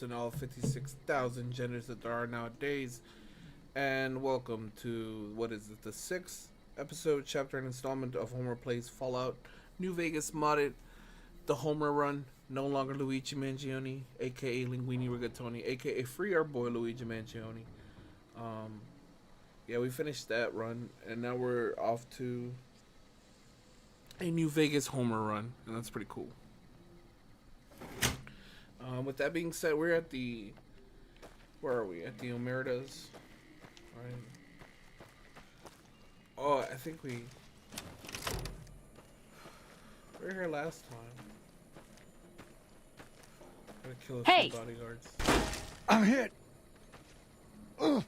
race and all 56,000 genders that there are nowadays. And welcome to, what is it, the 6th episode, chapter, and installment of Homer Plays Fallout New Vegas modded. The Homer Run, no longer Luigi Mangione, aka Linguini Rigatoni, aka Free Our Boy Luigi Mangione. Yeah, we finished that run, and now we're off to a New Vegas Homer Run, and that's pretty cool. With that being said, we're at the... Where are we? At the Omertas. Right. Oh, I think we were here last time. Gotta kill a few bodyguards. I'm hit. Here.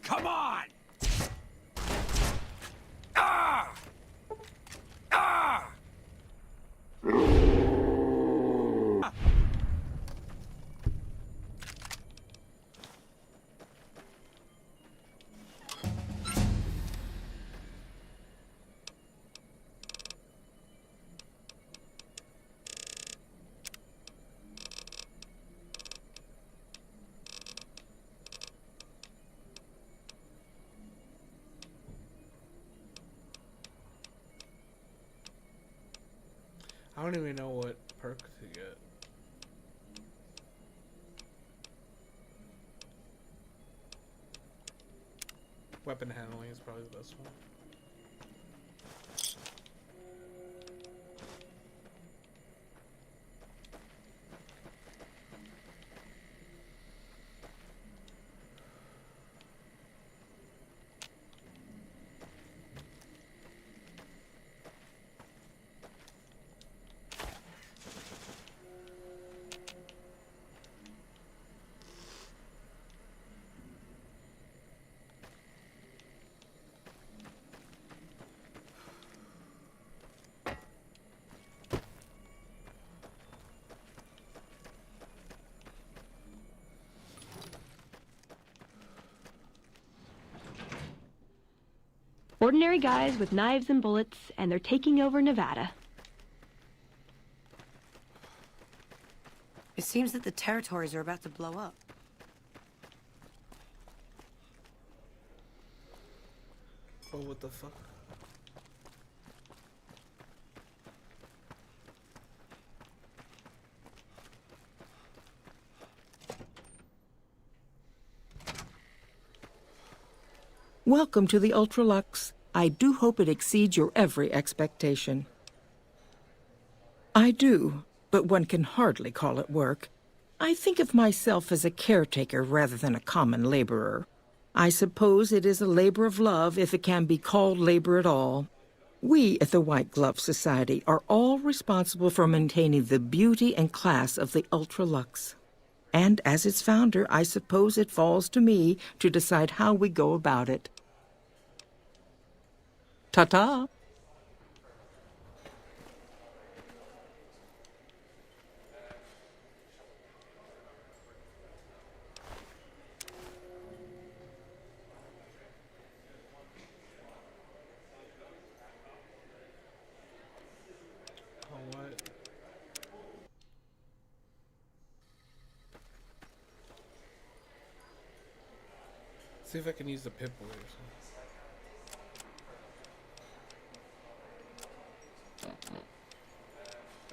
Come on. Ah! Ah! I don't even know what perk to get. Weapon handling is probably the best one. Ordinary guys with knives and bullets, and they're taking over Nevada. It seems that the territories are about to blow up. Oh, what the fuck? Welcome to the ULTRAWAVE. I do hope it exceeds your every expectation. I do, but one can hardly call it work. I think of myself as a caretaker rather than a common laborer. I suppose it is a labor of love if it can be called labor at all. We at the White Glove Society are all responsible for maintaining the beauty and class of the ULTRAWAVE. And as its founder, I suppose it falls to me to decide how we go about it. Ta-ta! Oh, what? See if I can use the Pip-Boy or something.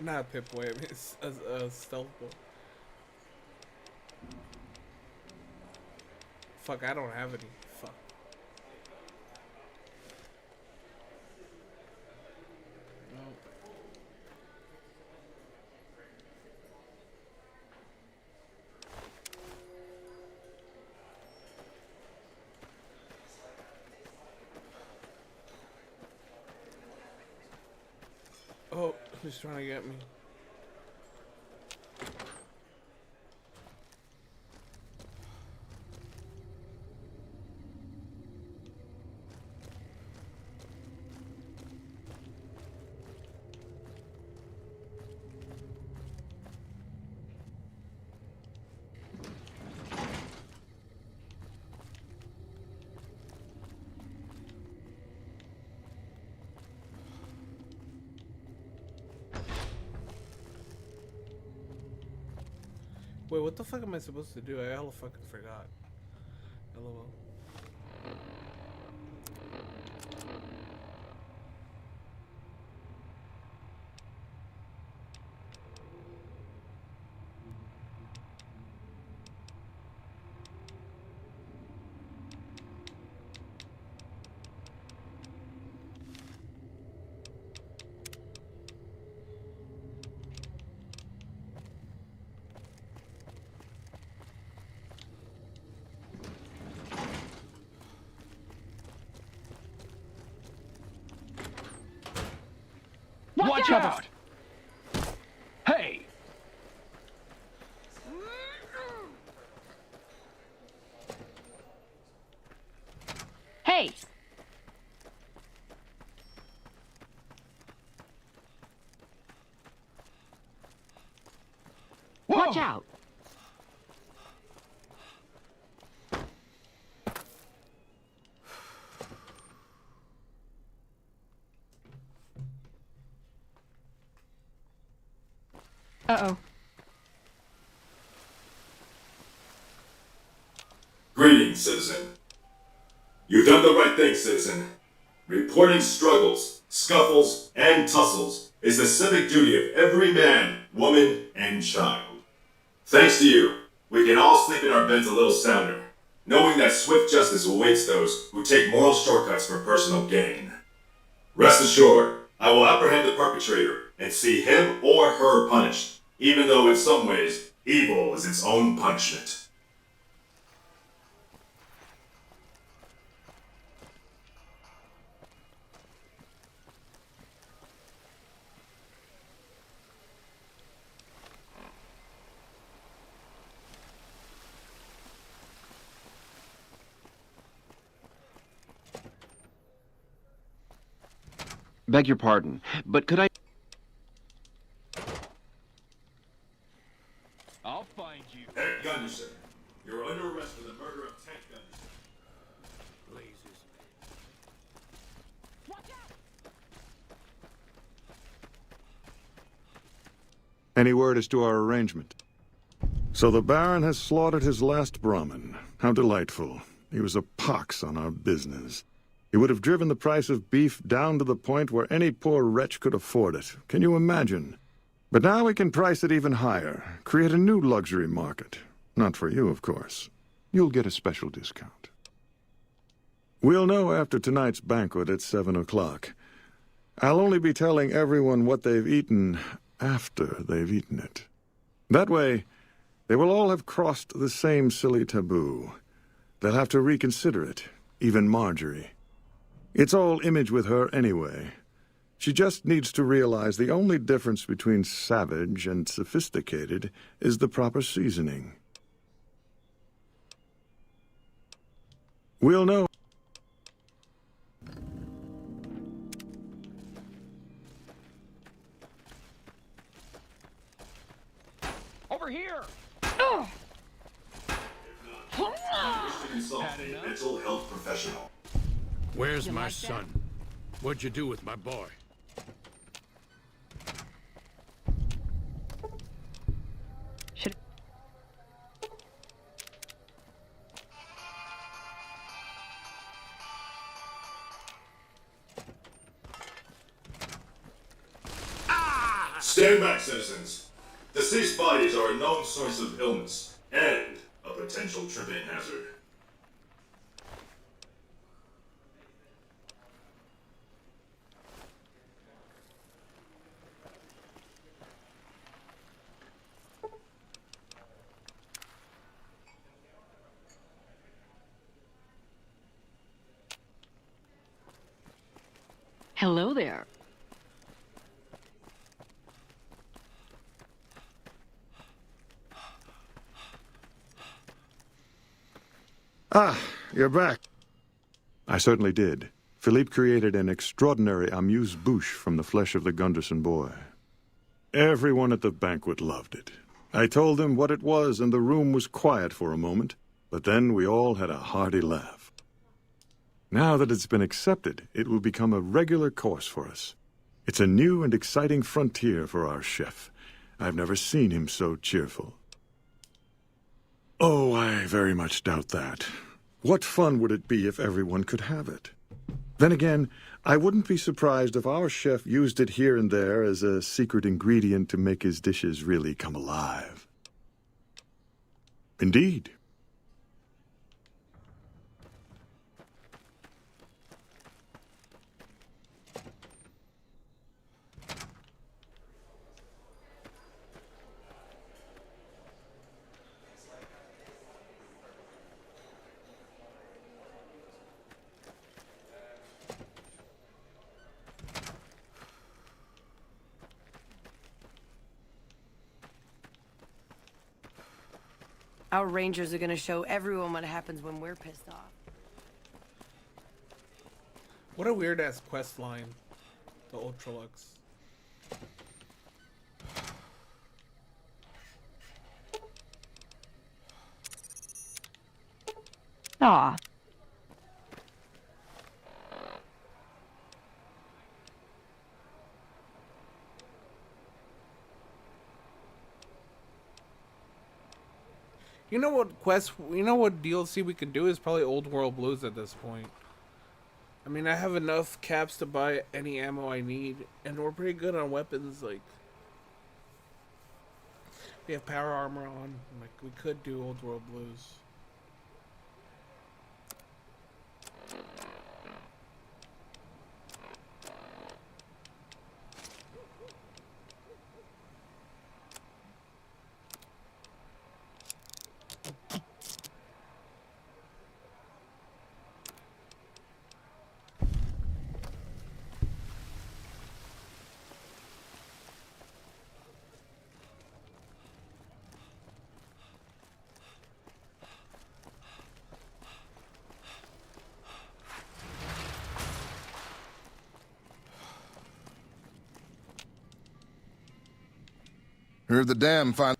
Not a Pip-Boy, I mean, it's a stealth boy. Fuck, I don't have any. Fuck. No. Oh, he's trying to get me. Wait, what the fuck am I supposed to do? I hella fucking forgot. LOL. Watch out! Hey! Hey! Watch out! Uh-oh. Greetings, citizen. You've done the right thing, citizen. Reporting struggles, scuffles, and tussles is the civic duty of every man, woman, and child. Thanks to you, we can all sleep in our beds a little sounder, knowing that swift justice awaits those who take moral shortcuts for personal gain. Rest assured, I will apprehend the perpetrator and see him or her punished, even though in some ways, evil is its own punishment. Beg your pardon, but could I... I'll find you. Tank Gunderson, you're under arrest for the murder of Tank Gunderson. Blazes. Any word as to our arrangement? So the Baron has slaughtered his last Brahmin. How delightful. He was a pox on our business. He would have driven the price of beef down to the point where any poor wretch could afford it. Can you imagine? But now we can price it even higher, create a new luxury market. Not for you, of course. You'll get a special discount. We'll know after tonight's banquet at 7 o'clock. I'll only be telling everyone what they've eaten after they've eaten it. That way, they will all have crossed the same silly taboo. They'll have to reconsider it, even Marjorie. It's all image with her anyway. She just needs to realize the only difference between savage and sophisticated is the proper seasoning. We'll know. Over here! Wish to consult a mental health professional. Where's my son? What'd you do with my boy? Should... Stand back, citizens. Deceased bodies are a known source of illness and a potential tripping hazard. Hello there. Ah, you're back. I certainly did. Philippe created an extraordinary amuse-bouche from the flesh of the Gunderson boy. Everyone at the banquet loved it. I told them what it was, and the room was quiet for a moment, but then we all had a hearty laugh. Now that it's been accepted, it will become a regular course for us. It's a new and exciting frontier for our chef. I've never seen him so cheerful. I very much doubt that. What fun would it be if everyone could have it? Then again, I wouldn't be surprised if our chef used it here and there as a secret ingredient to make his dishes really come alive. Indeed. Our rangers are gonna show everyone what happens when we're pissed off. What a weird ass quest line. The Ultralux. Aw. You know what quest? You know what DLC we could do is probably Old World Blues at this point. I mean, I have enough caps to buy any ammo I need, and we're pretty good on weapons. Like, we have power armor on. Like, we could do Old World Blues. Heard the dam finally.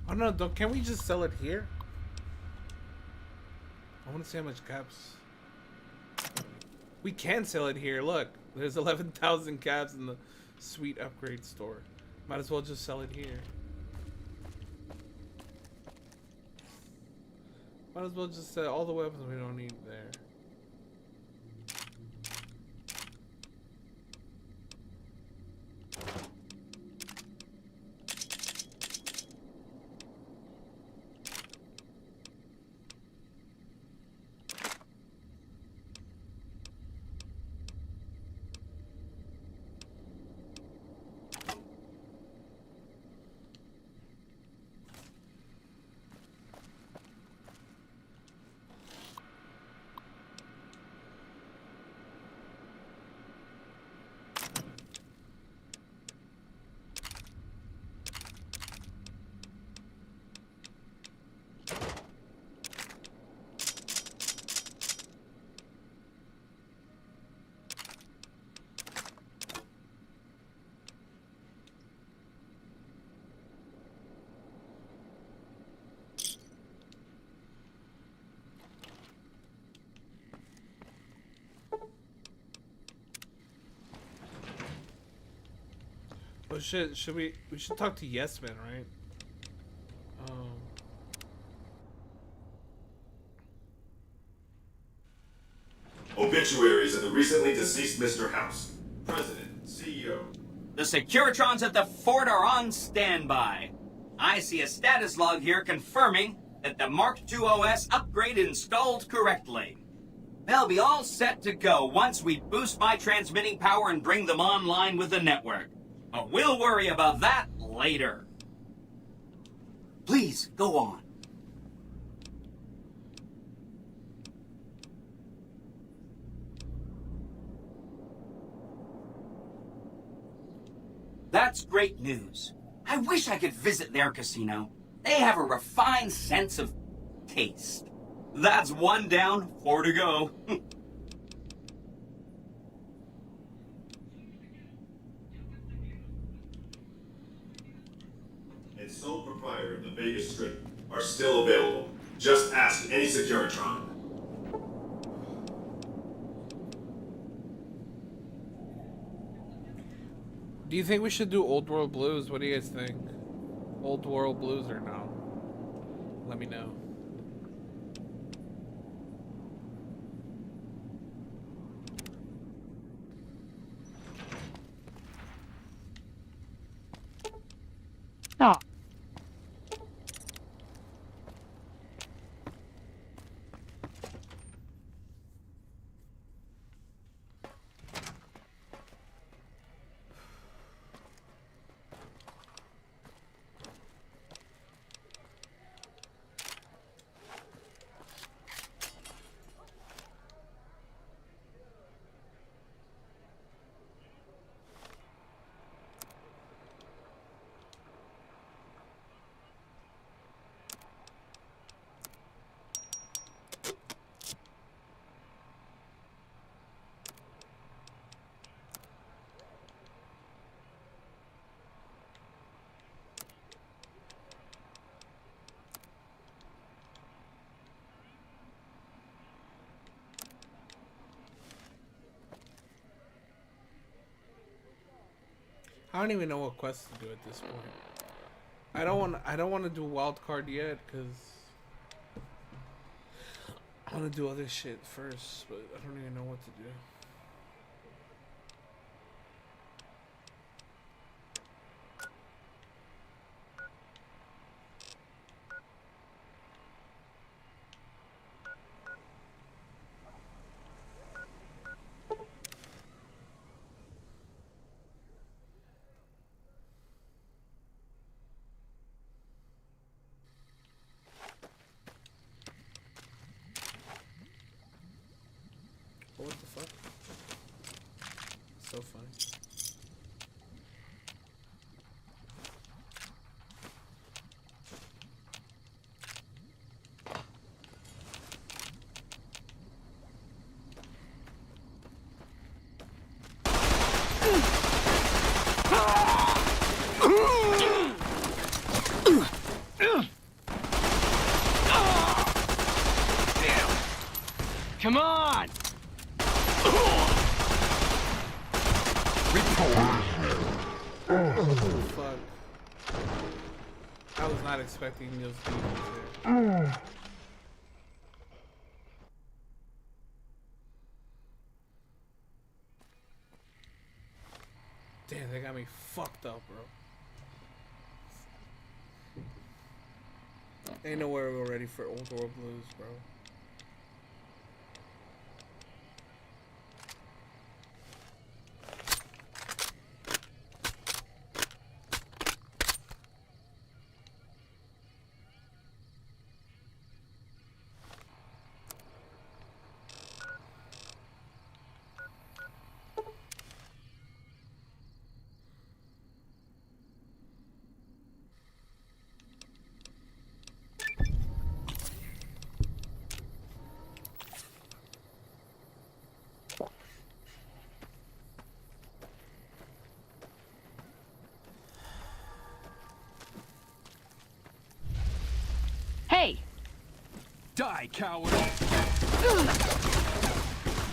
Oh no, can we just sell it here? I want to see how much caps. We can sell it here. Look, there's 11,000 caps in the sweet upgrade store. Might as well just sell it here. Might as well just sell all the weapons we don't need there. Oh shit, we should talk to Yes Man, right? Obituaries of the recently deceased Mr. House, President, CEO. The Securitrons at the fort are on standby. I see a status log here confirming that the Mark II OS upgrade installed correctly. They'll be all set to go once we boost my transmitting power and bring them online with the network. But we'll worry about that later. Please, go on. That's great news. I wish I could visit their casino. They have a refined sense of taste. That's 1 down, 4 to go. And sole proprietor of the Vegas Strip are still available. Just ask any Securitron. Do you think we should do Old World Blues? What do you guys think? Old World Blues or no? Let me know. Oh. I don't even know what quest to do at this point. I don't want to do wild card yet because I want to do other shit first, but I don't even know what to do. What the fuck? So funny. Come on! Fuck. I was not expecting Neil's defense here. Damn, they got me fucked up, bro. Ain't nowhere we're ready for Old World Blues, bro. Hey! Die, coward!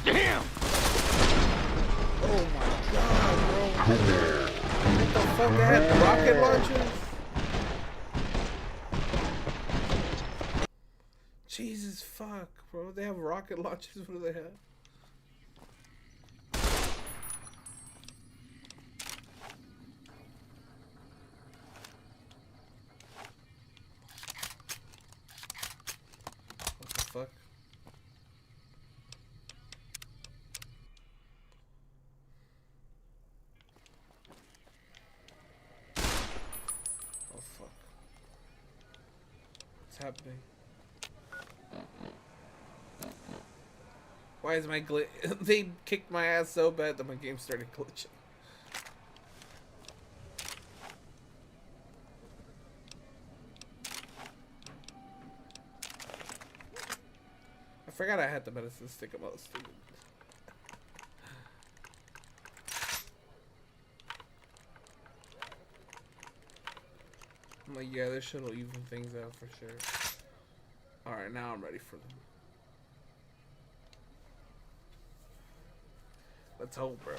Damn! Oh my god, bro. I thought fuck, they had rocket launchers? Jesus fuck, bro. They have rocket launchers? What do they have? What the fuck? Oh fuck. What's happening? Why is my glitch? They kicked my ass so bad that my game started glitching. I forgot I had the medicine stick. I'm all stupid. I'm like, yeah, this shit will even things out for sure. Alright, now I'm ready for them. Let's hope, bro.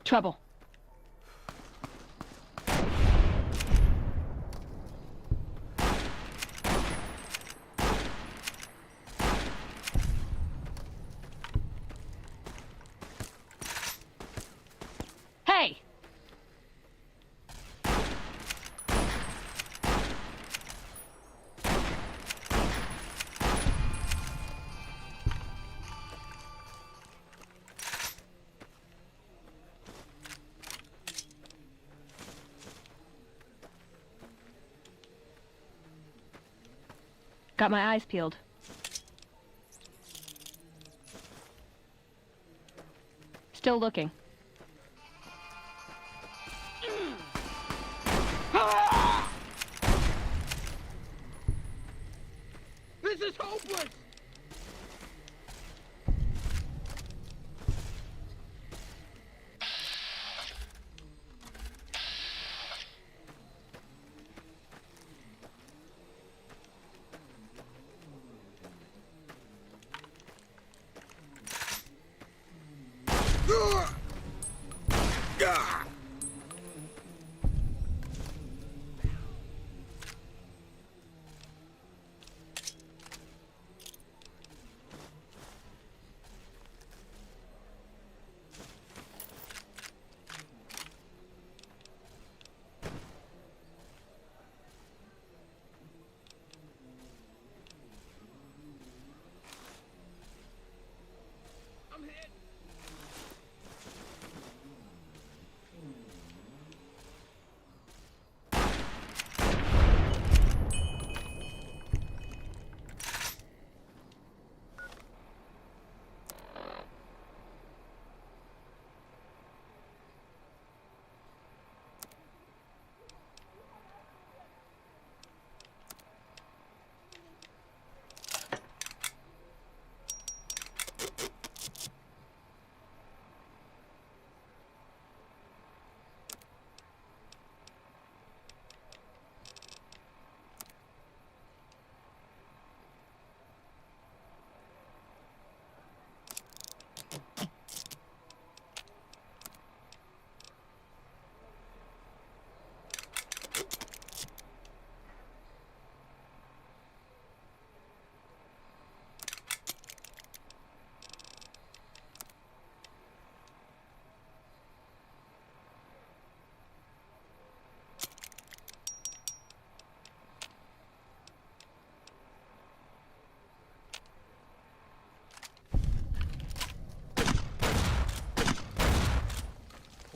Trouble. Hey! Got my eyes peeled. Still looking. This is hopeless!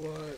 What?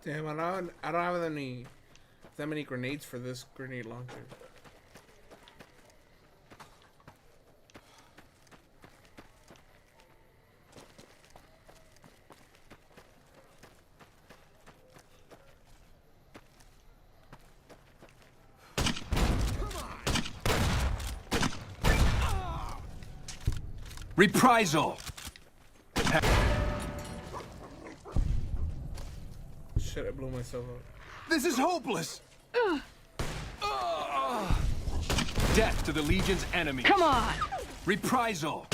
Damn, I don't have any that many grenades for this grenade launcher. Reprisal! Shit, I blew myself up. This is hopeless! Death to the Legion's enemies. Come on! Reprisal.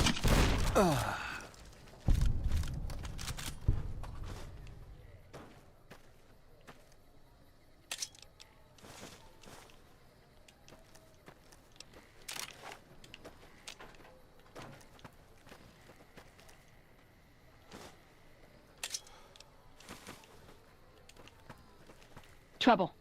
Trouble.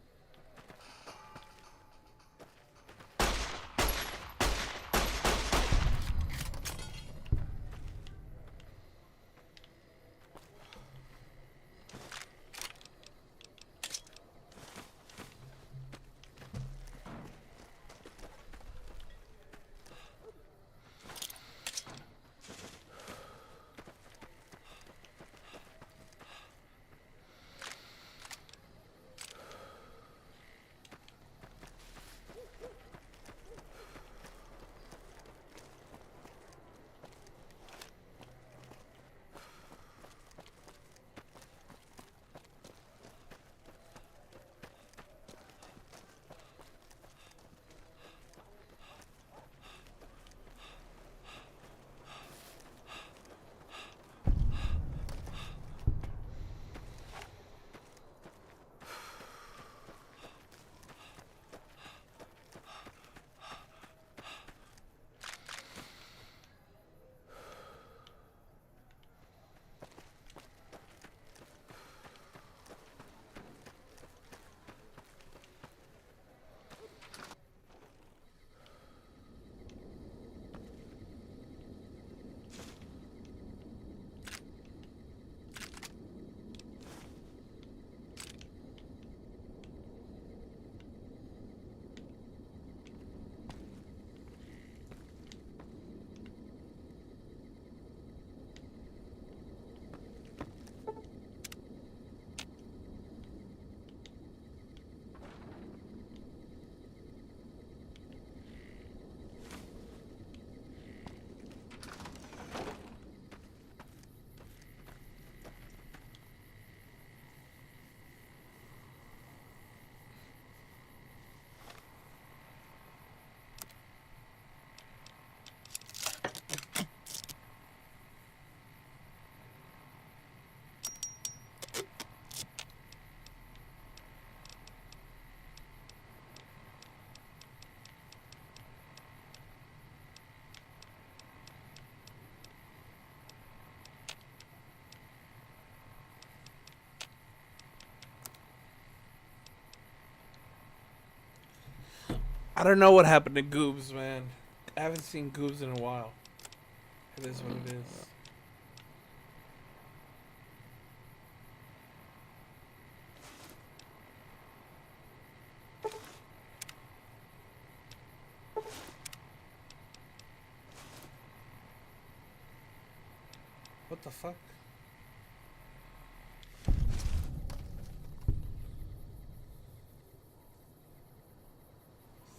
I don't know what happened to Goobs, man. I haven't seen Goobs in a while. It is what it is. What the fuck?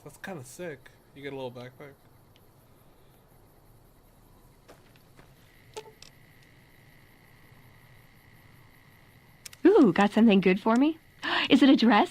That's kind of sick. You get a little backpack. Ooh, got something good for me? Is it a dress?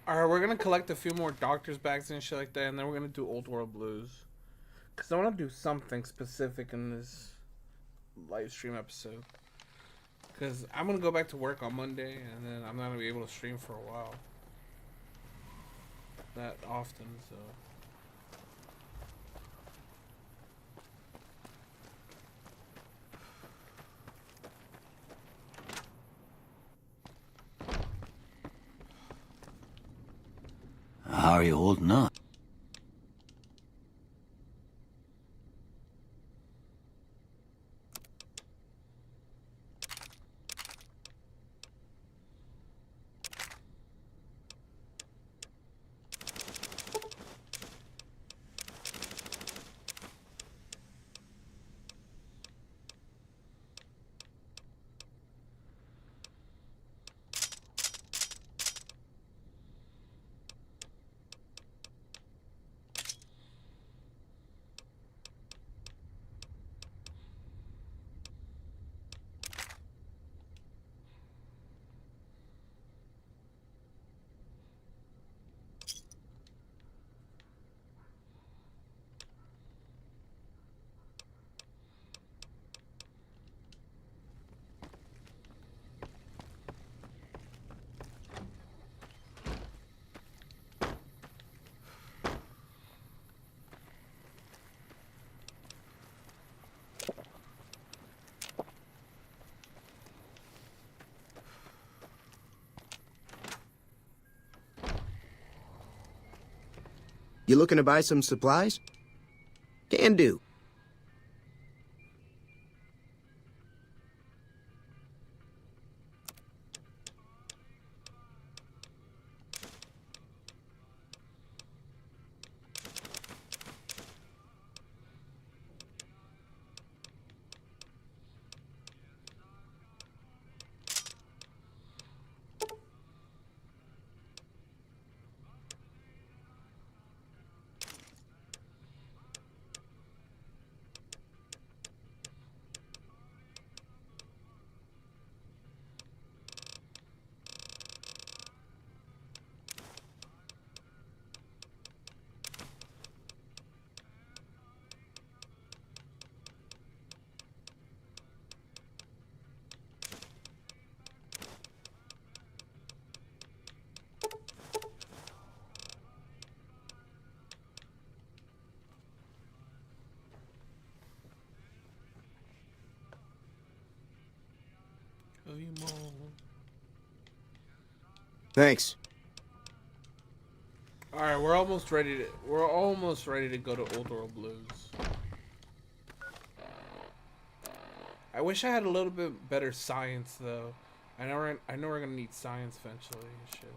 Alright, we're gonna collect a few more doctor's bags and shit like that, and then we're gonna do Old World Blues. Because I want to do something specific in this live stream episode. Because I'm gonna go back to work on Monday, and then I'm not gonna be able to stream for a while. That often, so. How are you holding up? You looking to buy some supplies? Can do. Thanks. All right, we're almost ready to go to Old World Blues. I wish I had a little bit better science though. I know we're gonna need science eventually and shit.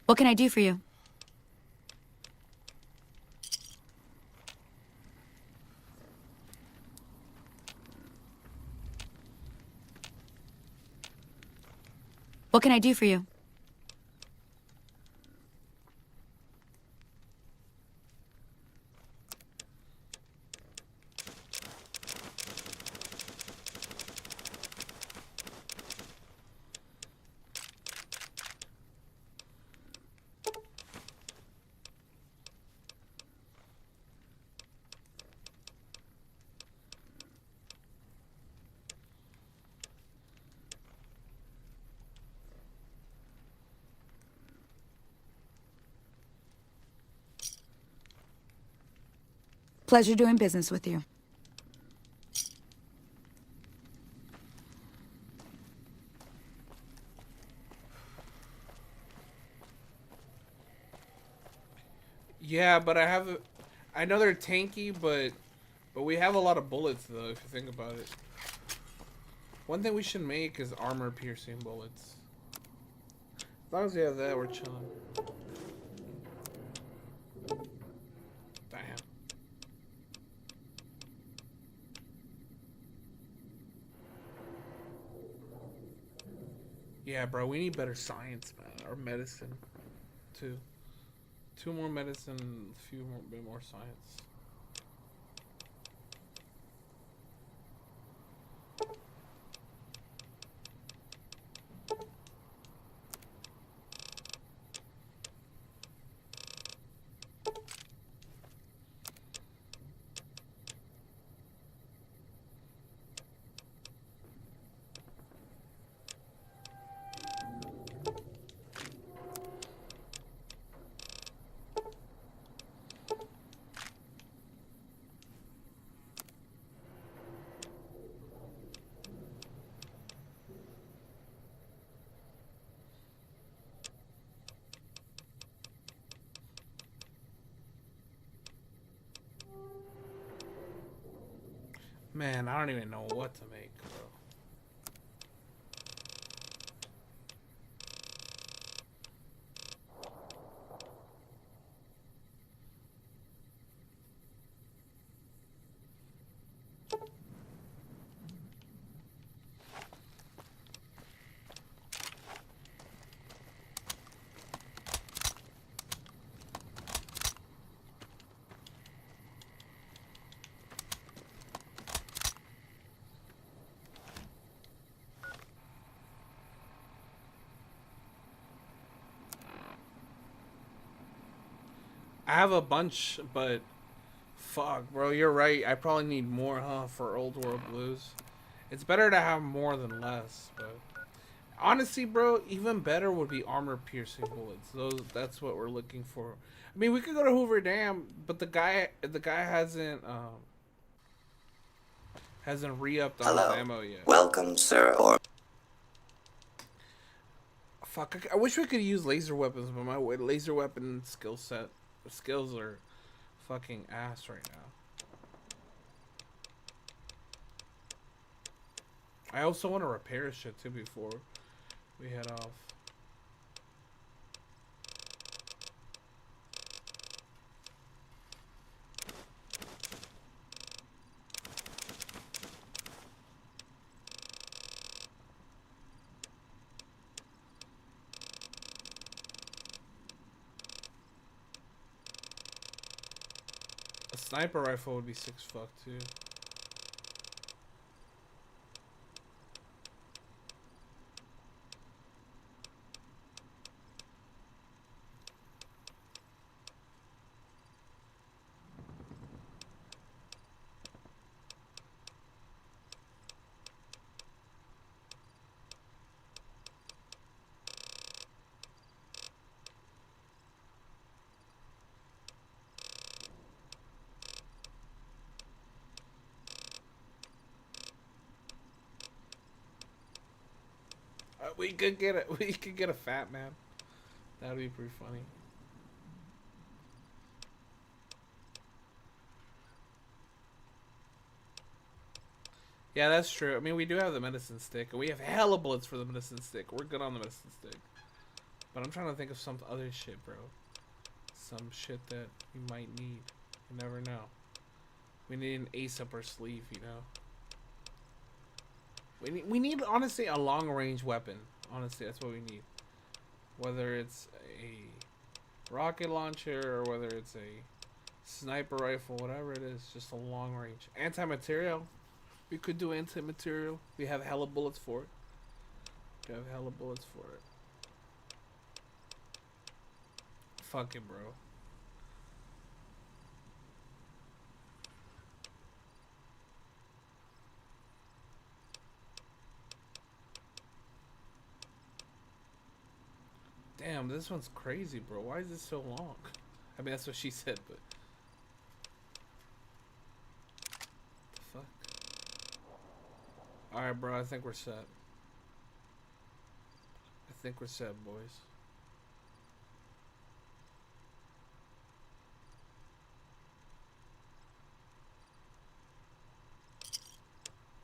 What can I do for you? What can I do for you? Pleasure doing business with you. Yeah, but I know they're tanky, but we have a lot of bullets though, if you think about it. One thing we should make is armor piercing bullets. As long as we have that, we're chilling. Damn. Yeah, bro, we need better science, man, or medicine, too. 2 more medicine, a few more, bit more science. Man, I don't even know what to make, bro. I have a bunch, but fuck, bro, you're right. I probably need more, huh, for Old World Blues. It's better to have more than less, but Honestly, bro, even better would be armor piercing bullets. That's what we're looking for. I mean, we could go to Hoover Dam, but the guy hasn't re-upped on his ammo yet. Welcome, sir, or... Fuck, I wish we could use laser weapons, but my laser weapon skills are fucking ass right now. I also want to repair shit too before we head off. A sniper rifle would be sick as fuck too. We could get a fat man. That'd be pretty funny. Yeah, that's true. I mean, we do have the medicine stick, and we have hella bullets for the medicine stick. We're good on the medicine stick. But I'm trying to think of some other shit, bro. Some shit that we might need. You never know. We need an ace up our sleeve, you know. We need honestly a long range weapon. Honestly, that's what we need. Whether it's a rocket launcher or whether it's a sniper rifle, whatever it is, just a long range. Anti-material. We could do anti-material. We have hella bullets for it. Fuck it, bro. Damn, this one's crazy, bro. Why is it so long? I mean, that's what she said, but... the fuck? Alright, bro, I think we're set. Boys.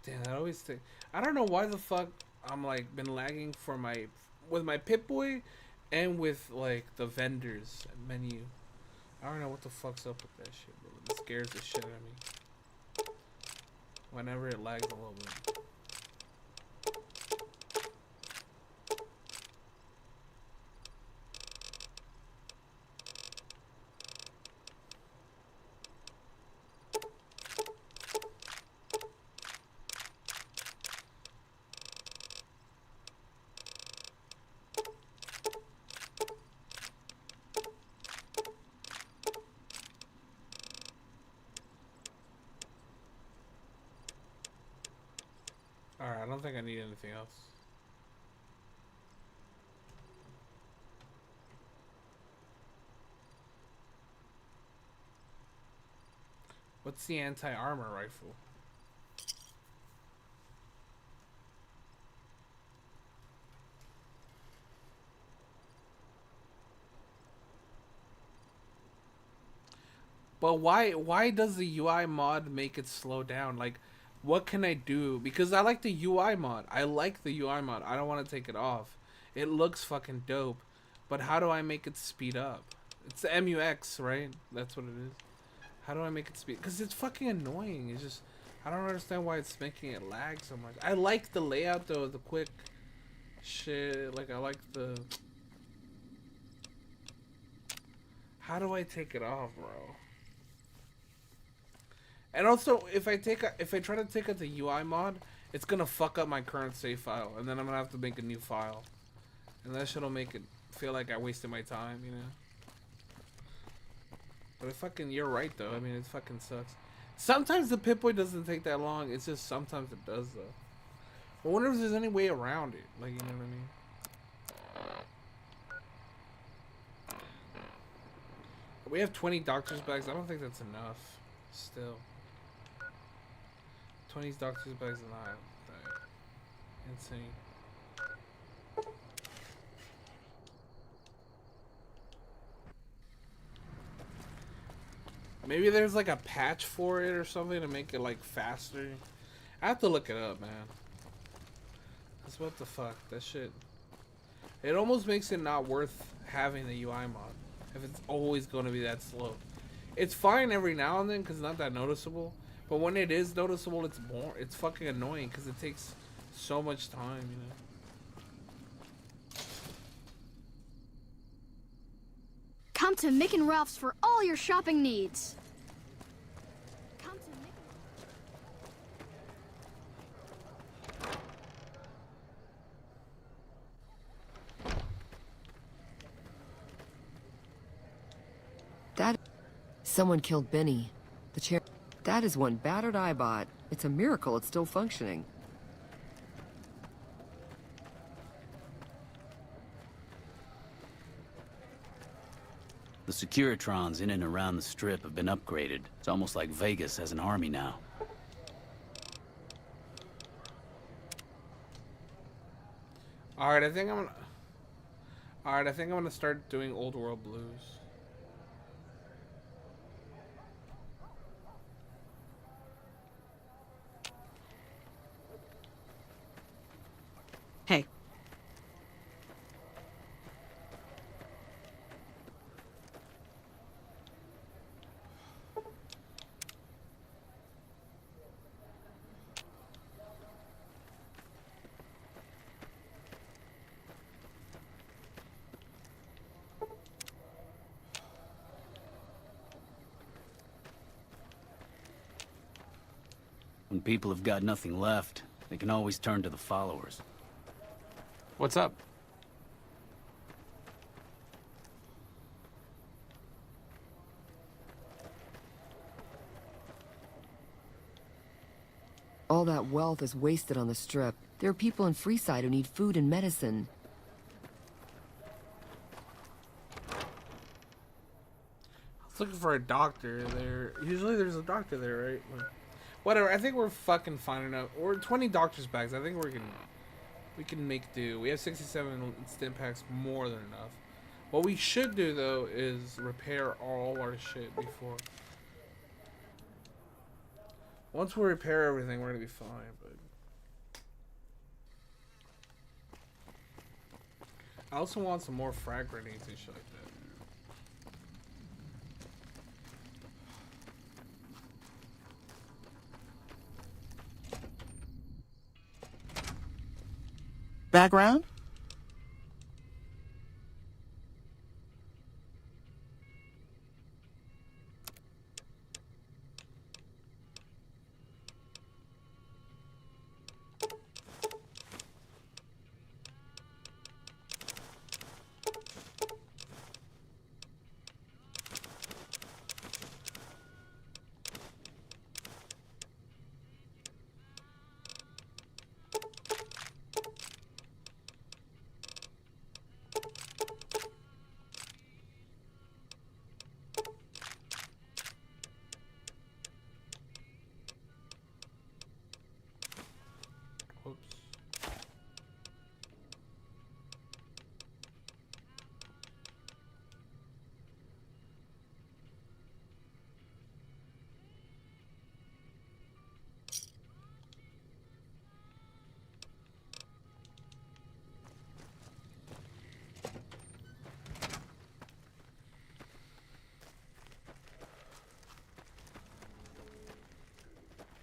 Damn, that always take... I don't know why the fuck I'm, like, been lagging for my... with my Pip-Boy... and with, like, the vendors menu. I don't know what the fuck's up with that shit, bro. It scares the shit out of me. Whenever it lags a little bit. Alright, I don't think I need anything else. What's the anti-armor rifle? But why does the UI mod make it slow down? Like, what can I do? Because I like the UI mod. I don't want to take it off. It looks fucking dope. But how do I make it speed up? It's the MUX, right? That's what it is. How do I make it speed? Because it's fucking annoying. It's just... I don't understand why it's making it lag so much. I like the layout, though. The quick shit. Like, I like the... How do I take it off, bro? And also, if I try to take out the UI mod, it's gonna fuck up my current save file, and then I'm gonna have to make a new file, and that shit'll make it feel like I wasted my time, you know. But you're right though. I mean, it fucking sucks. Sometimes the Pip-Boy doesn't take that long. It's just sometimes it does though. I wonder if there's any way around it. Like, you know what I mean? We have 20 doctor's bags. I don't think that's enough. Still. 20 doctor's bags is not insane. Maybe there's like a patch for it or something to make it like faster. I have to look it up, man. Cause what the fuck? That shit. It almost makes it not worth having the UI mod if it's always going to be that slow. It's fine every now and then because it's not that noticeable. But when it is noticeable, it's fucking annoying because it takes so much time, you know. Come to Mick and Ralph's for all your shopping needs. Come to Mick That... Someone killed Benny. The chair... That is one battered iBot. It's a miracle it's still functioning. The Securitrons in and around the Strip have been upgraded. It's almost like Vegas has an army now. Alright, I think I'm gonna start doing Old World Blues. Hey. When people have got nothing left, they can always turn to the followers. What's up? All that wealth is wasted on the Strip. There are people in Freeside who need food and medicine. I was looking for a doctor there. Usually there's a doctor there, right? Whatever, I think we're fucking fine enough. We're 20 doctor's bags. I think we can make do. We have 67 stim packs, more than enough. What we should do though is repair all our shit before. Once we repair everything, we're gonna be fine. But I also want some more frag grenades and shit like that. Background?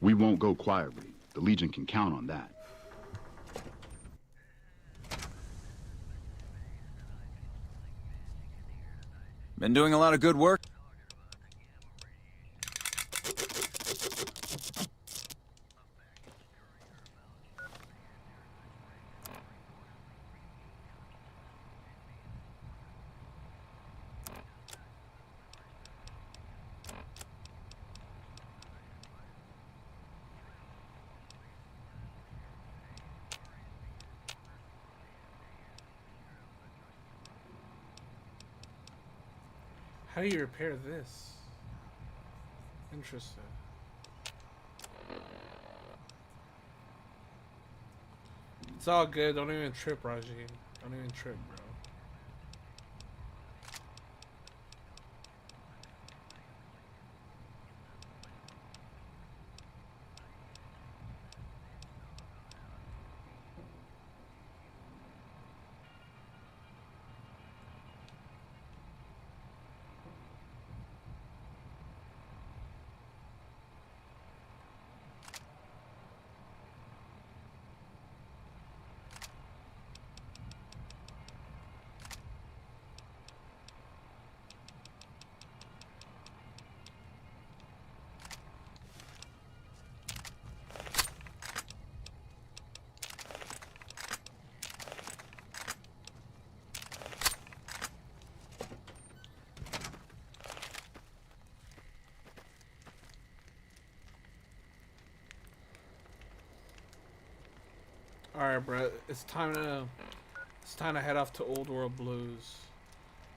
We won't go quietly. The Legion can count on that. Been doing a lot of good work. How do you repair this? Interesting. It's all good. Don't even trip, Raji. Don't even trip, bro. Alright, bro. It's time to head off to Old World Blues.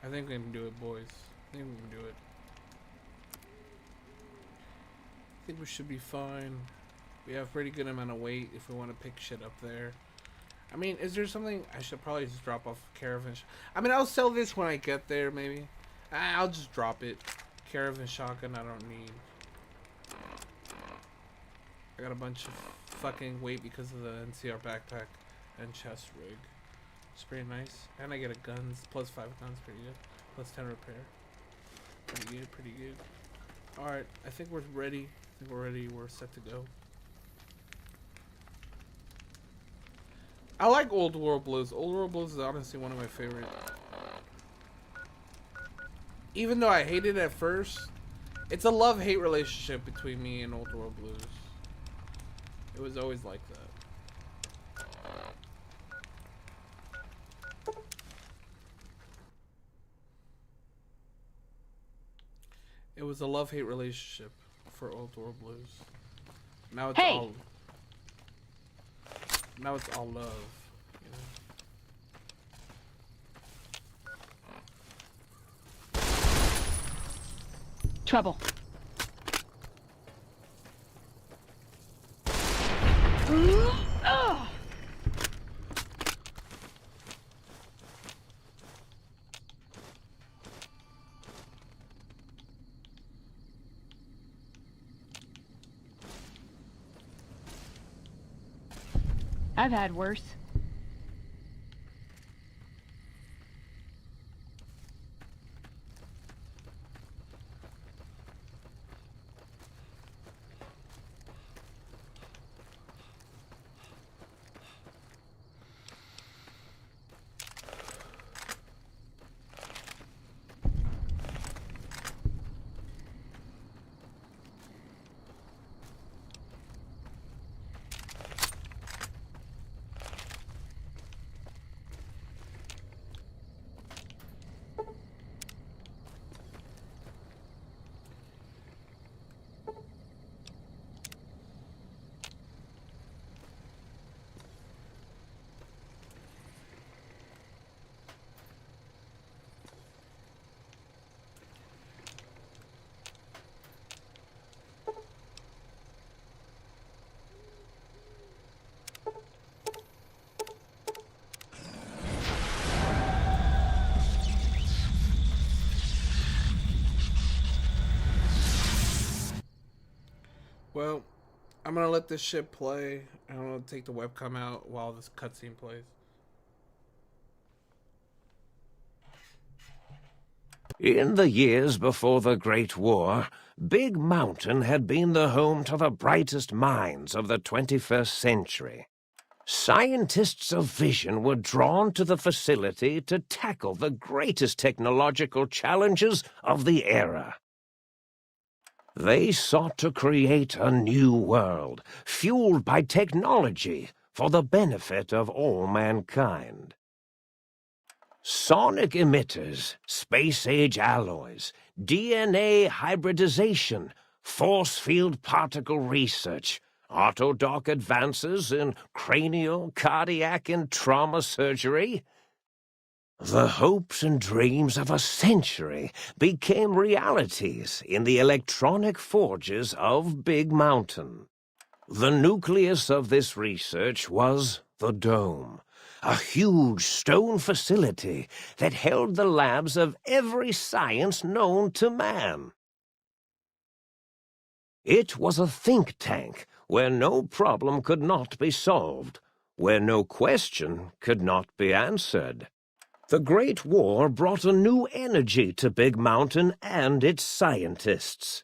I think we can do it, boys. I think we can do it. I think we should be fine. We have a pretty good amount of weight if we want to pick shit up there. I mean, is there something I should probably just drop off Caravan? I mean, I'll sell this when I get there, maybe. I'll just drop it. Caravan shotgun, I don't need. I got a bunch of fucking weight because of the NCR backpack and chest rig. It's pretty nice. And I get a guns, plus 5 guns, pretty good. Plus 10 repair. Pretty good, pretty good. Alright, I think we're ready. We're set to go. I like Old World Blues. Old World Blues is honestly one of my favorite. Even though I hated it at first, it's a love-hate relationship between me and Old World Blues. It was always like that. It was a love-hate relationship for Old World Blues. Now it's all love. You know? Trouble. I've had worse. Well, I'm gonna let this shit play. I'm gonna take the webcam out while this cutscene plays. In the years before the Great War, Big Mountain had been the home to the brightest minds of the 21st century. Scientists of vision were drawn to the facility to tackle the greatest technological challenges of the era. They sought to create a new world, fueled by technology for the benefit of all mankind. Sonic emitters, space-age alloys, DNA hybridization, force field particle research, autodoc advances in cranial, cardiac, and trauma surgery. The hopes and dreams of a century became realities in the electronic forges of Big Mountain. The nucleus of this research was the Dome, a huge stone facility that held the labs of every science known to man. It was a think tank where no problem could not be solved, where no question could not be answered. The Great War brought a new energy to Big Mountain and its scientists.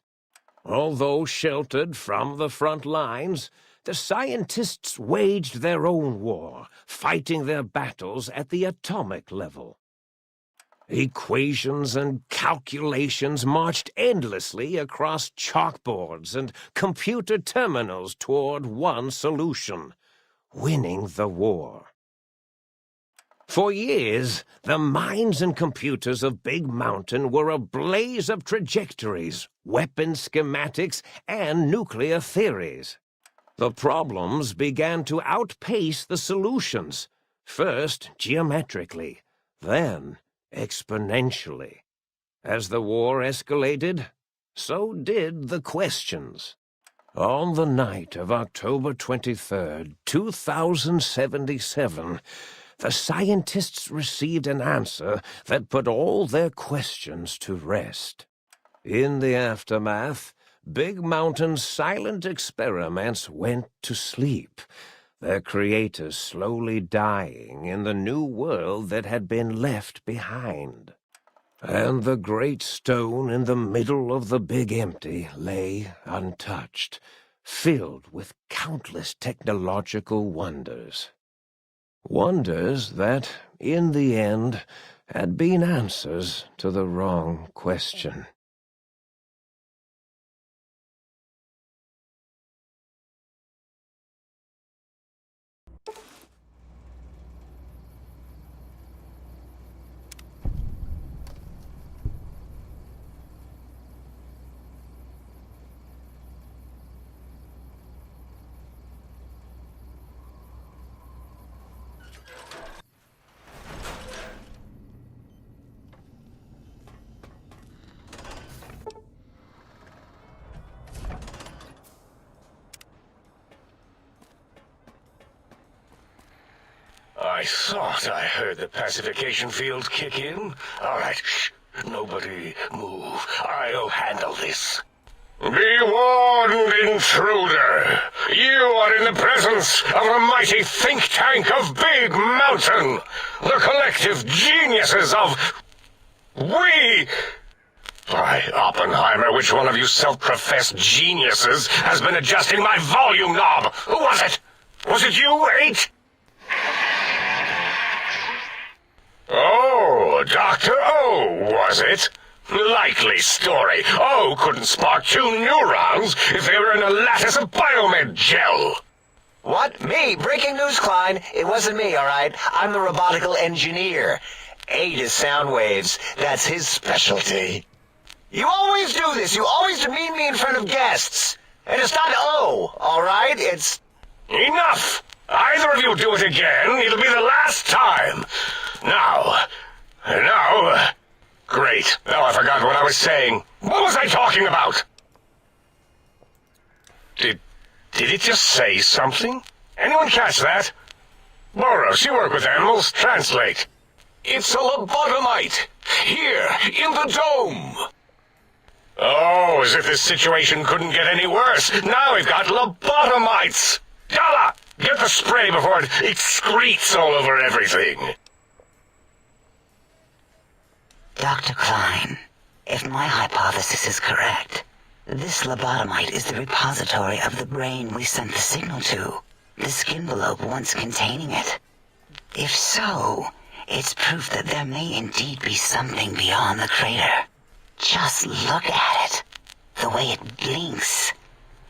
Although sheltered from the front lines, the scientists waged their own war, fighting their battles at the atomic level. Equations and calculations marched endlessly across chalkboards and computer terminals toward one solution: winning the war. For years, the minds and computers of Big Mountain were a blaze of trajectories, weapon schematics, and nuclear theories. The problems began to outpace the solutions, first geometrically, then exponentially. As the war escalated, so did the questions. On the night of October 23rd, 2077, the scientists received an answer that put all their questions to rest. In the aftermath, Big Mountain's silent experiments went to sleep, their creators slowly dying in the new world that had been left behind. And the great stone in the middle of the Big Empty lay untouched, filled with countless technological wonders. Wonders that, in the end, had been answers to the wrong question. I thought I heard the pacification field kick in. All right, shh. Nobody move. I'll handle this. Be warned, intruder. You are in the presence of a mighty think tank of Big Mountain. The collective geniuses of... We... By Oppenheimer, which one of you self-professed geniuses has been adjusting my volume knob? Who was it? Was it you, 8? Oh, Dr. O, was it? Likely story. O couldn't spark 2 neurons if they were in a lattice of biomed gel. What? Me? Breaking news, Klein. It wasn't me, all right? I'm the robotical engineer. 8 is sound waves. That's his specialty. You always do this. You always demean me in front of guests. And it's not O, all right? It's... Enough! Either of you do it again, it'll be the last time. Now... Great. Now I forgot what I was saying. What was I talking about? Did it just say something? Anyone catch that? Boros, you work with animals. Translate. It's a lobotomite. Here, in the dome. Oh, as if this situation couldn't get any worse. Now we've got lobotomites. Dalla, get the spray before it excretes all over everything. Dr. Klein, if my hypothesis is correct, this lobotomite is the repository of the brain we sent the signal to, the skinvelope once containing it. If so, it's proof that there may indeed be something beyond the crater. Just look at it. The way it blinks.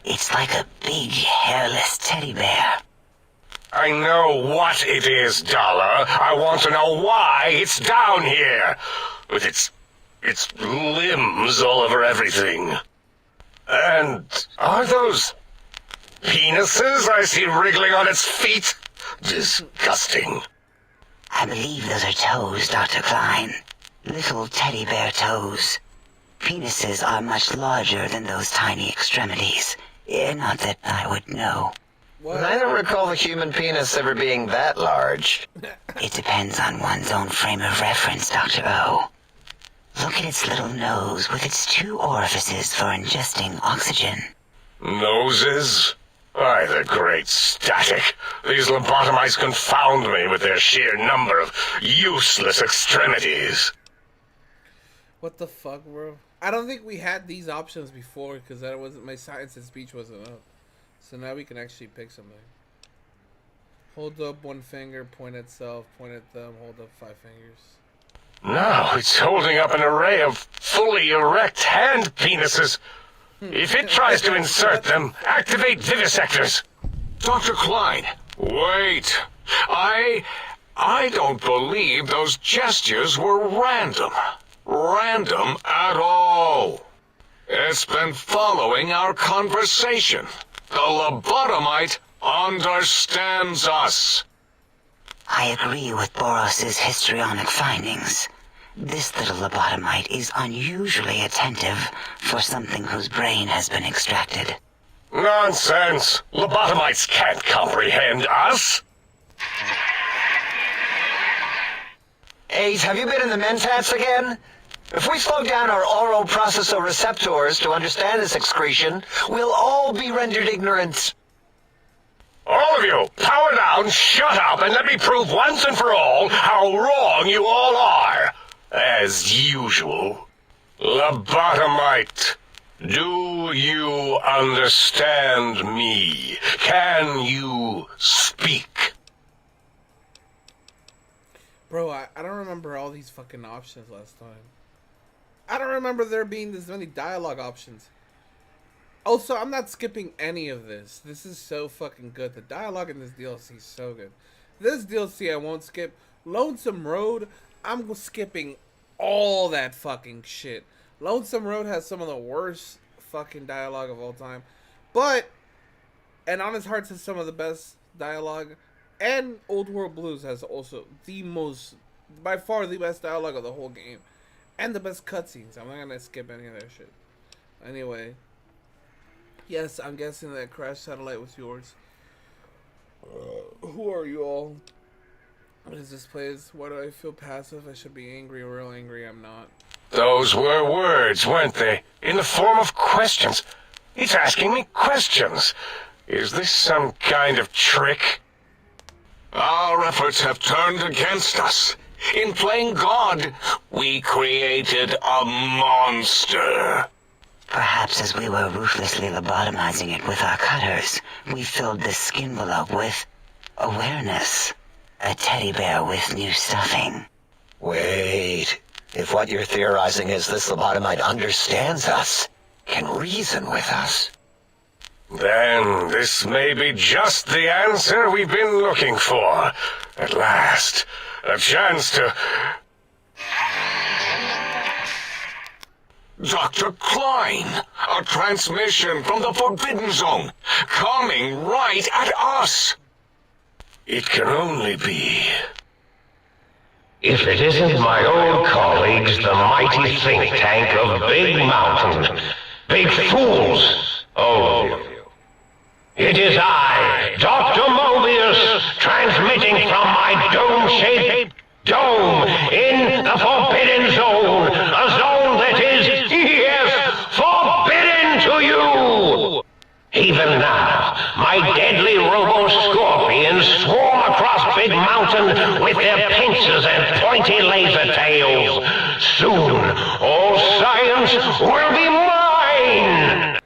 It's like a big, hairless teddy bear. I know what it is, Dollar. I want to know why it's down here. With its limbs all over everything. And are those penises I see wriggling on its feet? Disgusting. I believe those are toes, Dr. Klein. Little teddy bear toes. Penises are much larger than those tiny extremities. Not that I would know. What? I don't recall the human penis ever being that large. It depends on one's own frame of reference, Dr. O. Look at its little nose with its 2 orifices for ingesting oxygen. Noses? By the great static. These lobotomites confound me with their sheer number of useless extremities. What the fuck, bro? I don't think we had these options before because that wasn't my science and speech wasn't up. So now we can actually pick something. Hold up 1 finger, point at self, point at thumb, hold up 5 fingers. Now it's holding up an array of fully erect hand penises. If it tries to insert them, activate vivisectors. Dr. Klein, wait. I don't believe those gestures were random. Random at all. It's been following our conversation. The lobotomite understands us. I agree with Boros's histrionic findings. This little lobotomite is unusually attentive for something whose brain has been extracted. Nonsense! Lobotomites can't comprehend us! 8, have you been in the mentats again? If we slow down our oral processoreceptors to understand this excretion, we'll all be rendered ignorant. All of you, power down, shut up, and let me prove once and for all how wrong you all are. As usual. Lobotomite, do you understand me? Can you speak? Bro, I don't remember all these fucking options last time. I don't remember there being this many dialogue options. Also, I'm not skipping any of this. This is so fucking good. The dialogue in this DLC is so good. This DLC I won't skip. Lonesome Road, I'm skipping all that fucking shit. Lonesome Road has some of the worst fucking dialogue of all time. But, and Honest Hearts has some of the best dialogue. And Old World Blues has also the most, by far the best dialogue of the whole game. And the best cutscenes. I'm not gonna skip any of that shit. Anyway. Yes, I'm guessing that Crash Satellite was yours. Who are you all? What is this place? Why do I feel passive? I should be angry, real angry. I'm not. Those were words, weren't they? In the form of questions. It's asking me questions. Is this some kind of trick? Our efforts have turned against us. In playing God, we created a monster. Perhaps as we were ruthlessly lobotomizing it with our cutters, we filled this skin envelope with awareness. A teddy bear with new stuffing. Wait. If what you're theorizing is this lobotomite understands us, can reason with us, then this may be just the answer we've been looking for. At last, a chance to... Dr. Klein, a transmission from the Forbidden Zone, coming right at us. It can only be... If it isn't my old colleagues, the mighty think tank of Big Mountain. Big fools, all of you. It is I, Dr. Mobius, transmitting from my dome-shaped dome in the Forbidden Zone. A zone that is, yes, forbidden to you! Even now, my deadly robo-scorpions swarm across Big Mountain with their pincers and pointy laser tails. Soon, all science will be mine!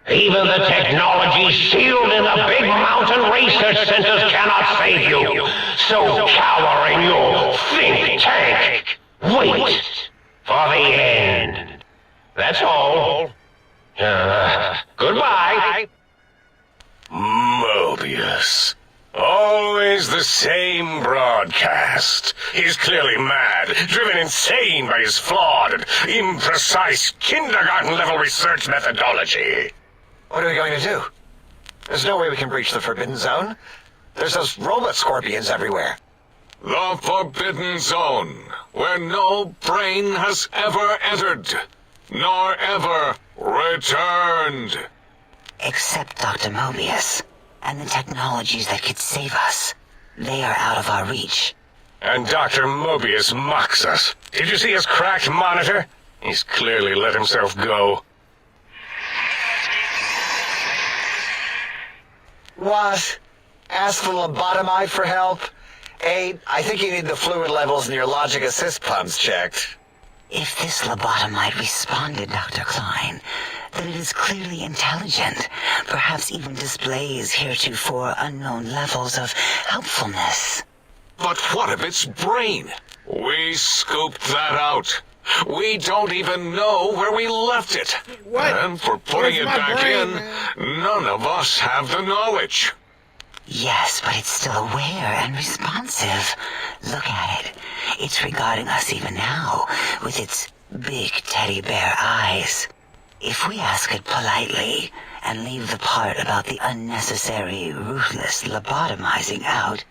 Even the technology sealed in the Big Mountain research centers cannot save you. So cower in your think tank. Wait for the end. That's all. Goodbye. Mobius. Always the same broadcast. He's clearly mad, driven insane by his flawed and imprecise kindergarten-level research methodology. What are we going to do? There's no way we can breach the Forbidden Zone. There's those robot scorpions everywhere. The Forbidden Zone, where no brain has ever entered, nor ever returned. Except Dr. Mobius, and the technologies that could save us. They are out of our reach. And Dr. Mobius mocks us. Did you see his cracked monitor? He's clearly let himself go. What? Ask the lobotomite for help? I think you need the fluid levels in your logic assist pumps checked. If this lobotomite responded, Dr. Klein, then it is clearly intelligent, perhaps even displays heretofore unknown levels of helpfulness. But what of its brain? We scooped that out. We don't even know where we left it. What? And for putting Where's it my back brain, in, man? none of us have the knowledge. Yes, but it's still aware and responsive. Look at it. It's regarding us even now, with its big teddy bear eyes. If we ask it politely, and leave the part about the unnecessary, ruthless lobotomizing out,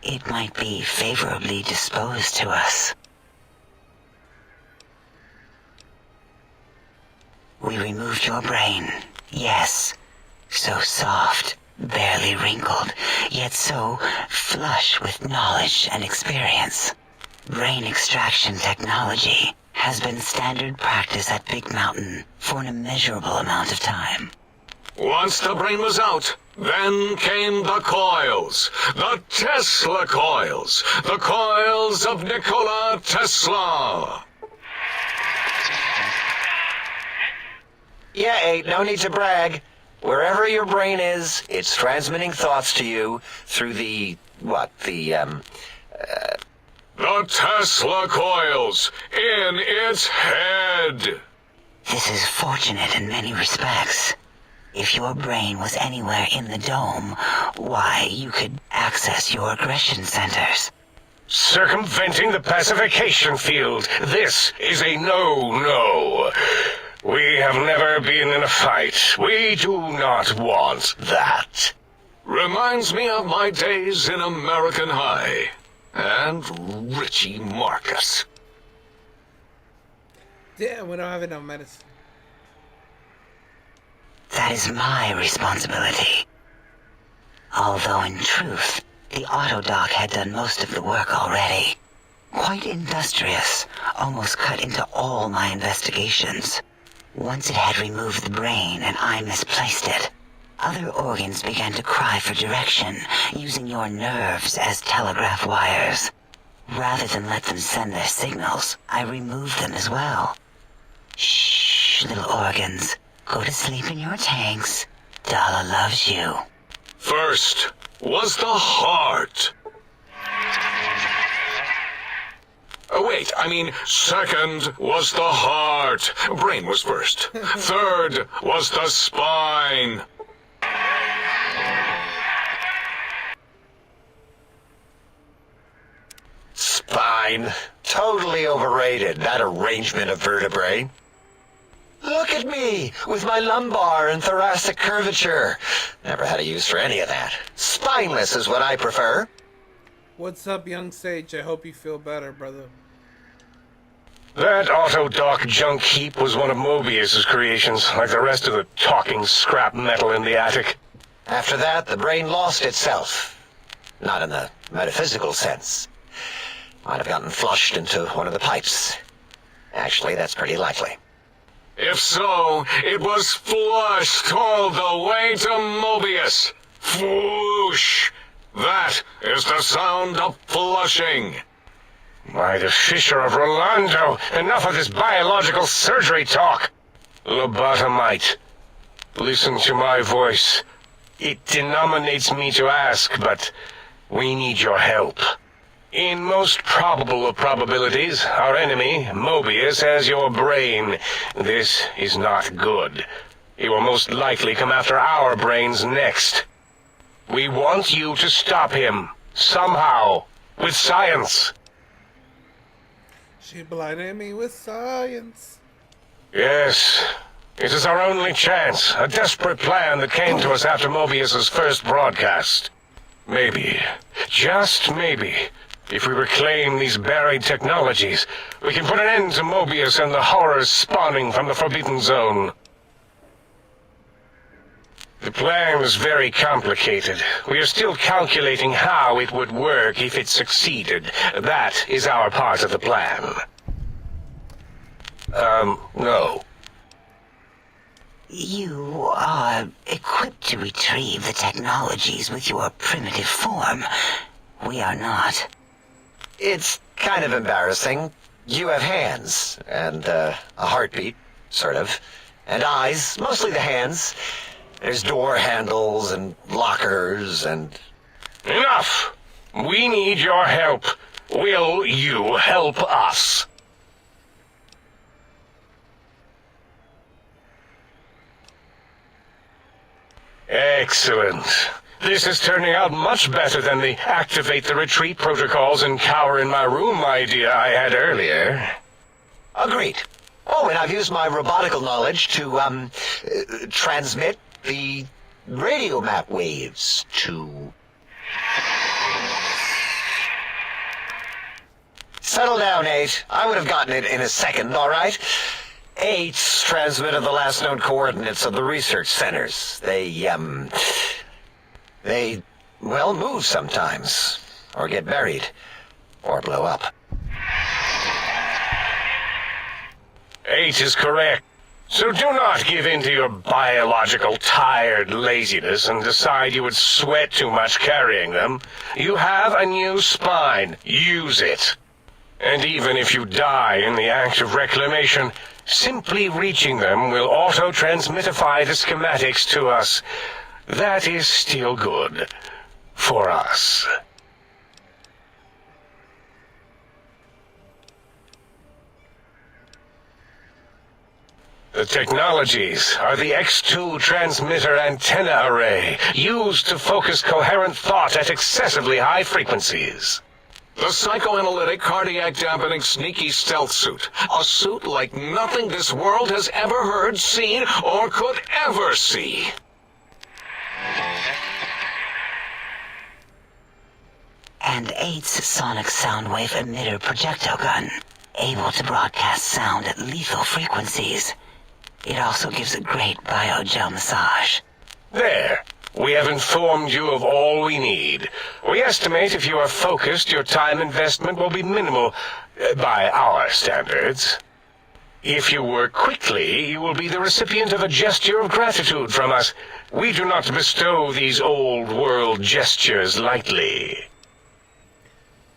it might be favorably disposed to us. We removed your brain, yes. So soft, barely wrinkled, yet so flush with knowledge and experience. Brain extraction technology has been standard practice at Big Mountain for an immeasurable amount of time. Once the brain was out, then came the coils. The Tesla coils. The coils of Nikola Tesla. Yeah, no need to brag. Wherever your brain is, it's transmitting thoughts to you through the Tesla coils in its head. This is fortunate in many respects. If your brain was anywhere in the dome, why, you could access your aggression centers. Circumventing the pacification field. This is a no-no. We have never been in a fight. We do not want that. Reminds me of my days in American High. And Richie Marcus. Damn, we don't have enough medicine. That is my responsibility. Although in truth, the autodoc had done most of the work already. Quite industrious, almost cut into all my investigations. Once it had removed the brain and I misplaced it, other organs began to cry for direction, using your nerves as telegraph wires. Rather than let them send their signals, I removed them as well. Shh, little organs. Go to sleep in your tanks. Dala loves you. First was the heart. Wait, second was the heart. Brain was first. Third was the spine. Spine. Totally overrated, that arrangement of vertebrae. Look at me, with my lumbar and thoracic curvature. Never had a use for any of that. Spineless is what I prefer. What's up, young sage? I hope you feel better, brother. That autodoc junk heap was one of Mobius's creations, like the rest of the talking scrap metal in the attic. After that, the brain lost itself. Not in the metaphysical sense. Might have gotten flushed into one of the pipes. Actually, that's pretty likely. If so, it was flushed all the way to Mobius. Flush! That is the sound of flushing. By the Fisher of Rolando, enough of this biological surgery talk. Lobotomite, listen to my voice. It denominates me to ask, but we need your help. In most probable of probabilities, our enemy, Mobius, has your brain. This is not good. He will most likely come after our brains next. We want you to stop him, somehow, with science. She blinded me with science. Yes, it is our only chance, a desperate plan that came to us after Mobius's first broadcast. Maybe, just maybe, If we reclaim these buried technologies, we can put an end to Mobius and the horrors spawning from the Forbidden Zone. The plan is very complicated. We are still calculating how it would work if it succeeded. That is our part of the plan. No. You are equipped to retrieve the technologies with your primitive form. We are not. It's kind of embarrassing. You have hands, and a heartbeat, sort of, and eyes, mostly the hands. There's door handles and lockers and... Enough! We need your help. Will you help us? Excellent. This is turning out much better than the activate the retreat protocols and cower in my room idea I had earlier. Agreed. Oh, and I've used my robotical knowledge to, transmit the radio map waves to... Settle down, 8. I would have gotten it in a second, all right? 8's transmitted the last known coordinates of the research centers. They, well, move sometimes. Or get buried. Or blow up. 8 is correct. So do not give in to your biological tired laziness and decide you would sweat too much carrying them. You have a new spine. Use it. And even if you die in the act of reclamation, simply reaching them will auto-transmitify the schematics to us. That is still good. For us. The technologies are the X2 transmitter antenna array, used to focus coherent thought at excessively high frequencies. The psychoanalytic, cardiac dampening, sneaky stealth suit. A suit like nothing this world has ever heard, seen, or could ever see. And 8's sonic soundwave emitter projectile gun, able to broadcast sound at lethal frequencies. It also gives a great biogel massage. There. We have informed you of all we need. We estimate if you are focused, your time investment will be minimal, by our standards. If you work quickly, you will be the recipient of a gesture of gratitude from us. We do not bestow these old-world gestures lightly.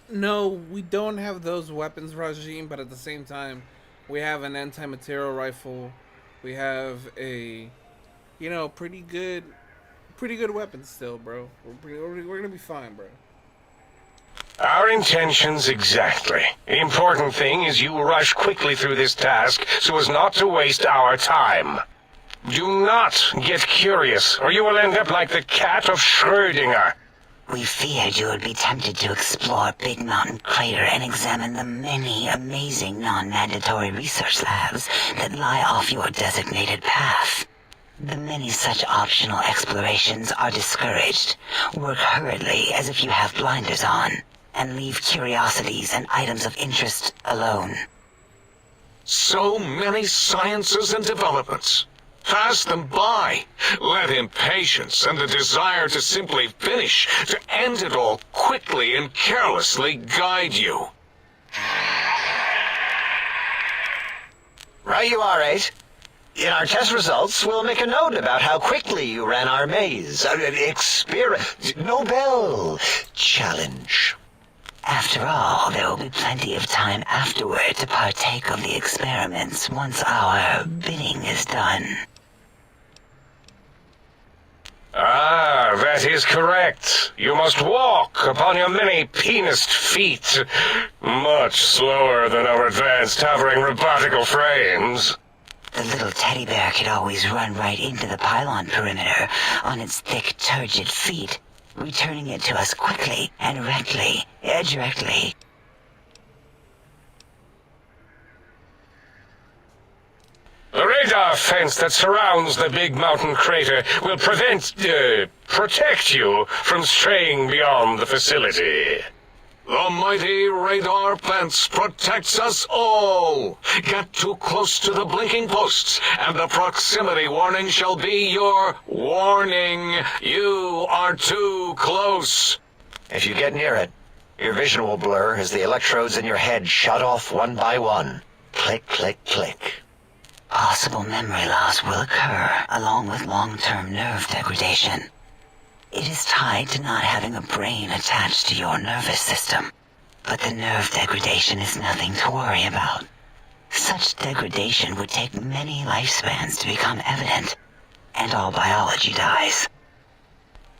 No, we don't have those weapons, Rajim, but at the same time, we have an anti-material rifle. We have a, you know, pretty good weapons still, bro. We're gonna be fine, bro. Our intentions exactly. The important thing is you rush quickly through this task so as not to waste our time. Do not get curious, or you will end up like the cat of Schrödinger. We feared you would be tempted to explore Big Mountain Crater and examine the many amazing non-mandatory research labs that lie off your designated path. The many such optional explorations are discouraged. Work hurriedly as if you have blinders on, and leave curiosities and items of interest alone. So many sciences and developments. Pass them by. Let impatience and the desire to simply finish, to end it all quickly and carelessly guide you. Right you are, 8. In our test results, we'll make a note about how quickly you ran our maze. Nobel challenge. After all, there will be plenty of time afterward to partake of the experiments once our bidding is done. Ah, that is correct. You must walk upon your many penised feet. Much slower than our advanced hovering robotical frames. The little teddy bear could always run right into the pylon perimeter on its thick, turgid feet, returning it to us quickly and directly. The radar fence that surrounds the Big Mountain Crater will protect you from straying beyond the facility. The mighty radar fence protects us all. Get too close to the blinking posts, and the proximity warning shall be your warning. You are too close. If you get near it, your vision will blur as the electrodes in your head shut off one by one. Click, click, click. Possible memory loss will occur, along with long-term nerve degradation. It is tied to not having a brain attached to your nervous system. But the nerve degradation is nothing to worry about. Such degradation would take many lifespans to become evident, and all biology dies.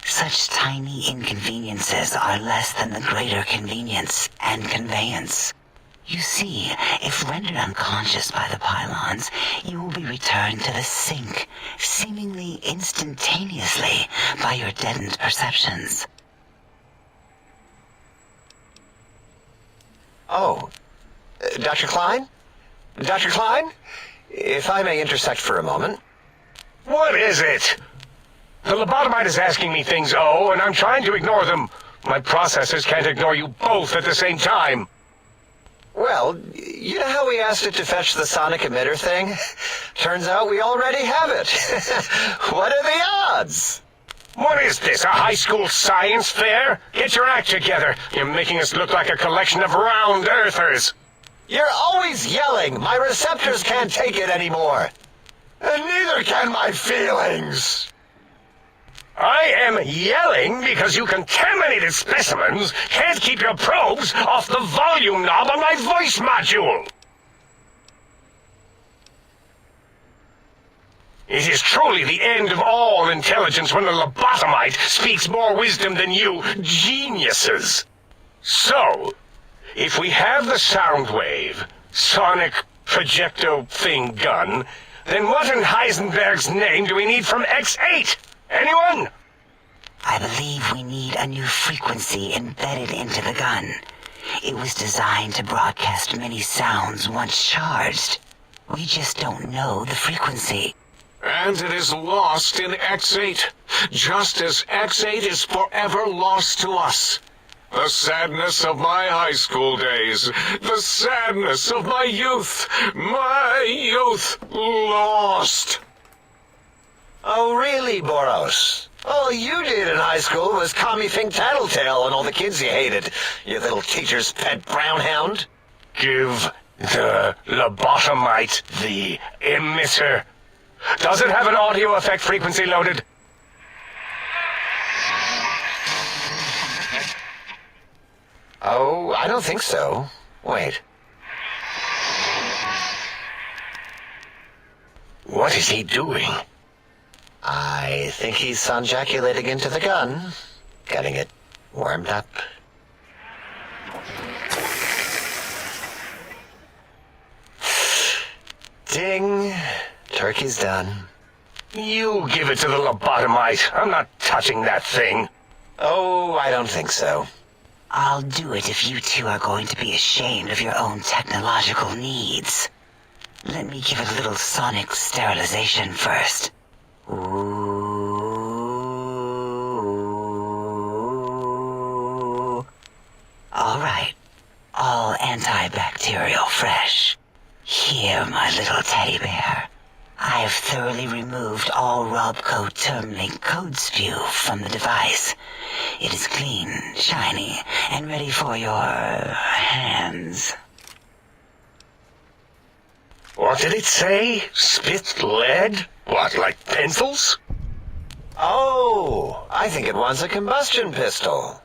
Such tiny inconveniences are less than the greater convenience and conveyance. You see, if rendered unconscious by the pylons, you will be returned to the sink, seemingly instantaneously, by your deadened perceptions. Oh, Dr. Klein? Dr. Klein? If I may intersect for a moment. What is it? The lobotomite is asking me things, and I'm trying to ignore them. My processors can't ignore you both at the same time. Well, you know how we asked it to fetch the sonic emitter thing? Turns out we already have it. What are the odds? What is this, a high school science fair? Get your act together. You're making us look like a collection of round earthers. You're always yelling. My receptors can't take it anymore. And neither can my feelings. I am yelling because you contaminated specimens can't keep your probes off the volume knob on my voice module. It is truly the end of all intelligence when the lobotomite speaks more wisdom than you geniuses. So, if we have the Soundwave, sonic projecto thing gun, then what in Heisenberg's name do we need from X8? Anyone? I believe we need a new frequency embedded into the gun. It was designed to broadcast many sounds once charged. We just don't know the frequency. And it is lost in X8, just as X8 is forever lost to us. The sadness of my high school days, the sadness of my youth lost. Oh, really, Boros? All you did in high school was call me Fink Tattletale and all the kids you hated, you little teacher's pet brown hound. Give the lobotomite the emitter. Does it have an audio effect frequency loaded? Oh, I don't think so. Wait. What is he doing? I think he's sonjaculating into the gun, getting it warmed up. Ding. Turkey's done. You give it to the lobotomite. I'm not touching that thing. Oh, I don't think so. I'll do it if you two are going to be ashamed of your own technological needs. Let me give it a little sonic sterilization first. Ooh. All right. All antibacterial fresh. Here, my little teddy bear. I have thoroughly removed all Robco Termlink code spew from the device. It is clean, shiny, and ready for your hands. What did it say? Spit lead? What, like pencils? Oh, I think it wants a combustion pistol.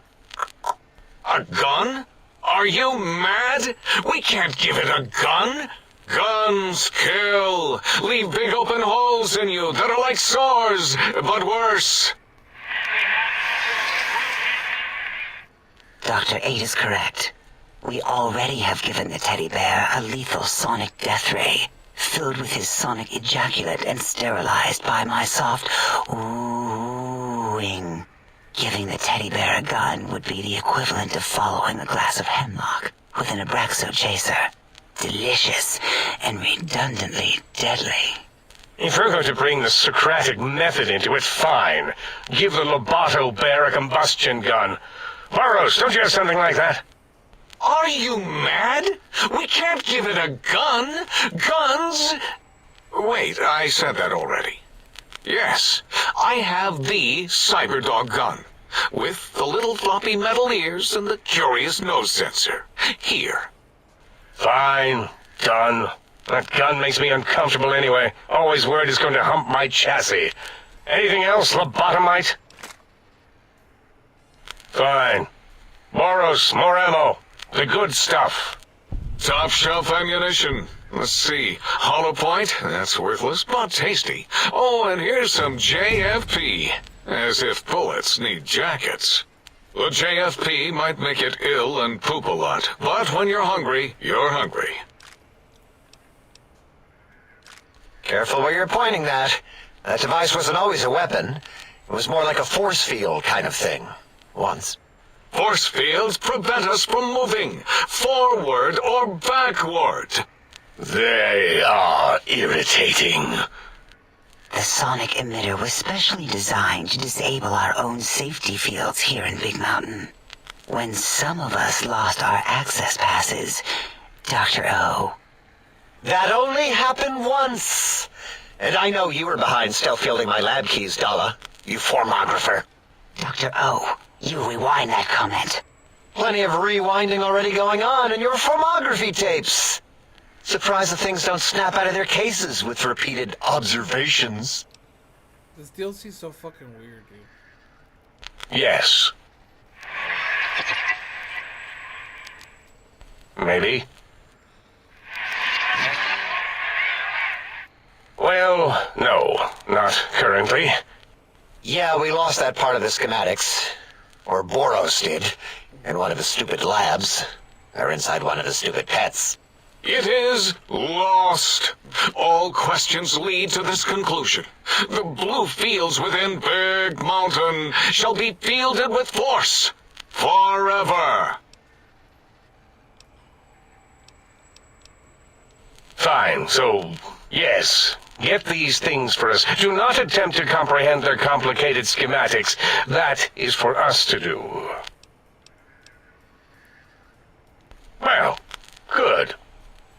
A gun? Are you mad? We can't give it a gun. Guns kill. Leave big open holes in you that are like sores, but worse. Dr. 8 is correct. We already have given the teddy bear a lethal sonic death ray, filled with his sonic ejaculate and sterilized by my soft oohing. Giving the teddy bear a gun would be the equivalent of following a glass of hemlock with an Abraxo chaser. Delicious and redundantly deadly. If we're going to bring the Socratic method into it, fine. Give the Loboto bear a combustion gun. Burroughs, don't you have something like that? Are you mad? We can't give it a gun. Guns... Wait, I said that already. Yes, I have the Cyberdog gun, with the little floppy metal ears and the curious nose sensor. Here. Fine. Done. That gun makes me uncomfortable anyway. Always worried it's going to hump my chassis. Anything else, lobotomite? Fine. Boros, more ammo. The good stuff. Top shelf ammunition. Let's see. Hollow point? That's worthless, but tasty. Oh, and here's some JFP. As if bullets need jackets. The JFP might make it ill and poop a lot, but when you're hungry, you're hungry. Careful where you're pointing that. That device wasn't always a weapon. It was more like a force field kind of thing. Once. Force fields prevent us from moving, forward or backward. They are irritating. The sonic emitter was specially designed to disable our own safety fields here in Big Mountain. When some of us lost our access passes, Dr. O. That only happened once. And I know you were behind stealth fielding my lab keys, Dalla. You formographer. Dr. O, you rewind that comment. Plenty of rewinding already going on in your formography tapes. Surprised the things don't snap out of their cases with repeated observations. This DLC's so fucking weird, dude. Yes. Maybe. Well, no, not currently. Yeah, we lost that part of the schematics. Or Boros did. In one of his stupid labs. Or inside one of his stupid pets. It is lost. All questions lead to this conclusion. The blue fields within Big Mountain shall be fielded with force. Forever. Fine, so, yes. Get these things for us. Do not attempt to comprehend their complicated schematics. That is for us to do. Well, good.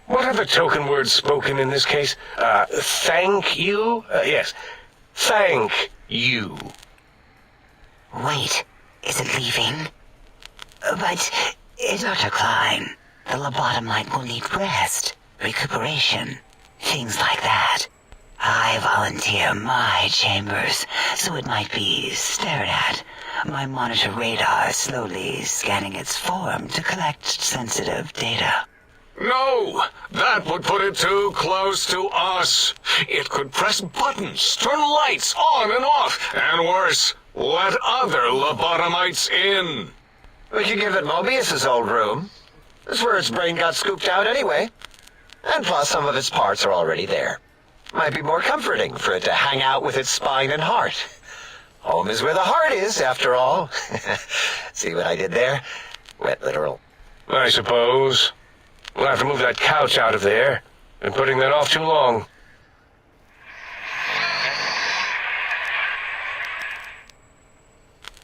What are the token words spoken in this case? Thank you? Yes. Thank you. Wait, is it leaving? But, Dr. Klein, the lobotomite will need rest, recuperation, things like that. I volunteer my chambers, so it might be stared at. My monitor radar slowly scanning its form to collect sensitive data. No, that would put it too close to us. It could press buttons, turn lights on and off, and worse, let other lobotomites in. We could give it Mobius's old room. That's where its brain got scooped out anyway. And plus some of its parts are already there. Might be more comforting for it to hang out with its spine and heart. Home is where the heart is, after all. See what I did there? Wet literal. I suppose. We'll have to move that couch out of there. Been putting that off too long.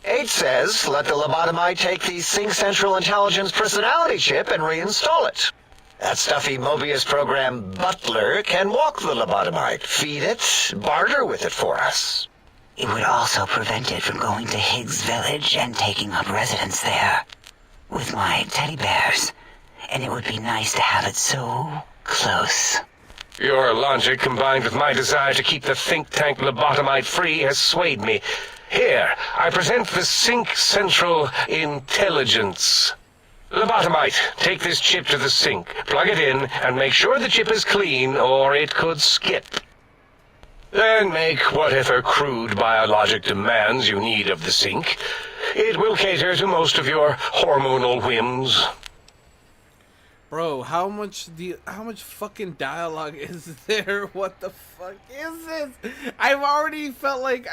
H says, let the lobotomite take the Sync Central Intelligence personality chip and reinstall it. That stuffy Mobius program Butler can walk the lobotomite, feed it, barter with it for us. It would also prevent it from going to Higgs Village and taking up residence there. With my teddy bears. And it would be nice to have it so close. Your logic, combined with my desire to keep the think tank lobotomite free, has swayed me. Here, I present the Sync Central Intelligence. Lobotomite, take this chip to the sink, plug it in, and make sure the chip is clean, or it could skip. Then make whatever crude biologic demands you need of the sink. It will cater to most of your hormonal whims. Bro, how much fucking dialogue is there? What the fuck is this? I've already felt like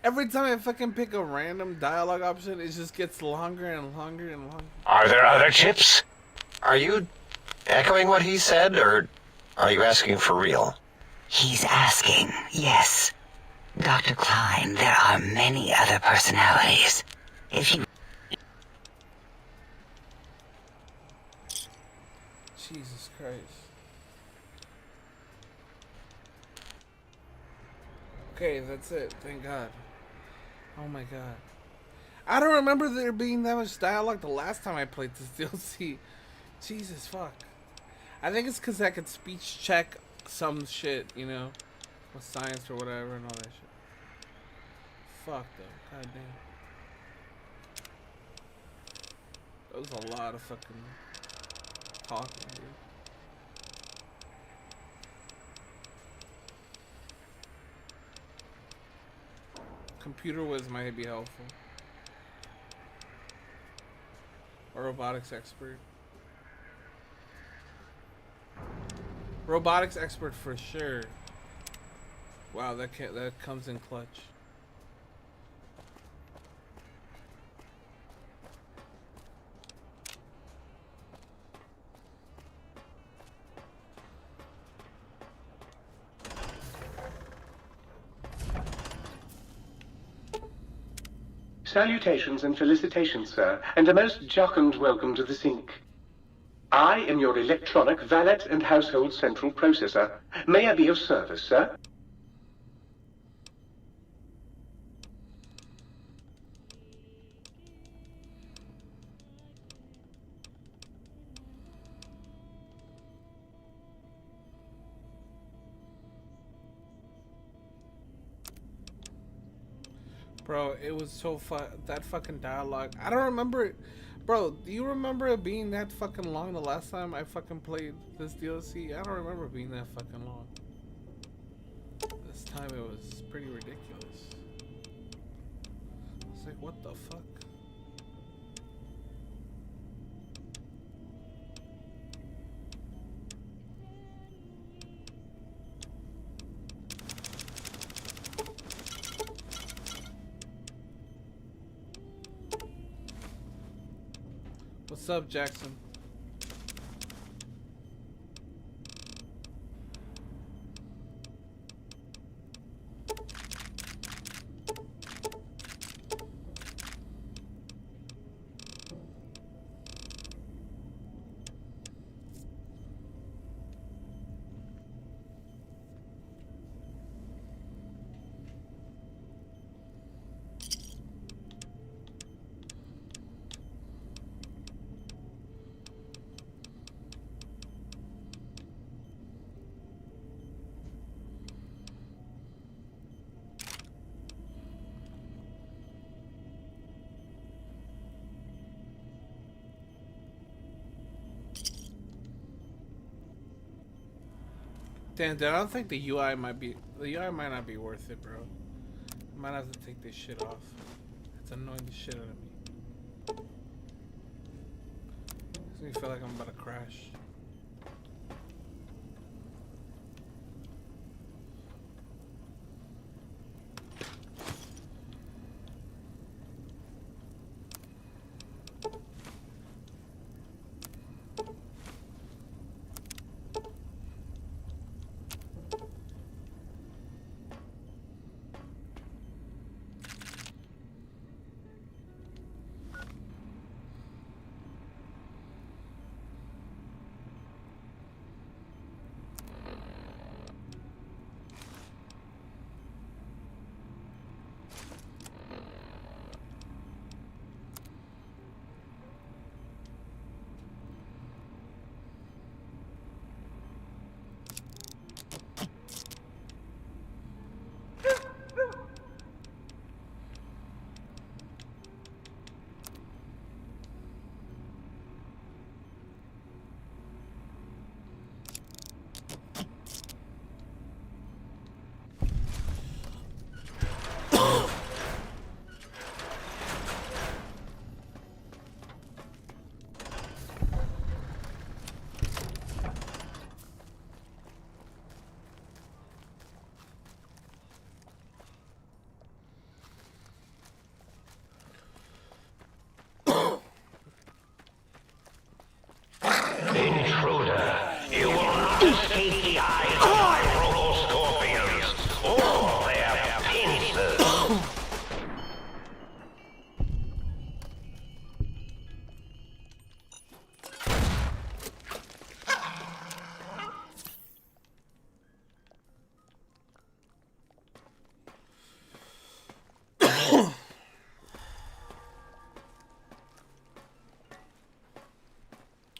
every time I fucking pick a random dialogue option, it just gets longer and longer and longer. Are there other chips? Are you echoing what he said, or are you asking for real? He's asking, yes. Dr. Klein, there are many other personalities. If you... Jesus Christ. Okay, that's it. Thank God. Oh my God. I don't remember there being that much dialogue the last time I played this DLC. Jesus fuck. I think it's because I could speech check some shit, you know, with science or whatever and all that shit. Fuck though. God damn. That was a lot of fucking talking, dude. Computer whiz might be helpful. Or robotics expert. Robotics expert for sure. Wow, that comes in clutch. Salutations and felicitations, sir, and a most jocund welcome to the sink. I am your electronic valet and household central processor. May I be of service, sir? Bro, it was so that fucking dialogue. I don't remember it. Bro, do you remember it being that fucking long the last time I fucking played this DLC? I don't remember it being that fucking long. This time it was pretty ridiculous. It's like, what the fuck? What's up, Jackson? Damn, dude, I don't think the UI might not be worth it, bro. I might have to take this shit off. It's annoying the shit out of me. Makes me feel like I'm about to crash.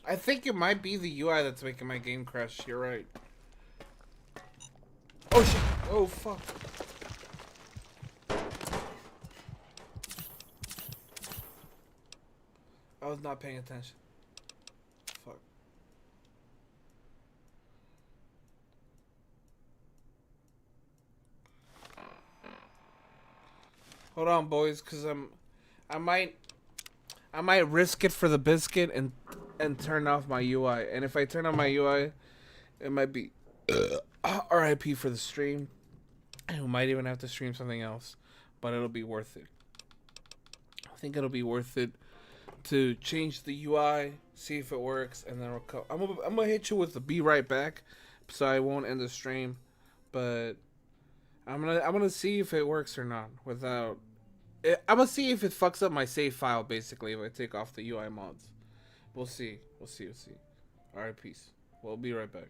I think it might be the UI that's making my game crash. You're right. Oh shit! Oh fuck! I was not paying attention. Fuck. Hold on, boys, cause I might risk it for the biscuit and turn off my UI. And if I turn on my UI, it might be RIP for the stream. And we might even have to stream something else, but it'll be worth it. I think it'll be worth it to change the UI, see if it works, and then we'll come. I'm gonna hit you with the be right back, so I won't end the stream. But I'm gonna see if it works or not without. I'm gonna see if it fucks up my save file. Basically, if I take off the UI mods, we'll see. We'll see. All right, peace. We'll be right back.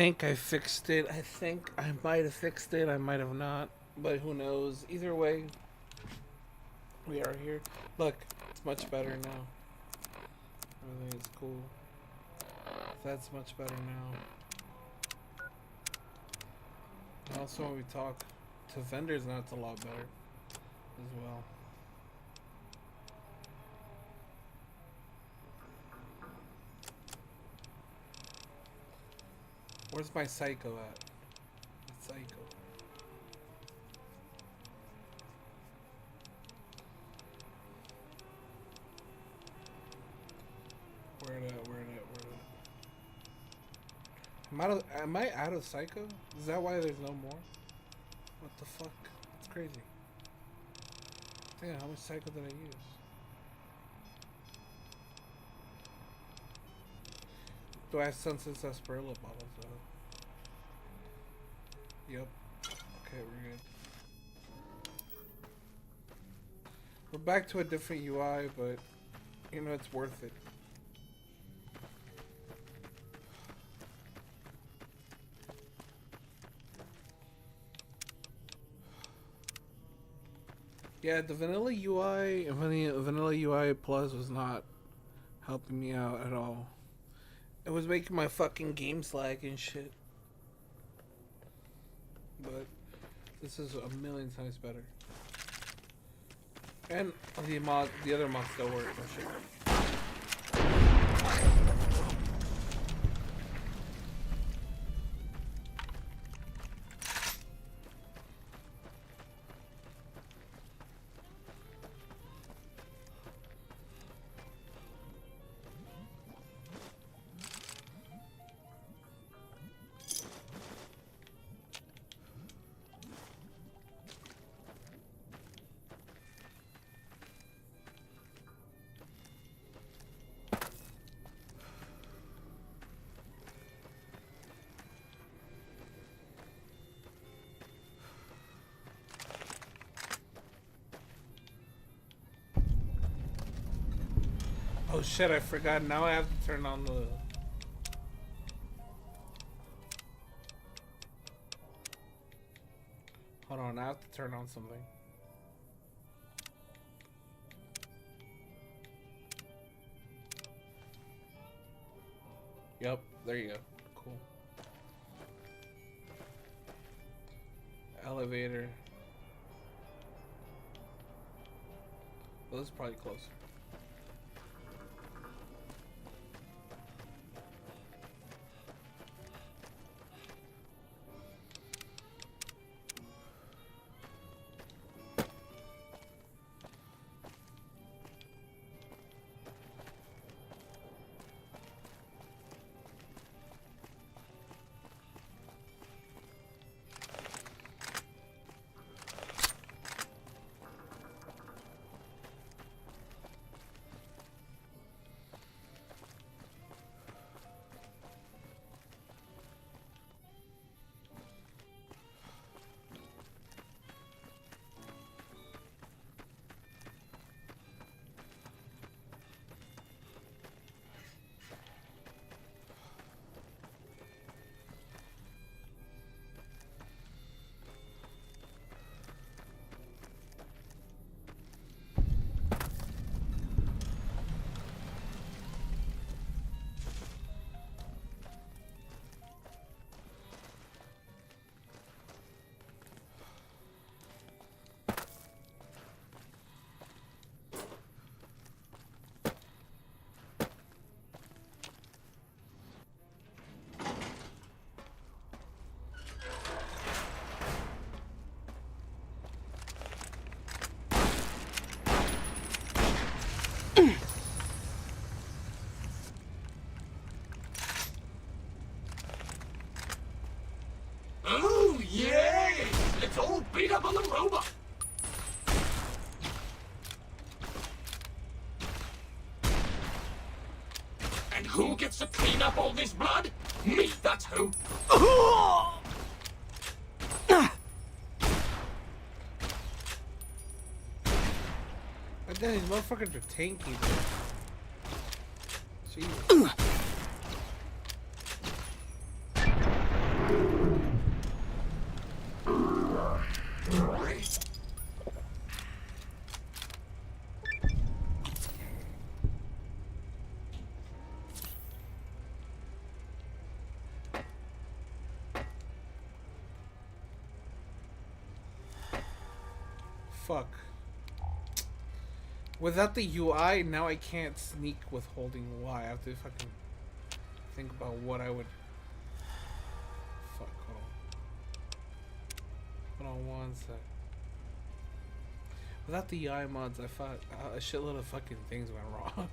think I fixed it. I think I might have fixed it. I might have not. But who knows? Either way, we are here. Look, it's much better now. Everything is cool. That's much better now. And also when we talk to vendors now, it's a lot better as well. Where's my psycho at? Psycho. Where it at? Am I out of psycho? Is that why there's no more? What the fuck? It's crazy. Damn, how much psycho did I use? Do I have Sunset Sarsaparilla bottles though? Yep. Okay, we're good. We're back to a different UI, but you know it's worth it. Yeah, the vanilla UI, vanilla UI Plus was not helping me out at all. It was making my fucking games lag and shit. But this is a million times better. And the other mods still work. Oh shit. Oh shit, I forgot. Now I have to turn on the... Hold on, I have to turn on something. Yep, there you go. Cool. Elevator. Well, this is probably closer. Oh, yay! Let's all beat up on the robot! And who gets to clean up all this blood? Me, that's who. But then these motherfuckers are tanky, though. Jesus. fuck. Without the UI, now I can't sneak with holding Y. I have to fucking think about what I would... Fuck, hold on. Hold on one sec. Without the UI mods, I thought a shitload of fucking things went wrong.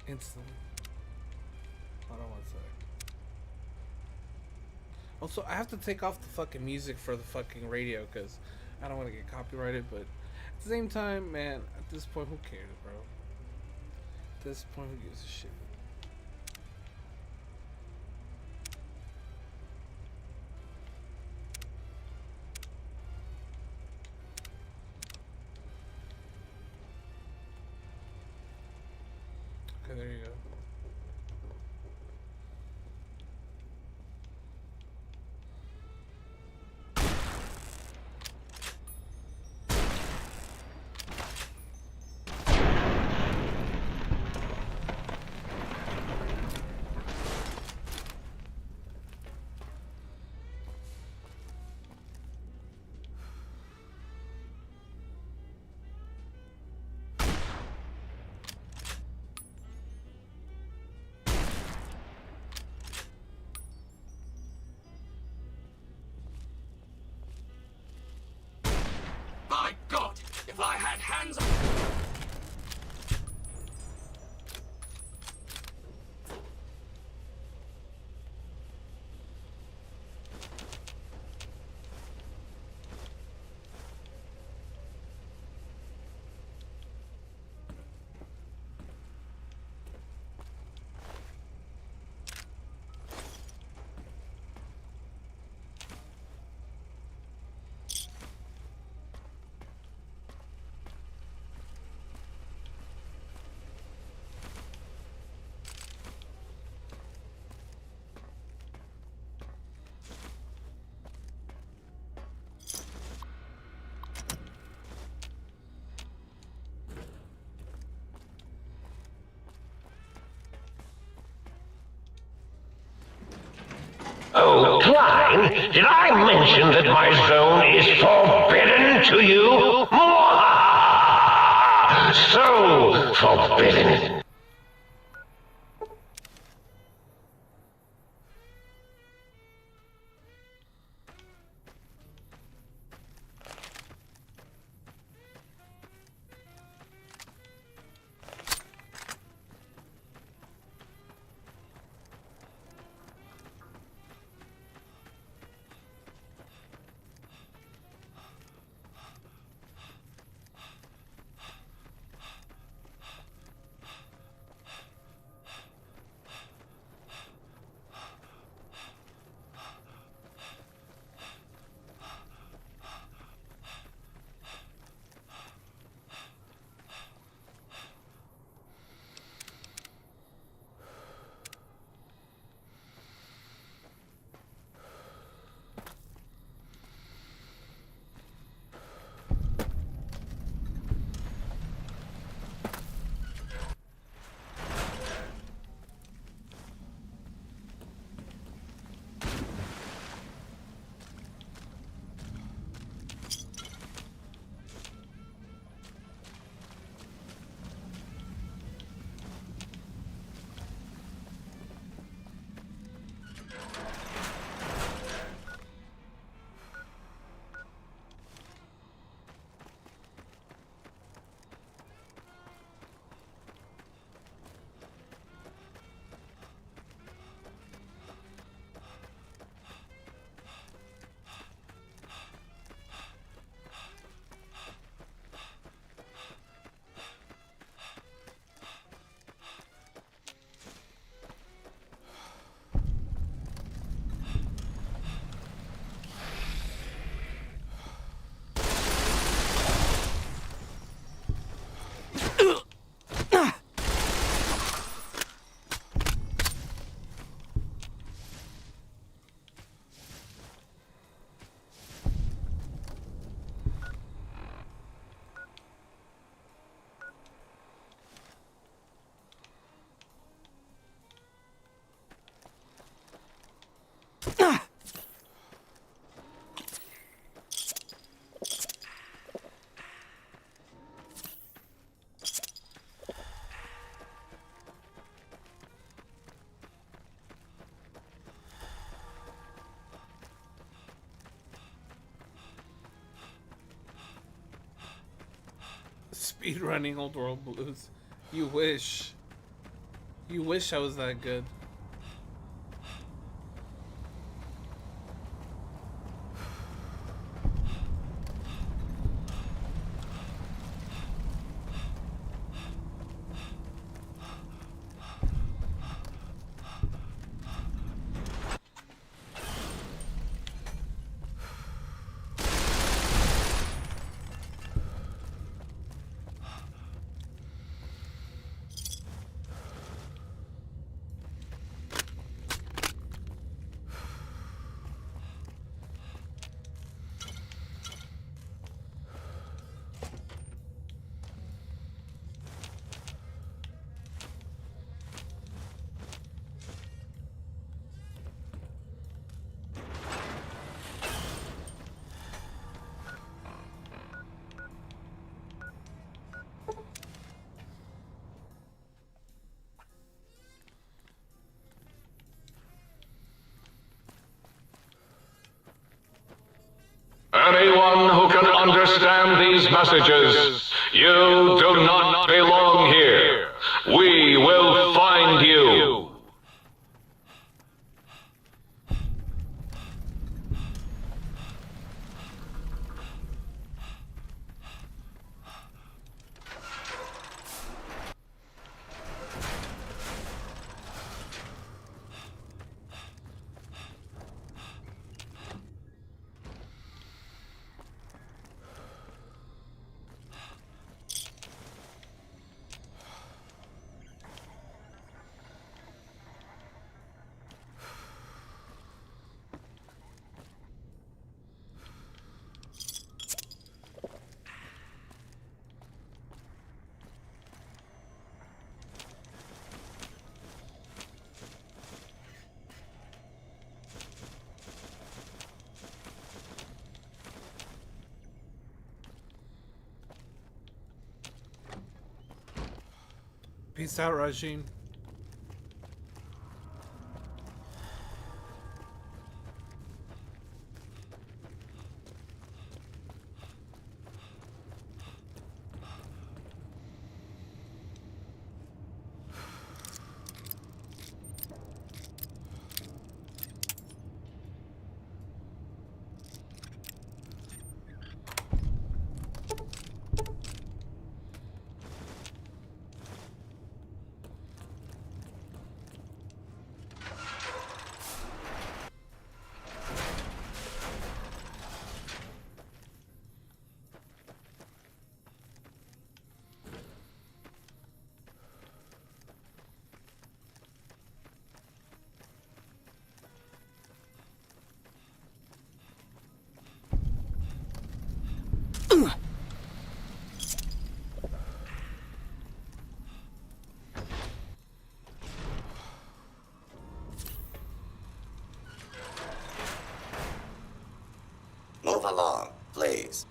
Instantly. Hold on one sec. Also, I have to take off the fucking music for the fucking radio because I don't want to get copyrighted, but at the same time, man, at this point, who cares, bro? At this point, who gives a shit? Okay, there you go. By God, if I had hands... Oh, Klein, did I mention that my zone is forbidden to you? So forbidden. Speedrunning Old World Blues. You wish. You wish I was that good. Anyone who can understand these messages, you do not belong here. We will find you. Peace out, Rajin. Move along, please.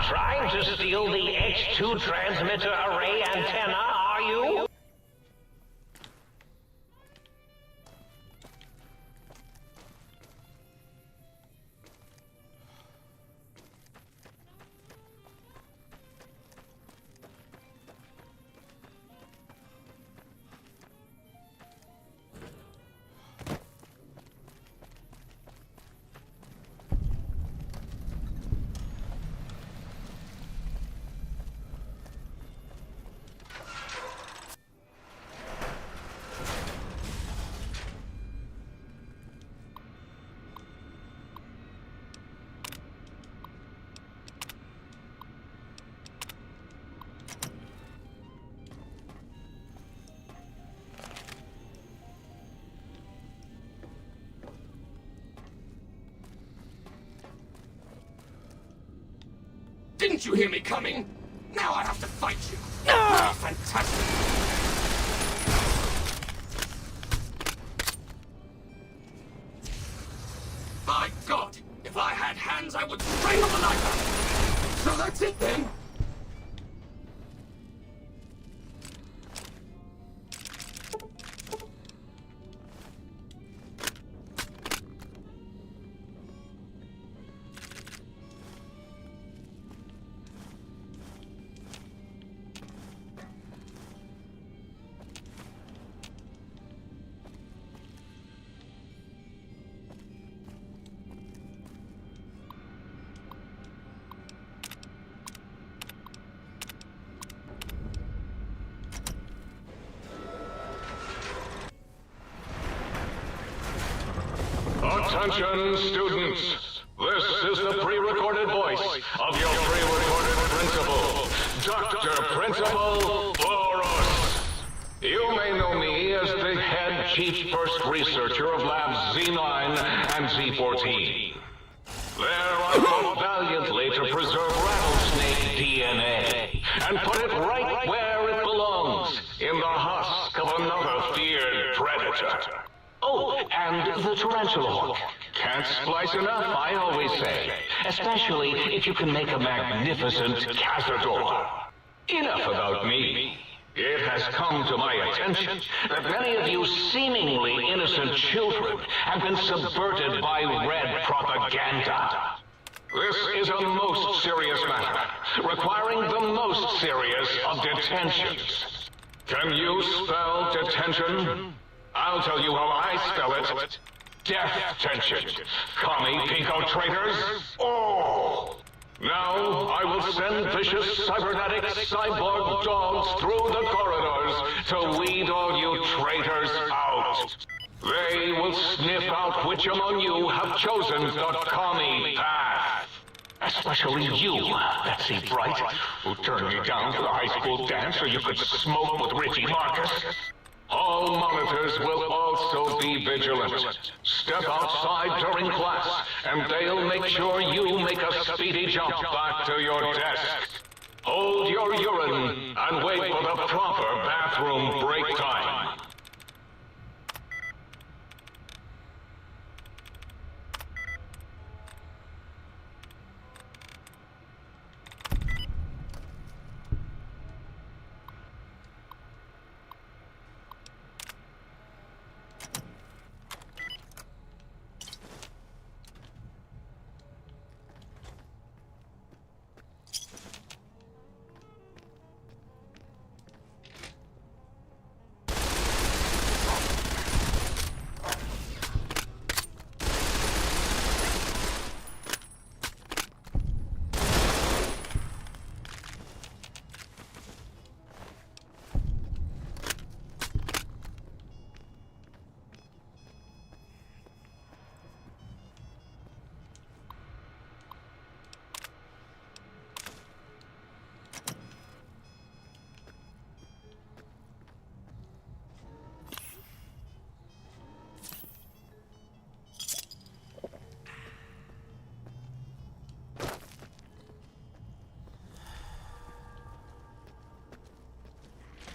Trying to steal the H2 transmitter array antenna, are you? Didn't you hear me coming? Now I have to fight you. Ah, fantastic. By God, if I had hands, I would strangle the life out of you. So that's it then. Attention, students. This is the pre-recorded voice of your pre-recorded principal, Dr. Principal Boros. You may know me as the head chief first researcher of Labs Z9 and Z14. There I fought valiantly to preserve rattlesnake DNA and put it right where it belongs, in the husk of another feared predator. Oh, and the tarantula hook. Can't splice enough, I always say. Especially if you can make a magnificent cazador. Enough about me. It has come to my attention that many of you seemingly innocent children have been subverted by red propaganda. This is a most serious matter, requiring the most serious of detentions. Can you spell detention? I'll tell you how I spell it. Death tension. Commie pinko traitors. Oh! Now I will send vicious cybernetic cyborg dogs through the corridors to weed all you traitors out. They will sniff out which among you have chosen the commie path. Especially you, Betsy Bright, who turned me down for the high school dance so you could smoke with Richie Marcus. All monitors will also be vigilant. Step outside during class, and they'll make sure you make a speedy jump back to your desk. Hold your urine and wait for the proper bathroom break time.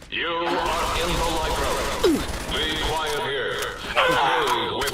You are in the library. Be quiet here. And with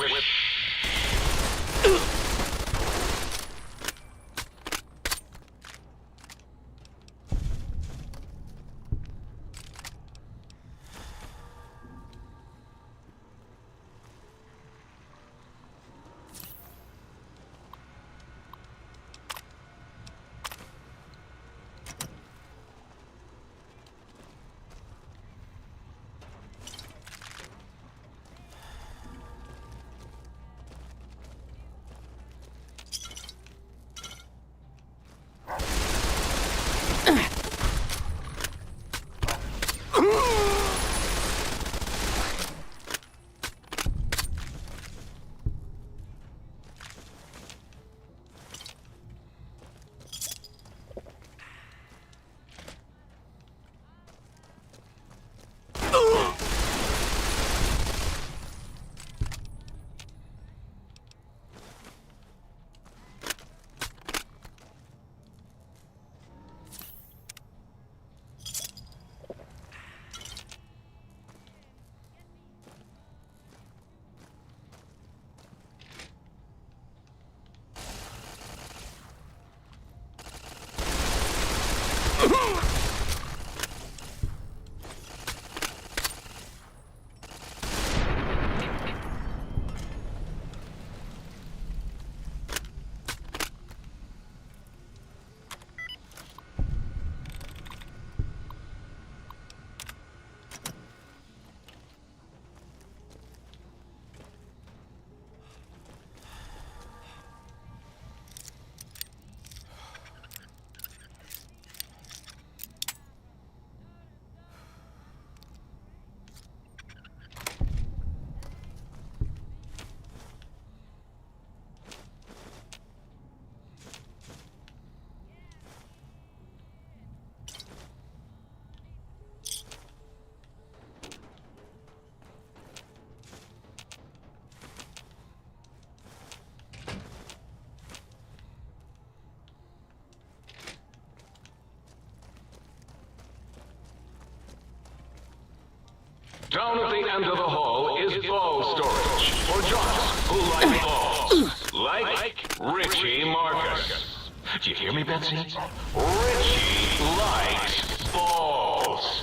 Down at the end of the hall is ball storage for jocks who like balls. Like Richie Marcus. Do you hear me, Betsy? Richie likes balls.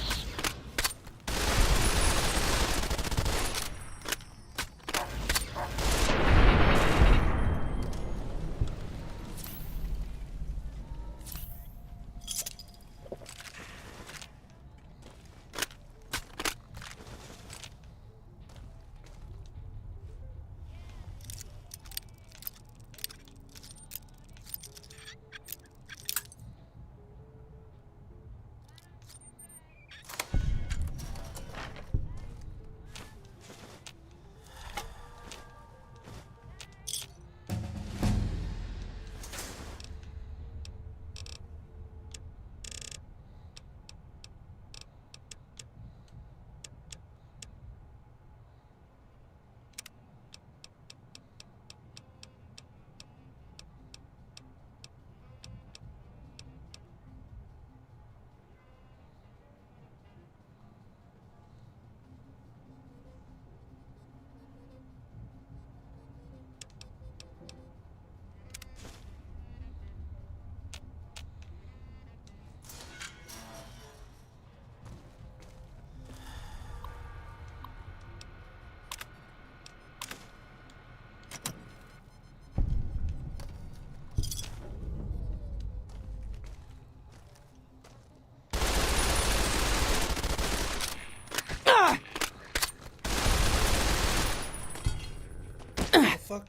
Fuck.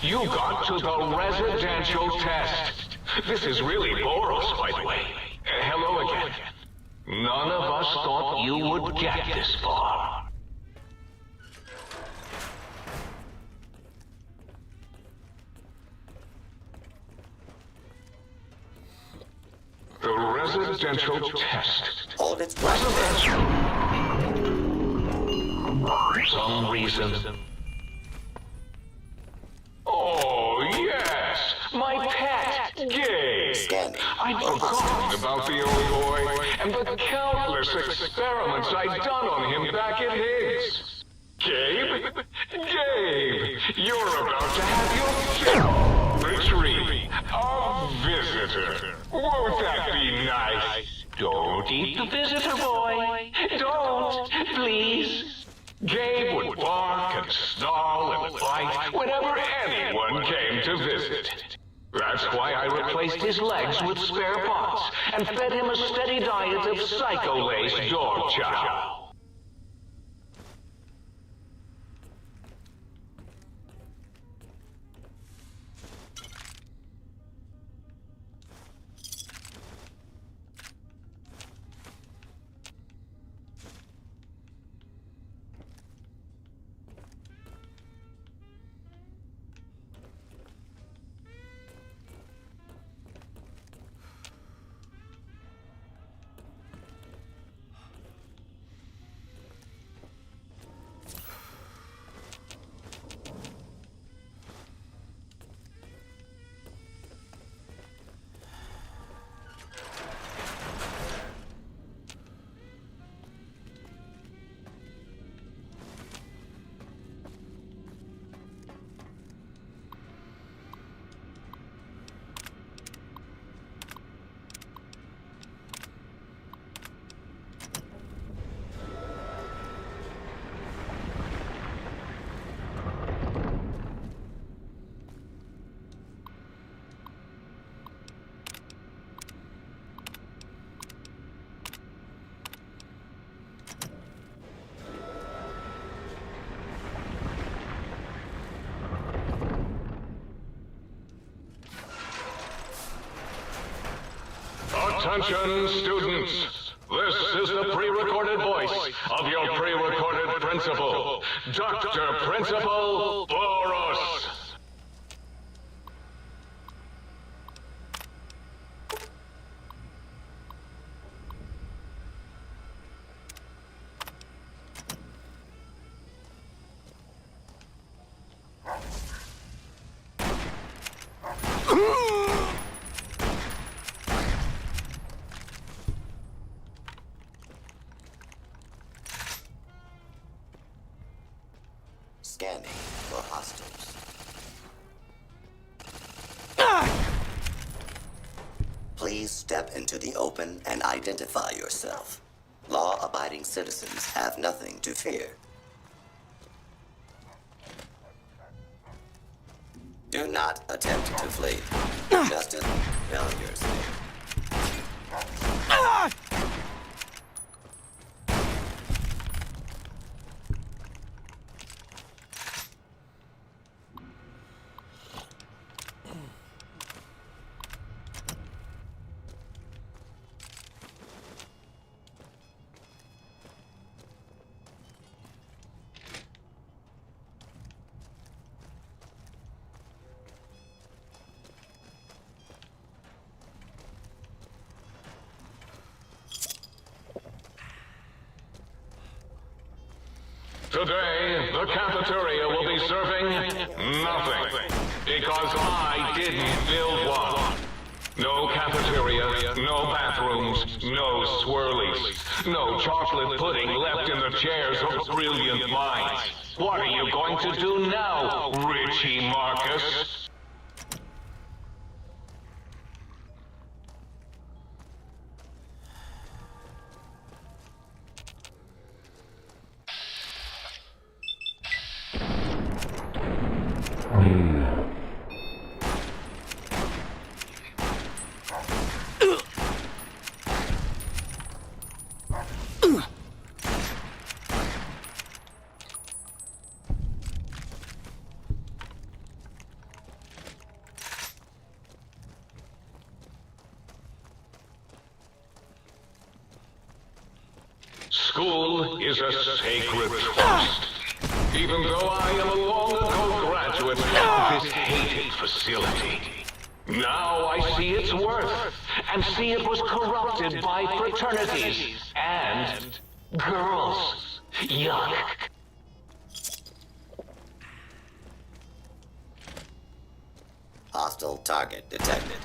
You got to the residential test. This is really Boros, by the way. Hello again. None of us thought you would get this far. The residential test. Hold its Residential. For some reason. Oh, yes! My pet, Gabe! I'd forgotten about the old boy and the countless experiments I'd done on him back at Higgs. Gabe? Gabe! You're about to have your retreat. A visitor. Won't that be nice? Don't eat the visitor, boy. Don't, please. Gabe would bark and snarl and bite whenever anyone came to visit. That's why I replaced his legs with spare parts and fed him a steady diet of psycho-laced dog chow. Attention, students. This is the pre-recorded pre-recorded voice of your pre-recorded principal, Dr. Principal Boros. Scanning for hostiles. Please step into the open and identify yourself. Law-abiding citizens have nothing to fear. Do not attempt to flee. Justice, failures. Today, the cafeteria will be serving nothing, because I didn't build one. No cafeteria, no bathrooms, no swirlies, no chocolate pudding left in the chairs of brilliant minds. What are you going to do now, Richie Marcus? School is a sacred trust. Even though I am a long ago graduate of this hated facility, now I see its worth, and see it was corrupted by fraternities and girls. Yuck. Hostile target detected.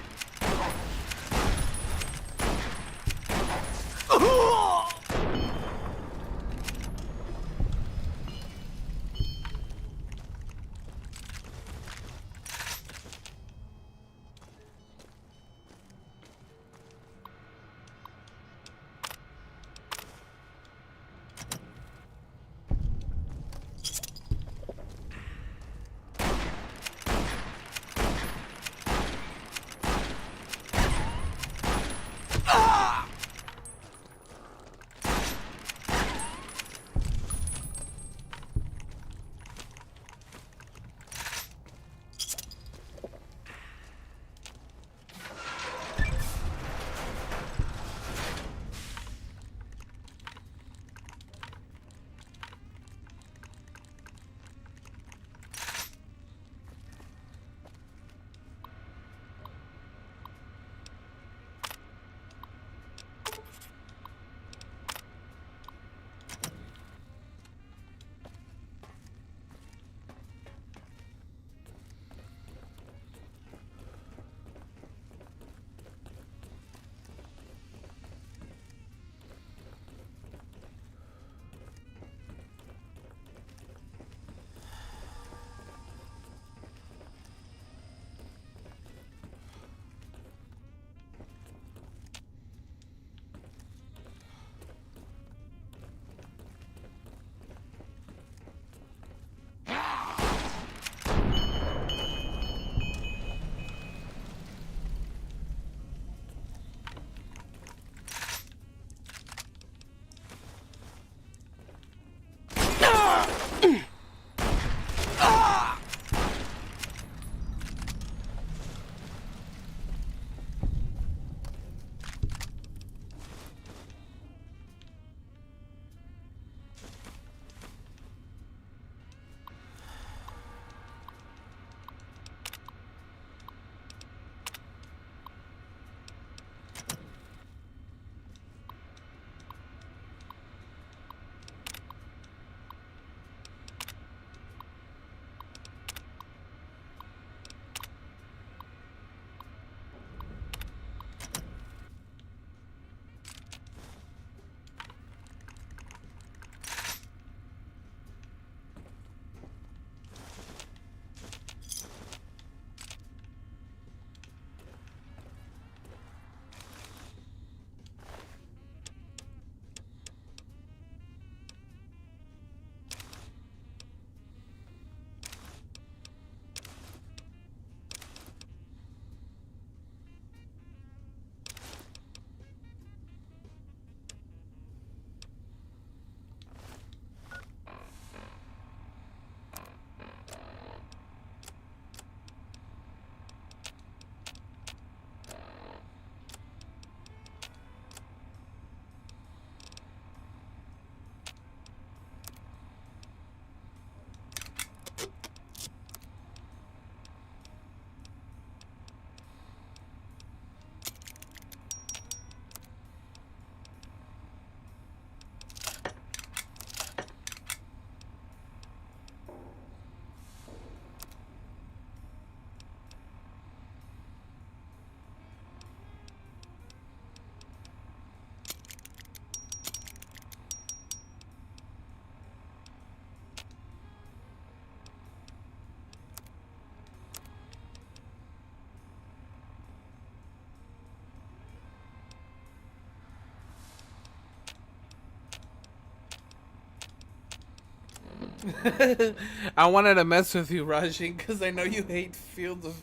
I wanted to mess with you, Raji, because I know you hate fields of.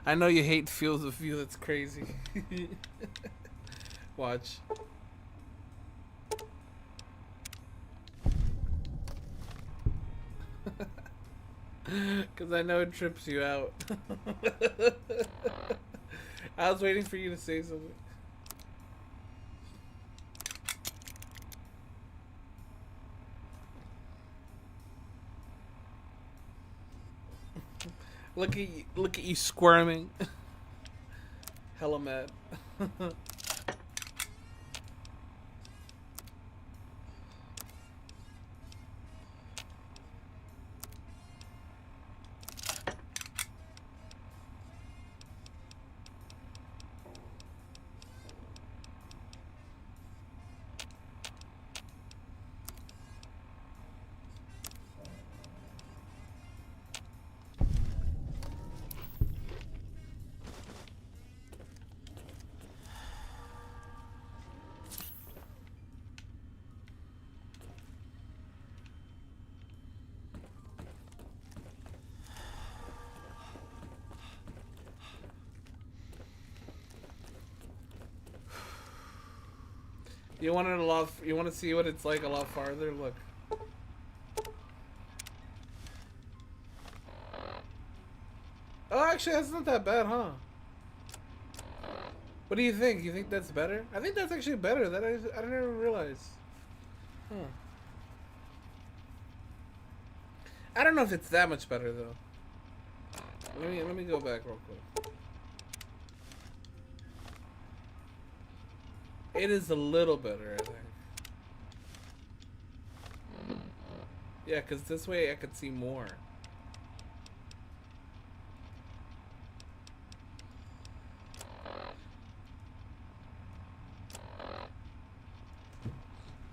I know you hate fields of view. That's crazy. Watch. Because I know it trips you out. I was waiting for you to say something. Look at you squirming. Hella mad. You want it a lot. You want to see what it's like a lot farther. Look. Oh, actually, that's not that bad, huh? What do you think? You think that's better? I think that's actually better. That I didn't even realize. I don't know if it's that much better though. Let me go back real quick. It is a little better, I think. Yeah, because this way I could see more.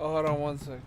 Oh, hold on one sec.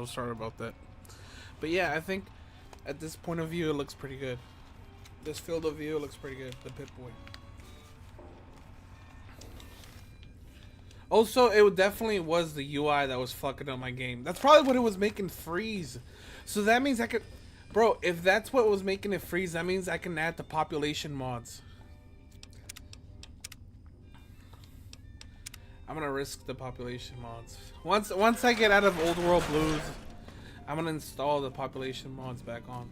so sorry about that. But yeah, I think at this point of view, it looks pretty good. This field of view looks pretty good. The Pip-Boy. Also, it definitely was the UI that was fucking up my game. That's probably what it was making freeze. So that means I could... Bro, if that's what was making it freeze, that means I can add the population mods. I'm gonna risk the population mods. Once I get out of Old World Blues, I'm gonna install the population mods back on.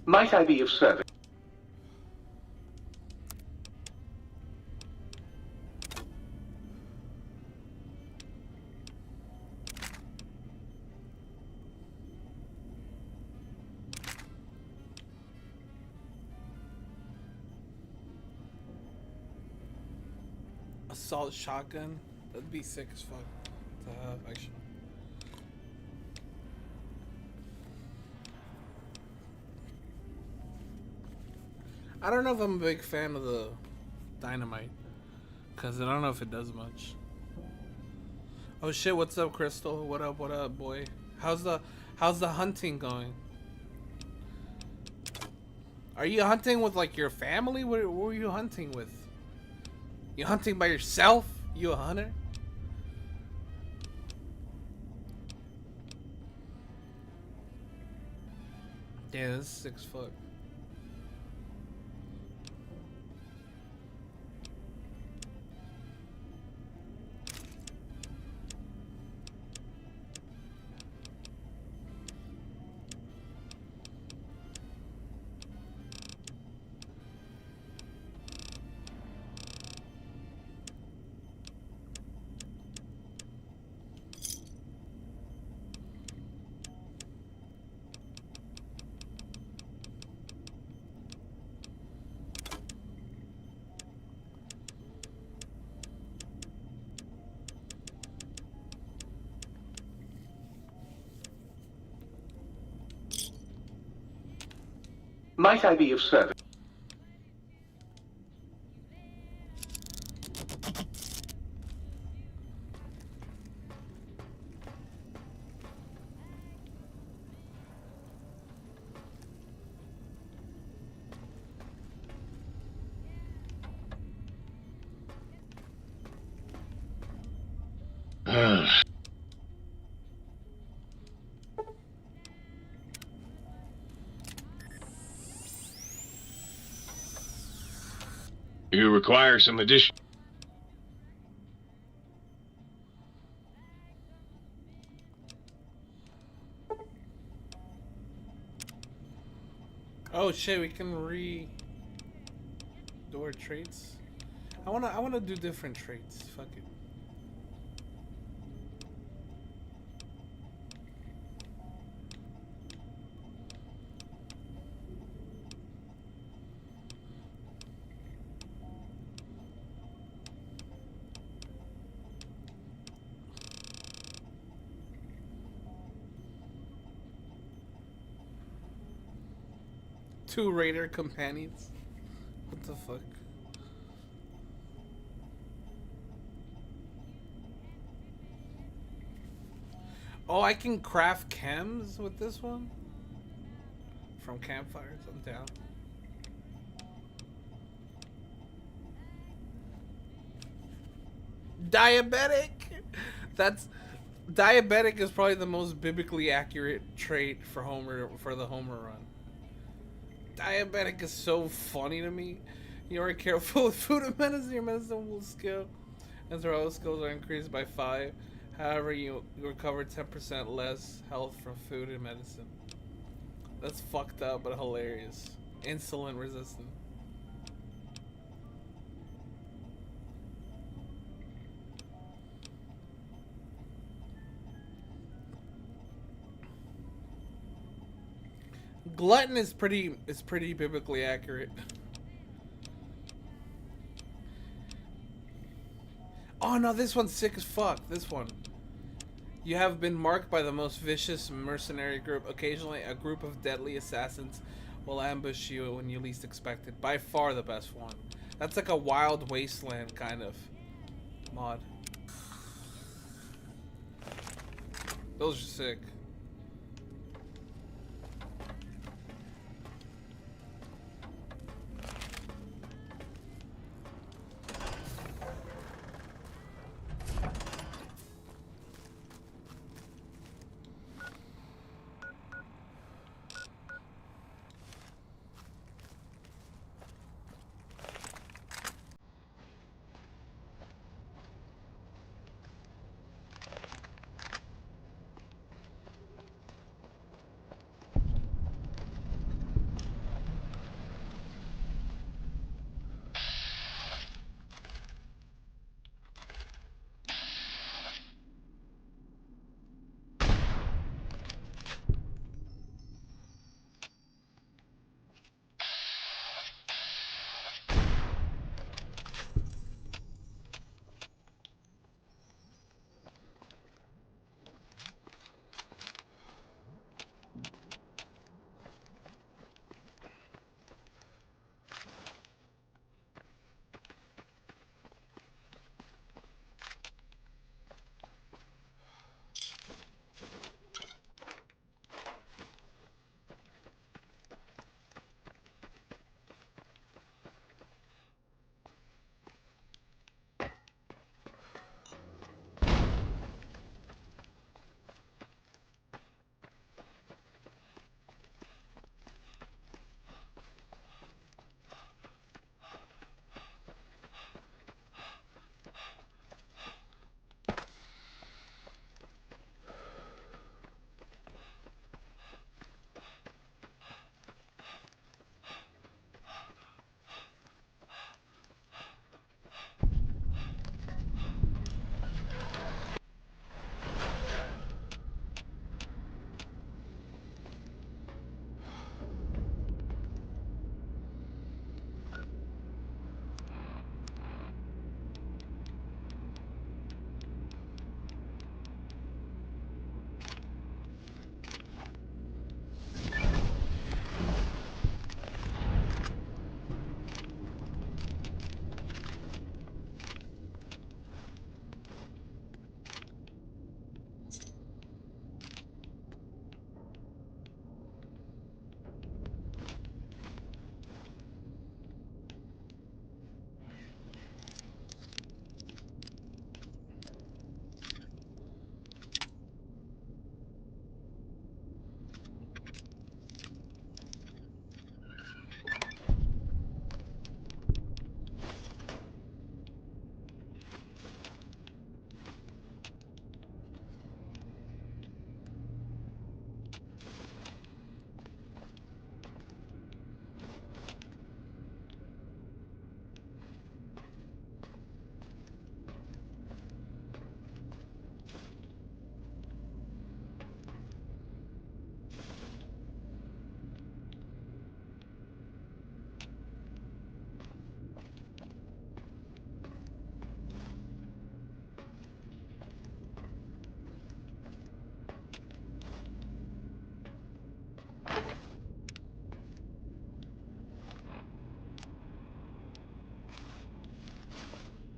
Might I be of service? Assault shotgun? That'd be sick as fuck to have, actually. I don't know if I'm a big fan of the dynamite, cause I don't know if it does much. Oh shit! What's up, Crystal? What up, boy? How's the hunting going? Are you hunting with like your family? What are you hunting with? You hunting by yourself? You a hunter? Yeah, this is 6 foot. Might I be of service? You require some addition. Oh shit, we can do our traits. I wanna do different traits. Fuck it. Two raider companions. What the fuck? Oh, I can craft chems with this one? From campfires, I'm down. Diabetic! Diabetic is probably the most biblically accurate trait for the Homer run. Diabetic is so funny to me. You are careful with food and medicine. Your medicine will skill. As our other skills are increased by 5. However, you recover 10% less health from food and medicine. That's fucked up, but hilarious. Insulin resistant. Glutton is pretty biblically accurate. Oh no, this one's sick as fuck. This one. You have been marked by the most vicious mercenary group. Occasionally, a group of deadly assassins will ambush you when you least expect it. By far the best one. That's like a wild wasteland kind of mod. Those are sick.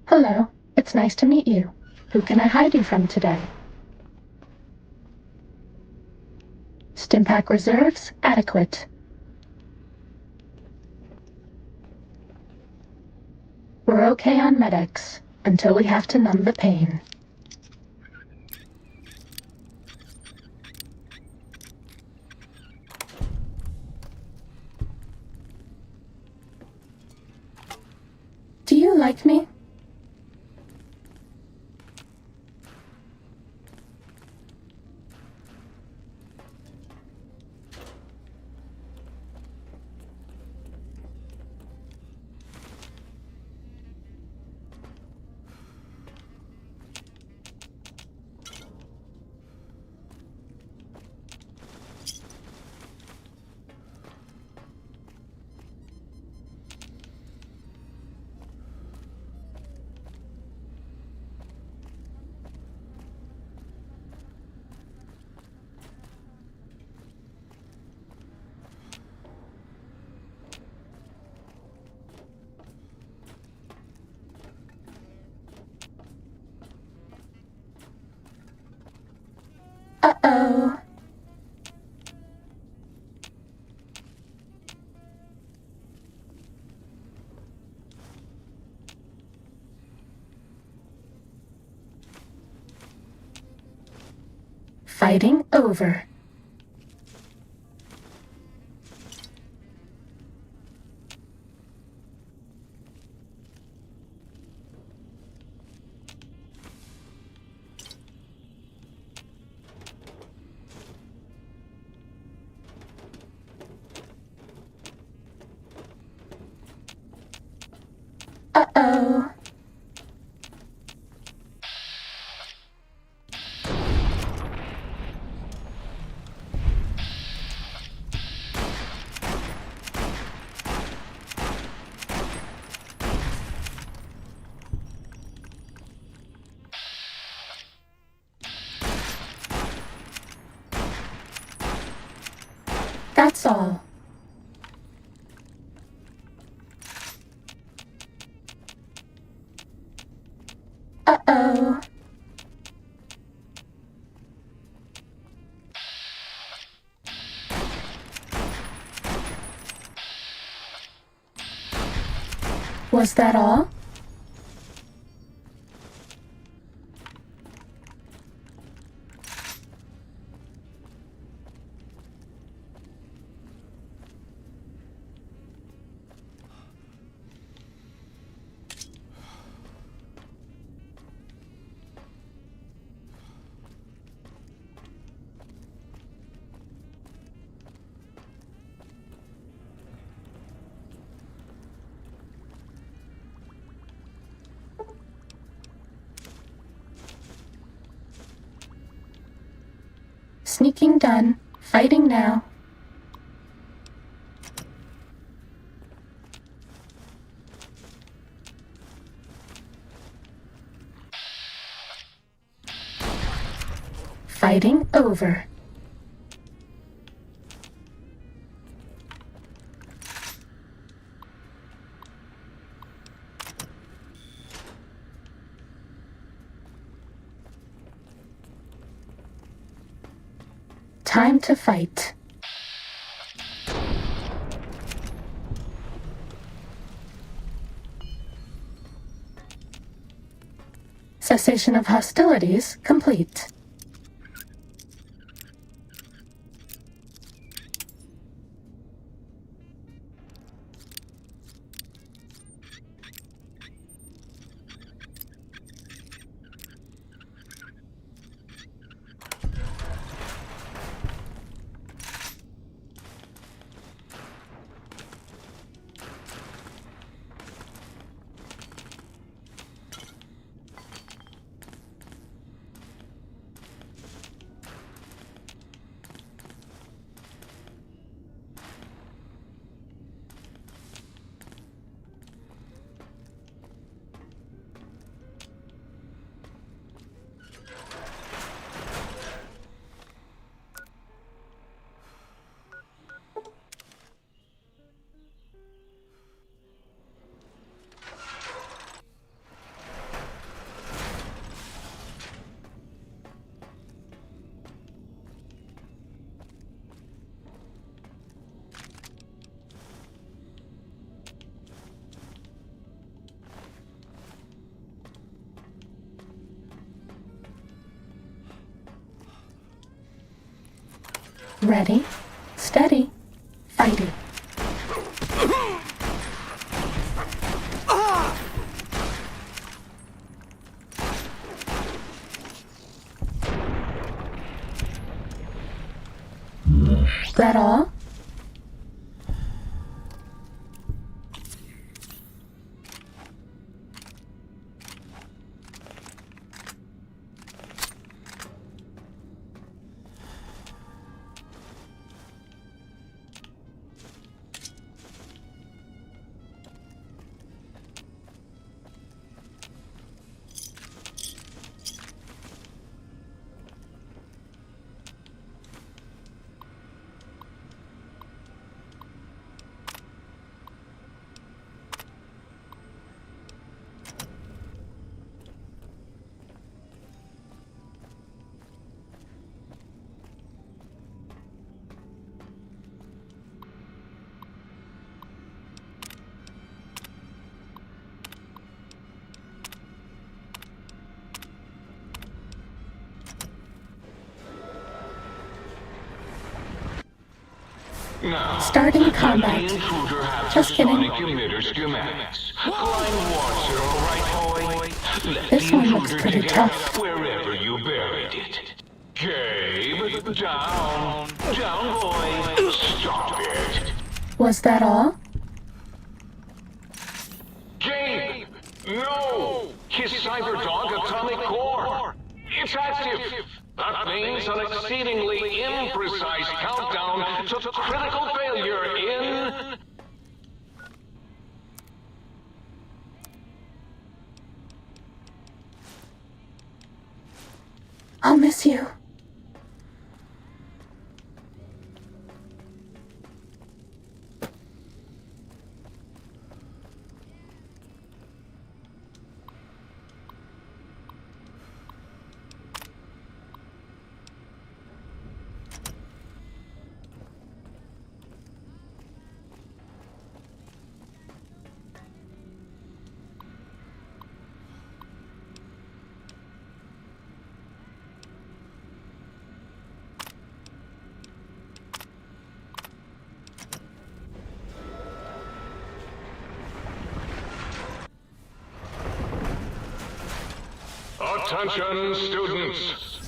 Hello, it's nice to meet you. Who can I hide you from today? Stimpack reserves adequate. We're okay on MODDED6 until we have to numb the pain. Do you like me? Fighting over. Uh-oh. That's all. Uh-oh. Was that all? Sneaking done. Fighting now. Fighting over. Time to fight. Cessation of hostilities complete. Ready, steady, fighting. That all? Now, Starting let combat. the intruder have Just the kidding. sonic emitter schematics. Blind wants it, all right, boy? Let This the one looks intruder pretty dig it up tough. wherever you buried it. Gabe, down. Down, boy. Stop it. Was that all? Gabe! No! His Cyberdog atomic core! It's active! That means an exceedingly imprecise countdown to critical failure in... I'll miss you. Attention, students!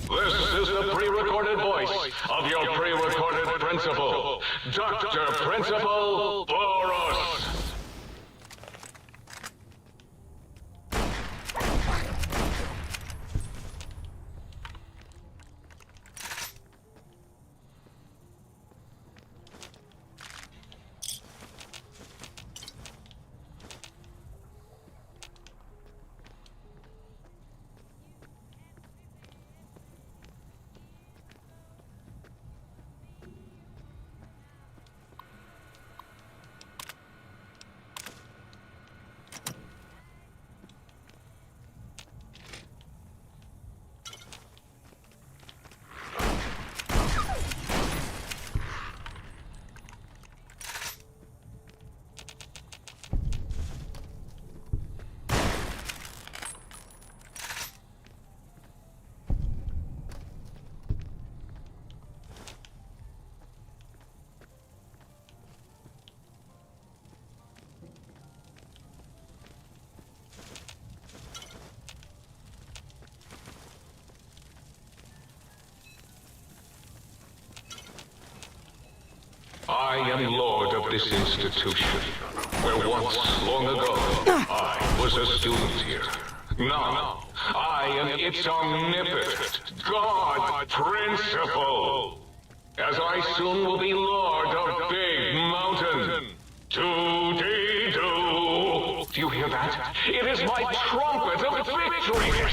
This is the pre-recorded voice of your pre-recorded principal, Dr. Principal Boros. I am lord of this institution, where once, long ago, I was a student here. Now, I am its omnipotent God Principal, as I soon will be lord of Big Mountain. Do-dee-do! Do you hear that? It is my trumpet of victory!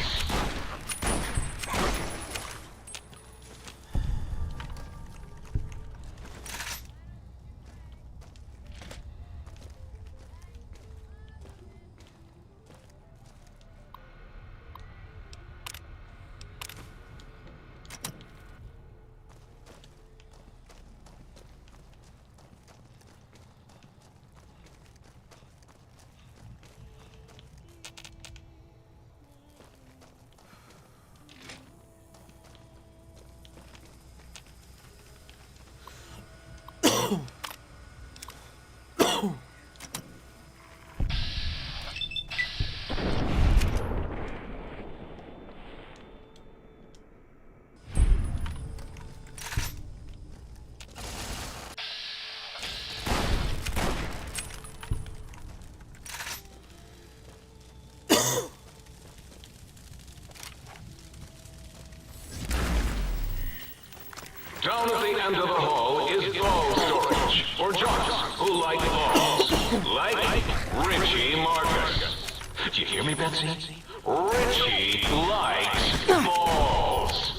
Down at the end of the hall is ball storage, for jocks who like balls, like Richie Marcus. Do you hear me, Betsy? Richie likes balls.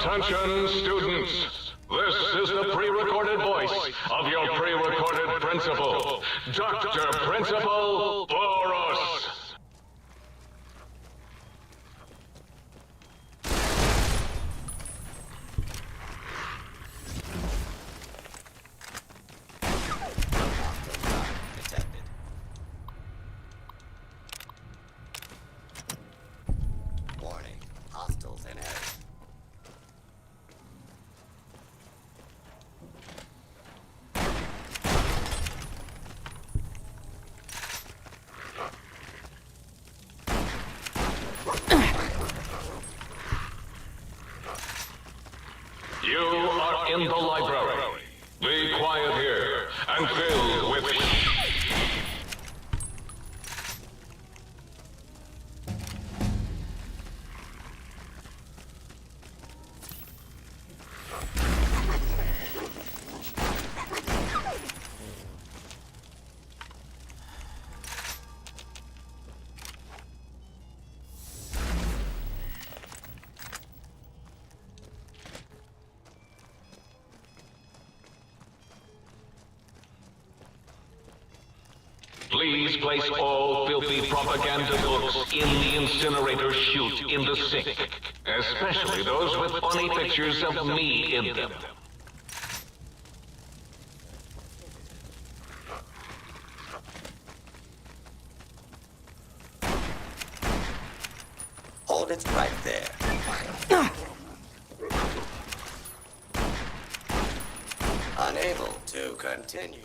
Attention, students. This is the pre-recorded voice of your pre-recorded principal, Dr. Principal Boros. Warning, hostiles in area. You are in the library. Be quiet here and filled with... Please place all filthy propaganda books in the incinerator chute in the sink, especially those with funny pictures of me in them. Hold it right there. Unable to continue.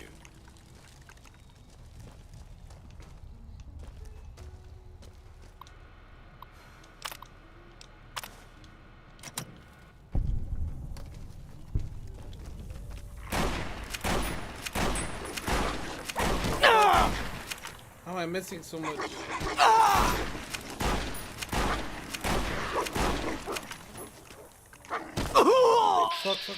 How am I missing so much? Fuck, fuck.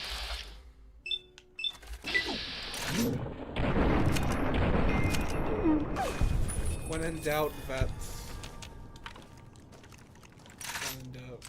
When in doubt, vets. When in doubt.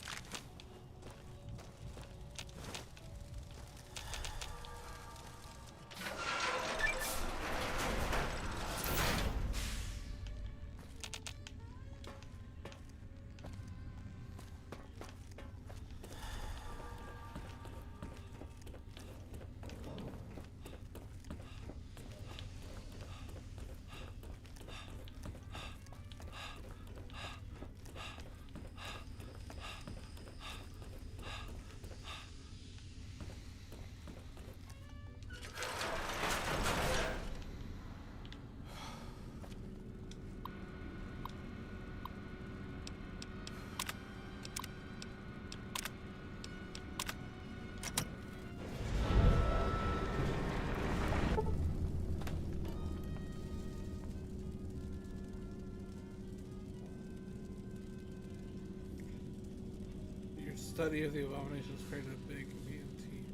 Study of the abominations created a big BMT.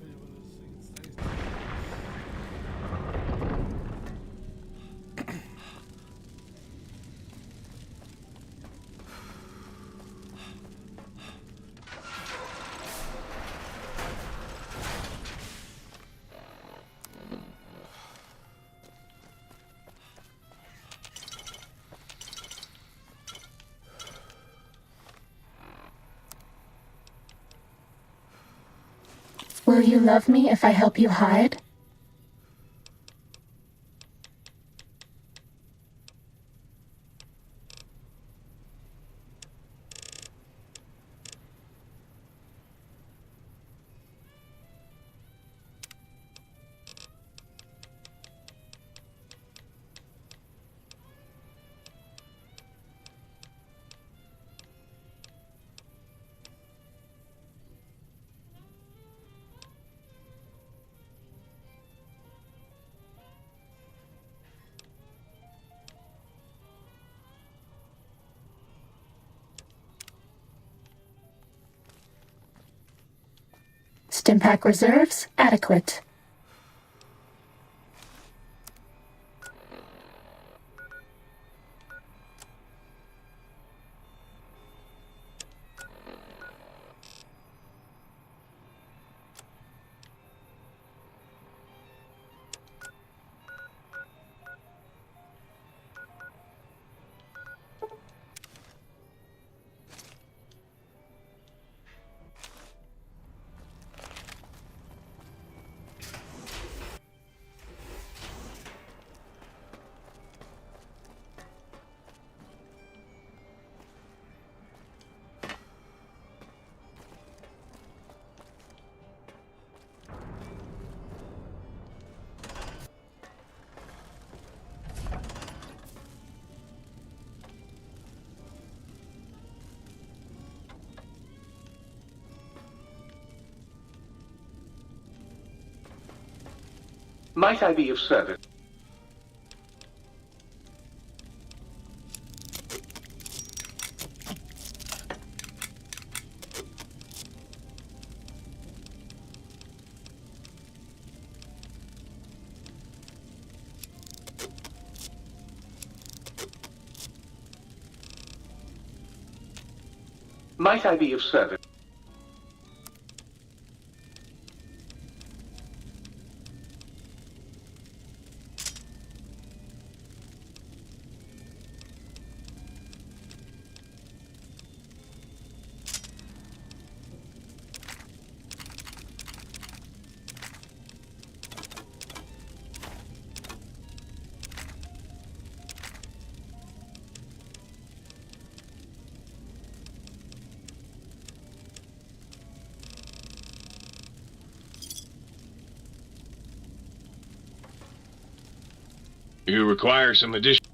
One of those things. Will you love me if I help you hide? Stimpack reserves adequate. Might I be of service? Might I be of service? You require some addition.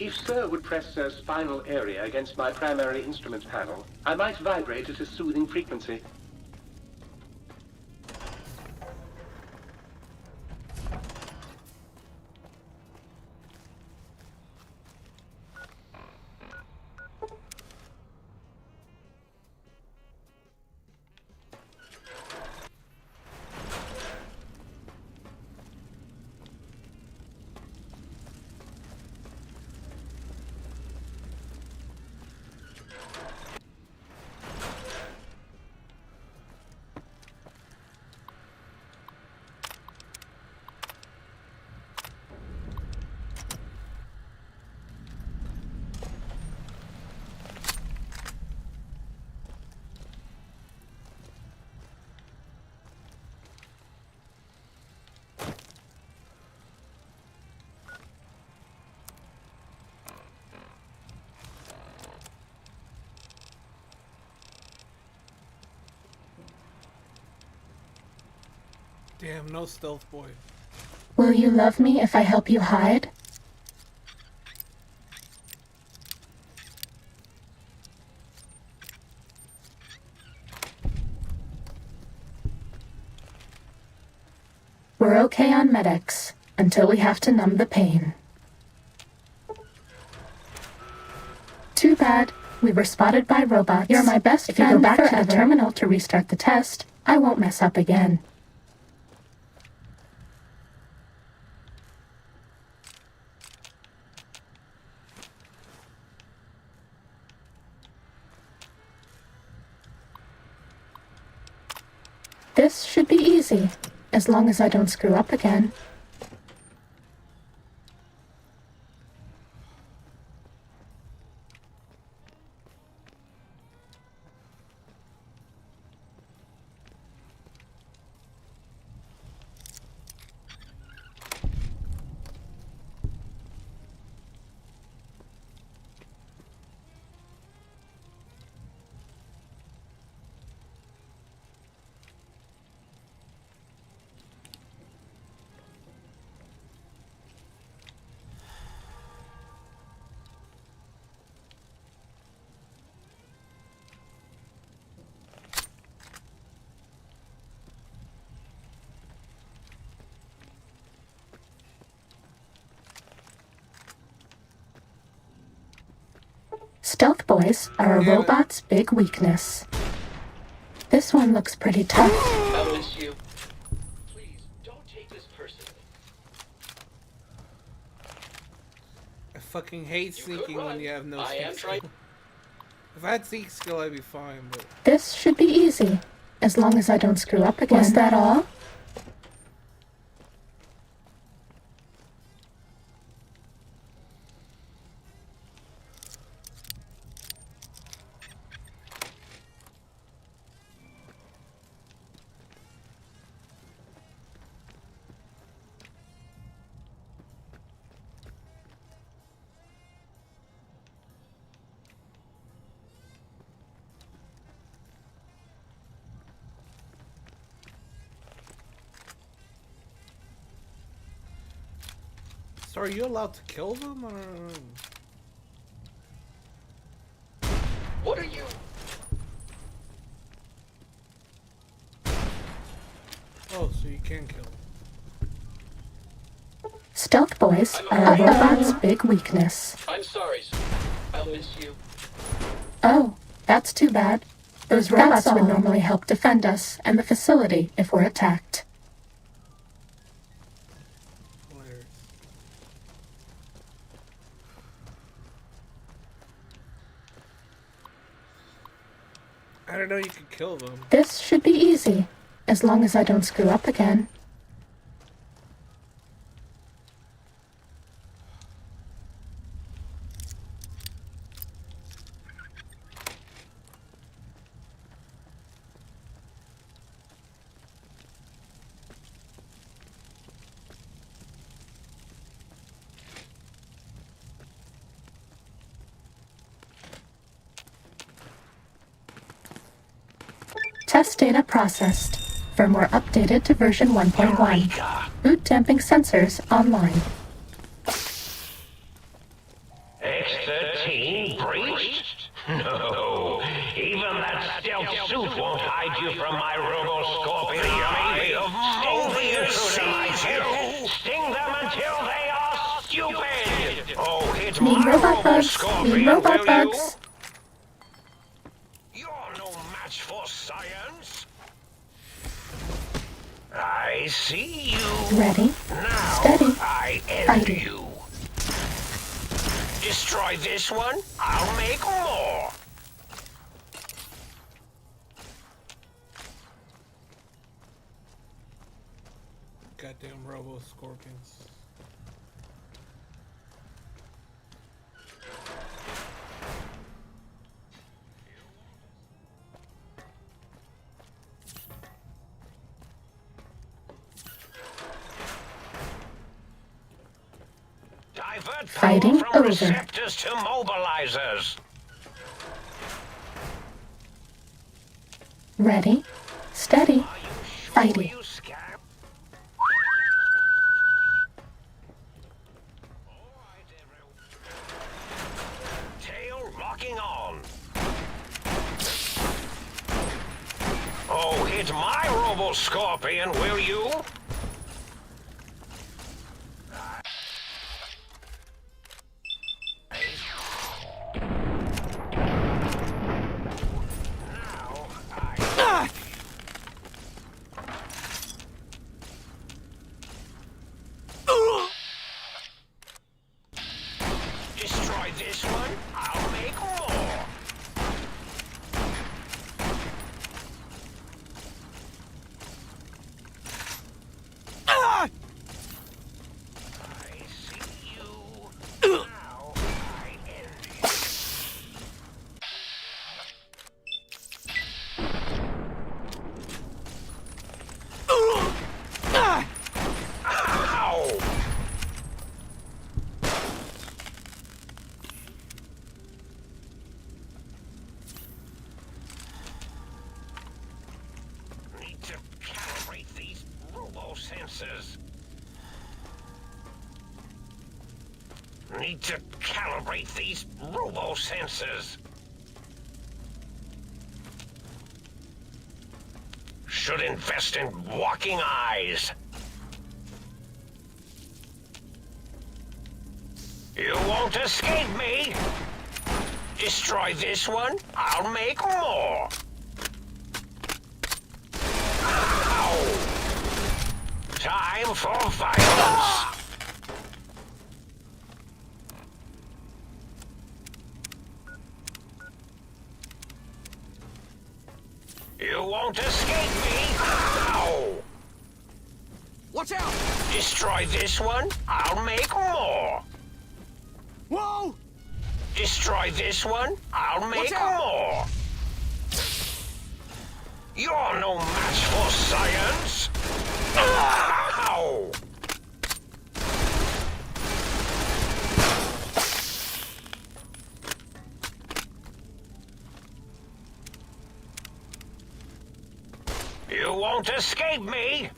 If Sir would press Sir's spinal area against my primary instrument panel, I might vibrate at a soothing frequency. Damn, no stealth boy. Will you love me if I help you hide? We're okay on MODDED6 until we have to numb the pain. Too bad. We were spotted by robots. You're my best friend. If you go back to the terminal to restart the test, I won't mess up again. This should be easy, as long as I don't screw up again. Stealth boys are a robot's big weakness. This one looks pretty tough. I'll miss you. Please, don't take this personally. I fucking hate sneaking when you have no I sneak am skill. trying. If I had sneak skill, I'd be fine, but... This should be easy, as long as I don't screw up again. Was that all? So are you allowed to kill them, or? What are you? Oh, so you can kill them. Stealth boys are a robot's big weakness. I'm sorry, sir. I'll miss you. Oh, that's too bad. Those robots would normally help defend us and the facility if we're attacked. I don't know you could kill them. This should be easy, as long as I don't screw up again. Test data processed. Firmware updated to version 1.1. Boot damping sensors online. X-13 breached? No. Even that stealth suit won't hide you from my robo-scorpion army. Sting the intruder, my pet. Sting them until they are stupid. Oh, hit Need my robot bugs. robo-scorpion, Need robot will bugs. you? You're no match for science. I see you. Ready, Now steady, I end fighting. you. Destroy this one, I'll make more. Goddamn robo scorpions. Divert Fighting power from over. receptors to mobilizers. Ready, steady, fighting. Tail locking on. Oh, hit my robo-scorpion, will you? Destroy this one, I'll make more. I see you. Now I end you. Ow! Need to calibrate these robo-sensors. Need to calibrate these robo-sensors. Should invest in walking eyes. You won't escape me. Destroy this one, I'll make more. Ow! Time for violence. You won't escape Watch out! Destroy this one, I'll make more. Whoa! Destroy this one, I'll make more. You're no match for science. Ow! You won't escape me!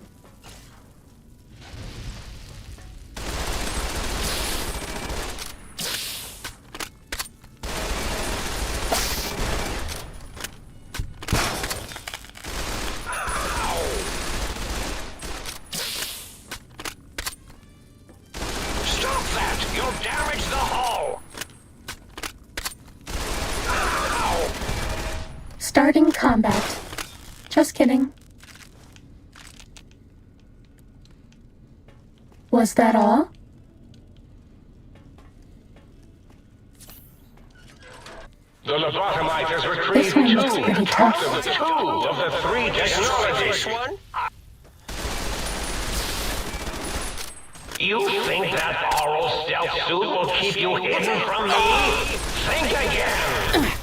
Stop that! You'll damage the hull! Starting combat. Just kidding. Was that all? The lobotomite has This retrieved one looks pretty tough. two of the three technologies. You think that oral stealth suit will keep you hidden from me? Think again!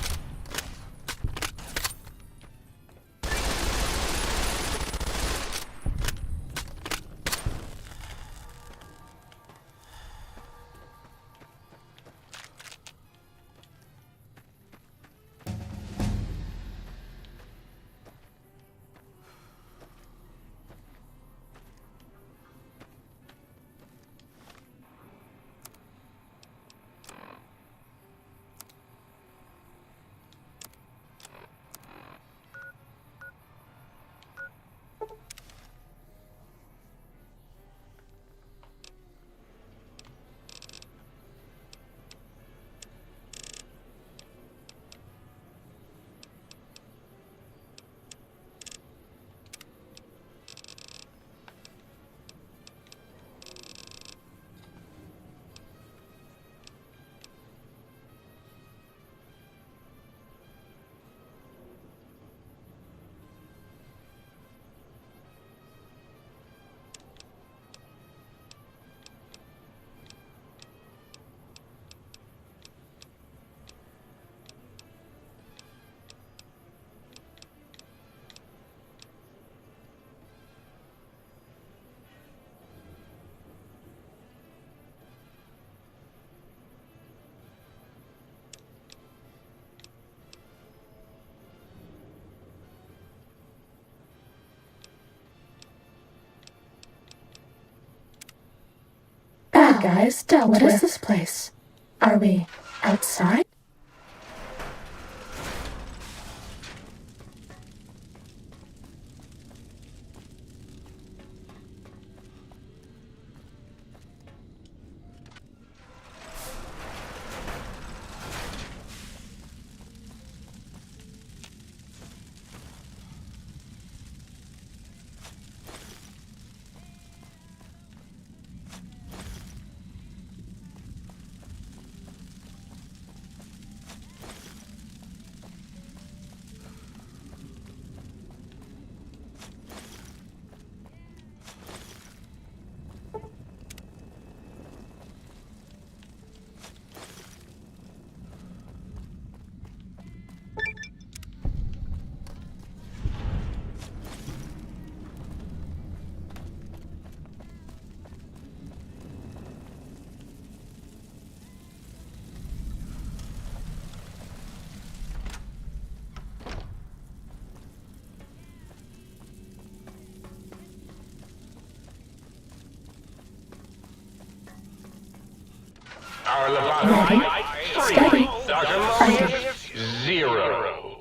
Bad guys dealt with. What is this place? Are we outside? Our lobotomite, 3. Steady. Dr. Martin, 0.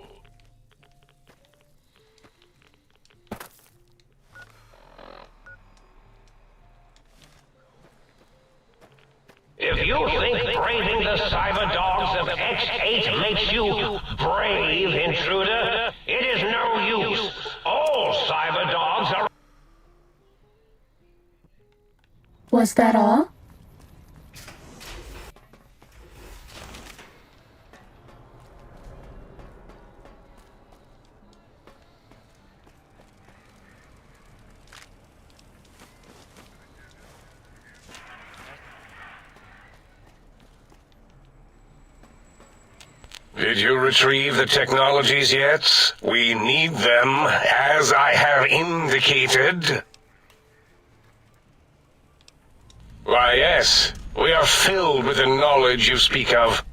If you think braving the cyber dogs of X8 makes you brave, intruder, it is no use. All cyber dogs are... Was that all? Did you retrieve the technologies yet? We need them, as I have indicated. Why, yes. We are filled with the knowledge you speak of.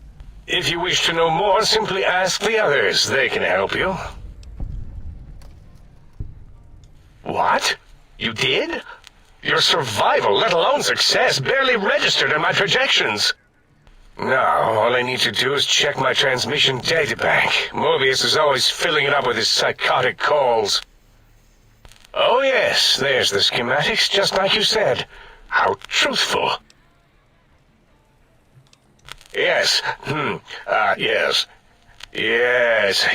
If you wish to know more, simply ask the others. They can help you. What? You did? Your survival, let alone success, barely registered in my projections. Now, all I need to do is check my transmission databank. Mobius is always filling it up with his psychotic calls. Oh yes, there's the schematics, just like you said. How truthful. Yes, yes. Yes,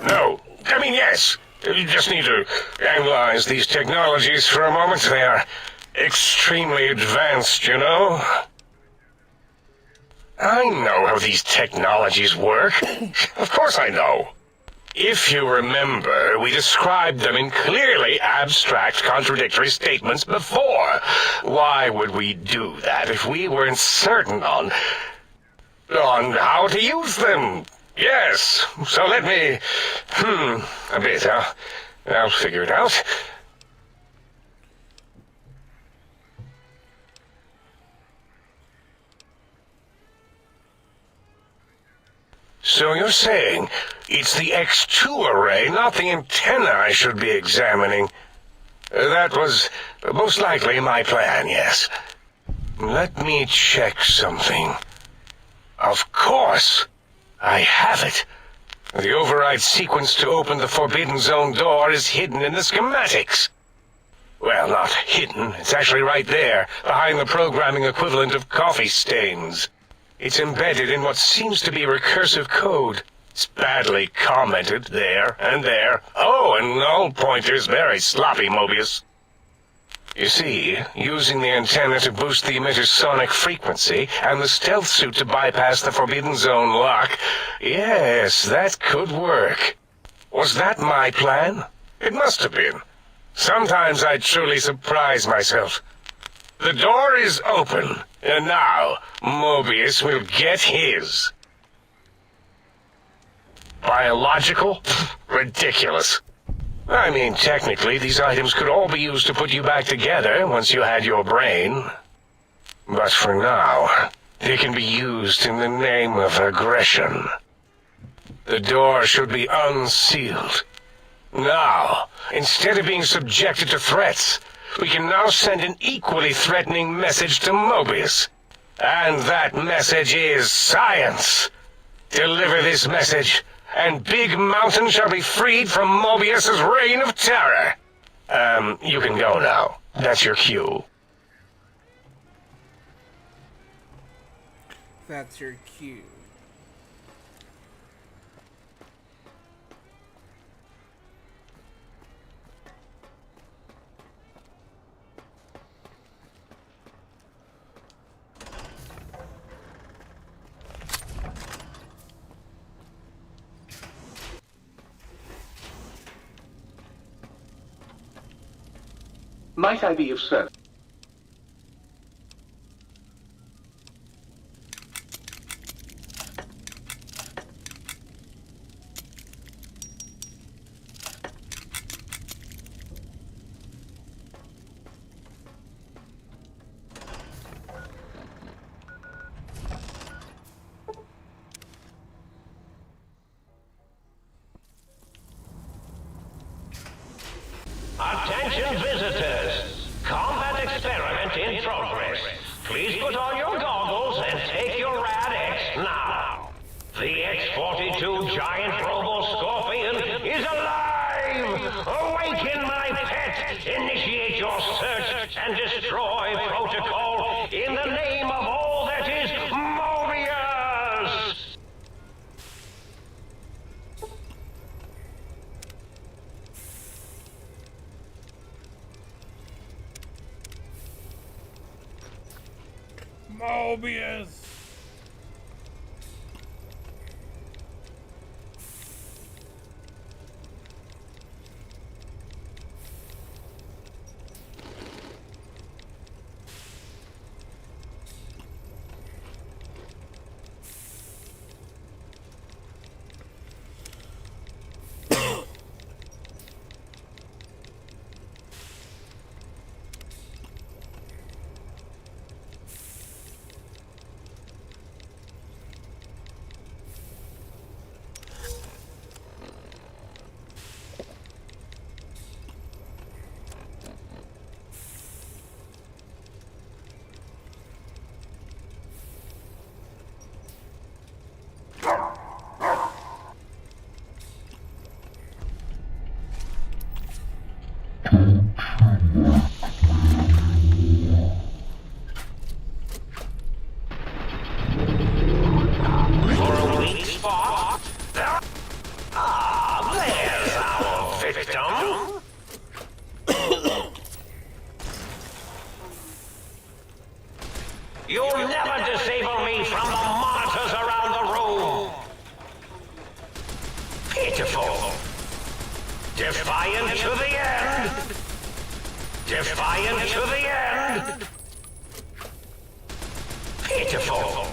No, I mean yes. You just need to analyze these technologies for a moment. They are extremely advanced, you know. I know how these technologies work. Of course I know. If you remember, we described them in clearly abstract, contradictory statements before. Why would we do that if we weren't certain on how to use them? Yes, so let me... a bit, I'll figure it out. So you're saying it's the X2 array, not the antenna I should be examining? That was most likely my plan, yes. Let me check something. Of course, I have it. The override sequence to open the Forbidden Zone door is hidden in the schematics. Well, not hidden. It's actually right there, behind the programming equivalent of coffee stains. It's embedded in what seems to be recursive code. It's badly commented there and there. Oh, and null pointers very sloppy, Mobius. You see, using the antenna to boost the emitter's sonic frequency and the stealth suit to bypass the Forbidden Zone lock, yes, that could work. Was that my plan? It must have been. Sometimes I truly surprise myself. The door is open, and now Mobius will get his. Biological? Ridiculous. I mean, technically, these items could all be used to put you back together once you had your brain. But for now, they can be used in the name of aggression. The door should be unsealed. Now, instead of being subjected to threats, we can now send an equally threatening message to Mobius. And that message is science. Deliver this message, and Big Mountain shall be freed from Mobius's reign of terror. You can go now. That's your cue. That's your cue. Might I be of service? Attention visitors! Combat experiment in progress. Please put on your goggles and take your Rad-X now. The X-42 giant robo-scorpion is alive! Awaken, my pet! Initiate your search and destroy protocol in the name of all that is Mobius! Mobius! For a weak spot, there... Ah, there's our victim. You'll never disable me from the monitors around the room. Pitiful. Defiant to the end. Defiant to the end. Pitiful.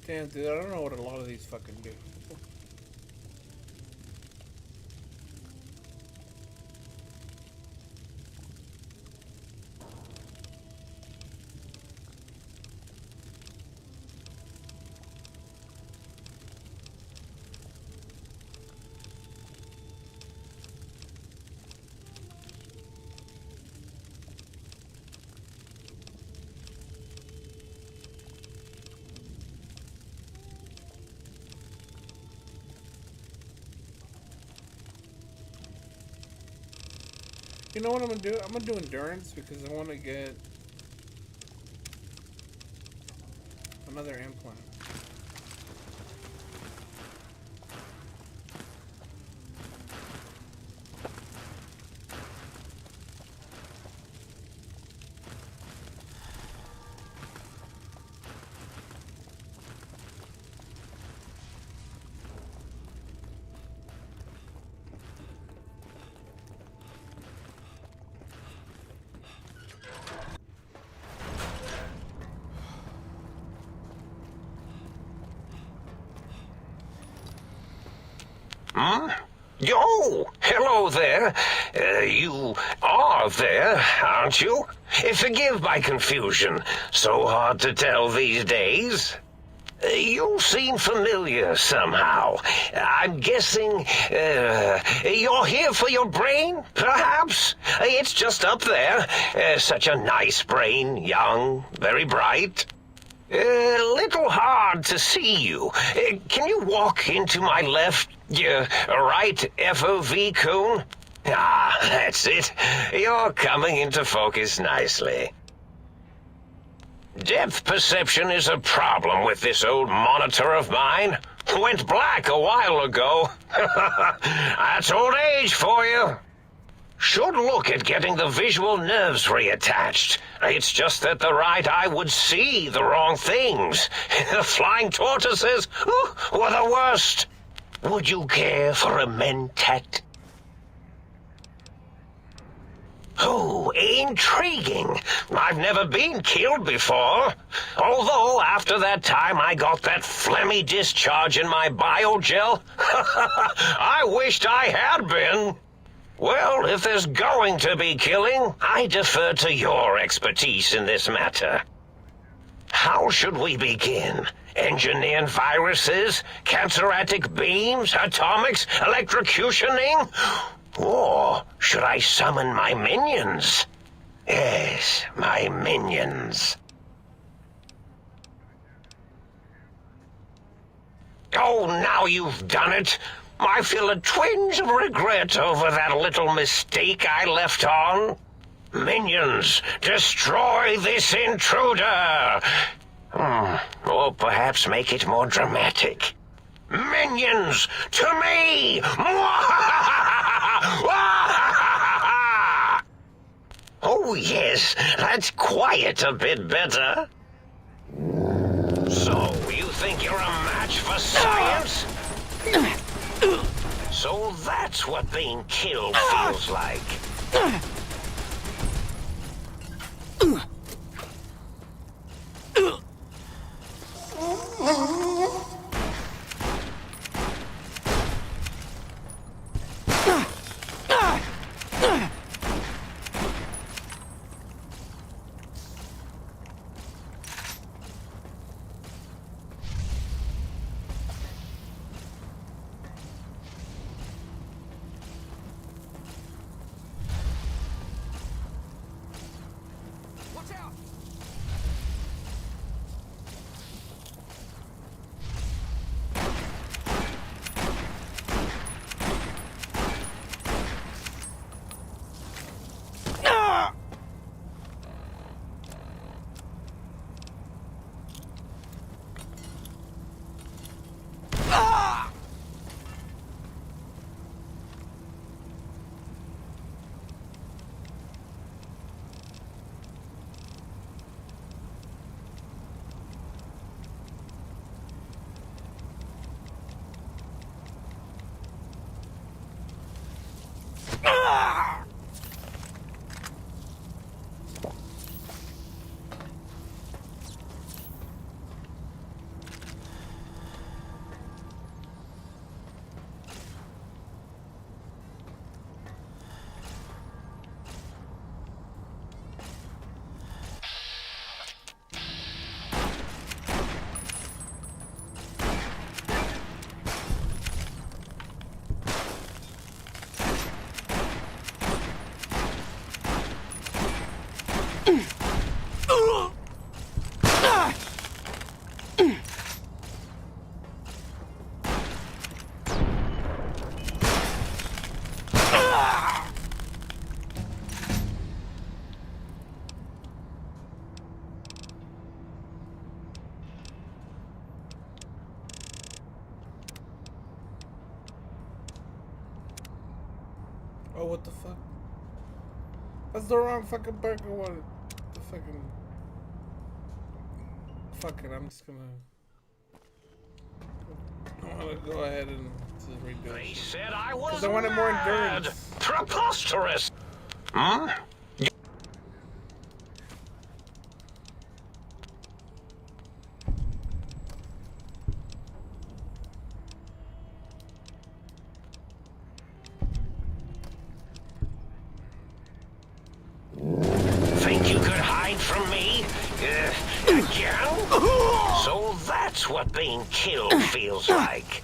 Damn, dude, I don't know what a lot of these fucking do. You know what I'm gonna do? I'm gonna do endurance because I want to get another implant. Hmm? Oh, hello there. You are there, aren't you? Forgive my confusion. So hard to tell these days. You seem familiar somehow. I'm guessing, you're here for your brain, perhaps? It's just up there. Such a nice brain, young, very bright. Little hard to see you. Can you walk into my left, right FOV cone? Ah, that's it. You're coming into focus nicely. Depth perception is a problem with this old monitor of mine. Went black a while ago. That's old age for you. Should look at getting the visual nerves reattached. It's just that the right eye would see the wrong things. The flying tortoises were the worst. Would you care for a mentat? Oh, intriguing. I've never been killed before. Although, after that time I got that phlegmy discharge in my biogel, I wished I had been. Well, if there's going to be killing, I defer to your expertise in this matter. How should we begin? Engineering viruses, canceratic beams, atomics, electrocutioning? Or should I summon my minions? Yes, my minions. Oh, now you've done it. I feel a twinge of regret over that little mistake I left on. Minions, destroy this intruder! Or perhaps make it more dramatic. Minions, to me! Oh yes, that's quite a bit better. So, you think you're a match for science? So that's what being killed feels like. Oh, what the fuck? That's the wrong fucking burger one. The fucking... Fuck it, I'm just gonna... I wanna go ahead and just redo it. They said I was Because I wanted more endurance. Preposterous! Hmm? Think you could hide from me? Again? So that's what being killed feels like.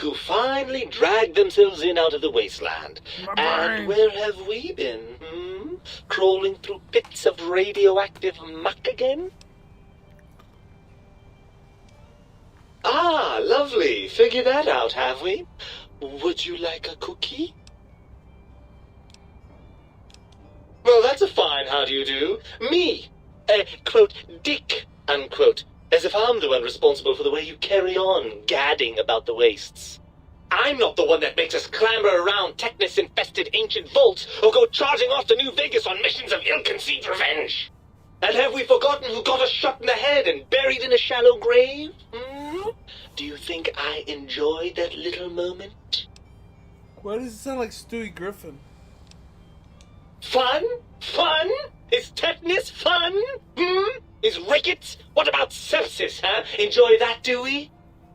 who finally dragged themselves in out of the wasteland. And where have we been, Crawling through pits of radioactive muck again? Ah, lovely. Figured that out, have we? Would you like a cookie? Well, that's a fine how do you do. Me, quote, Dick, unquote, as if I'm the one responsible for the way you carry on gadding about the wastes. I'm not the one that makes us clamber around Technus-infested ancient vaults or go charging off to New Vegas on missions of ill-conceived revenge. And have we forgotten who got us shot in the head and buried in a shallow grave? Do you think I enjoyed that little moment? Why does it sound like Stewie Griffin? Fun? Fun? Is tetanus fun? Is rickets? What about sepsis, huh? Enjoy that, do we?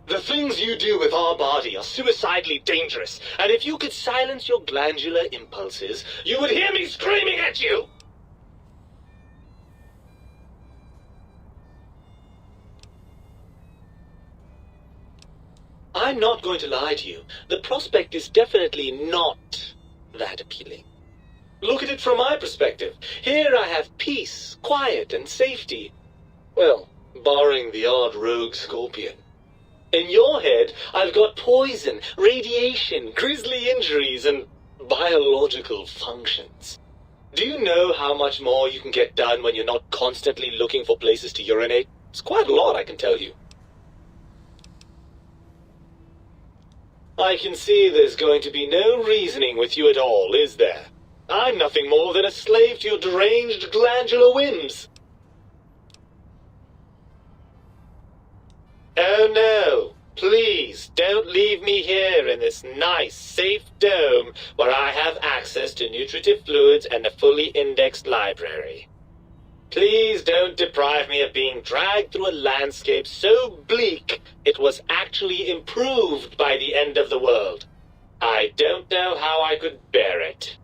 The things you do with our body are suicidally dangerous, and if you could silence your glandular impulses, you would hear me screaming at you! I'm not going to lie to you. The prospect is definitely not that appealing. Look at it from my perspective. Here I have peace, quiet, and safety. Well, barring the odd rogue scorpion. In your head, I've got poison, radiation, grisly injuries, and biological functions. Do you know how much more you can get done when you're not constantly looking for places to urinate? It's quite a lot, I can tell you. I can see there's going to be no reasoning with you at all, is there? I'm nothing more than a slave to your deranged glandular whims. Oh no, please don't leave me here in this nice, safe dome where I have access to nutritive fluids and a fully indexed library. Please don't deprive me of being dragged through a landscape so bleak it was actually improved by the end of the world. I don't know how I could bear it.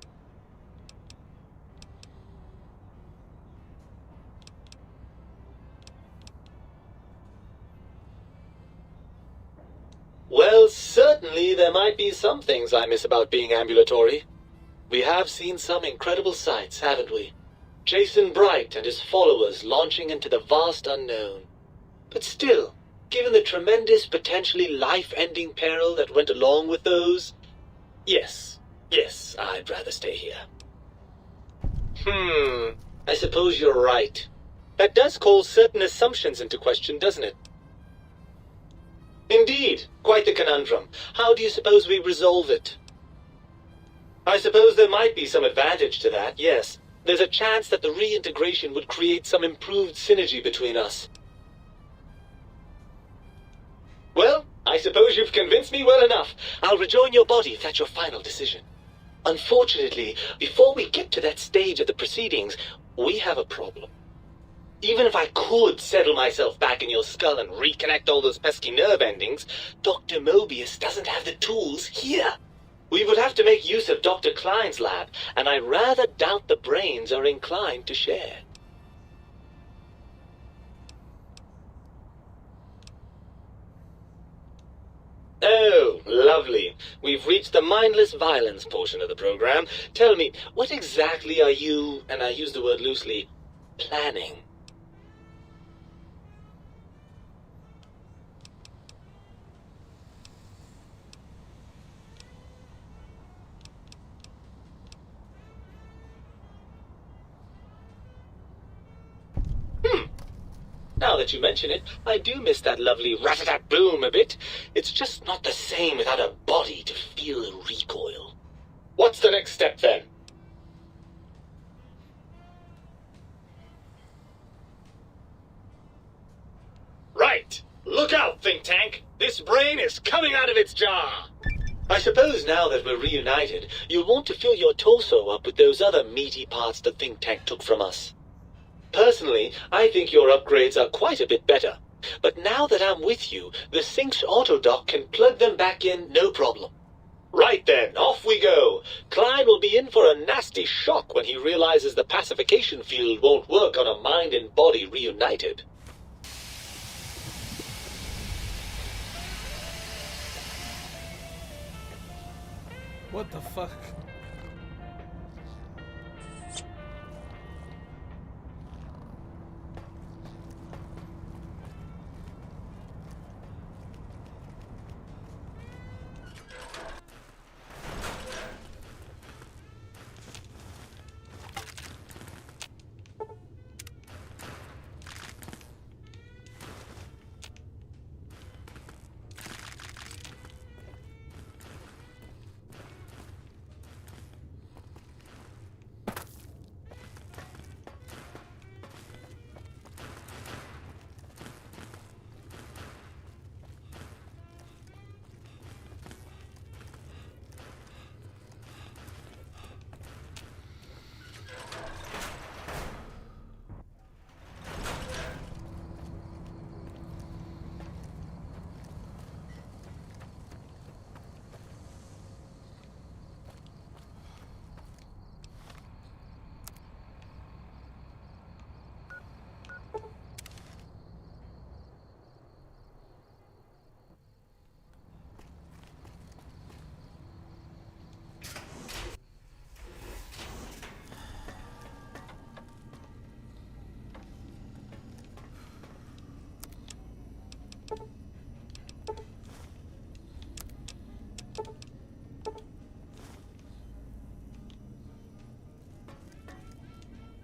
Well, certainly there might be some things I miss about being ambulatory. We have seen some incredible sights, haven't we? Jason Bright and his followers launching into the vast unknown. But still, given the tremendous, potentially life-ending peril that went along with those, yes, I'd rather stay here. I suppose you're right. That does call certain assumptions into question, doesn't it? Indeed, quite the conundrum. How do you suppose we resolve it? I suppose there might be some advantage to that, yes. There's a chance that the reintegration would create some improved synergy between us. Well, I suppose you've convinced me well enough. I'll rejoin your body if that's your final decision. Unfortunately, before we get to that stage of the proceedings, we have a problem. Even if I could settle myself back in your skull and reconnect all those pesky nerve endings, Dr. Mobius doesn't have the tools here. We would have to make use of Dr. Klein's lab, and I rather doubt the brains are inclined to share. Oh, lovely. We've reached the mindless violence portion of the program. Tell me, what exactly are you, and I use the word loosely, planning? Now that you mention it, I do miss that lovely rat-a-tat-boom a bit. It's just not the same without a body to feel the recoil. What's the next step, then? Right! Look out, think tank! This brain is coming out of its jar! I suppose now that we're reunited, you'll want to fill your torso up with those other meaty parts the think tank took from us. Personally, I think your upgrades are quite a bit better. But now that I'm with you, the Sync's autodock can plug them back in no problem. Right then, off we go. Klein will be in for a nasty shock when he realizes the pacification field won't work on a mind and body reunited. What the fuck?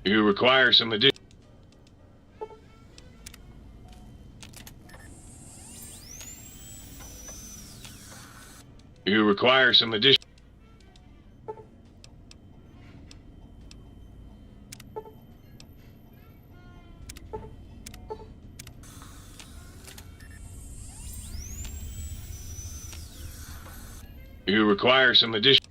You require some addition. You require some addition. You require some addition.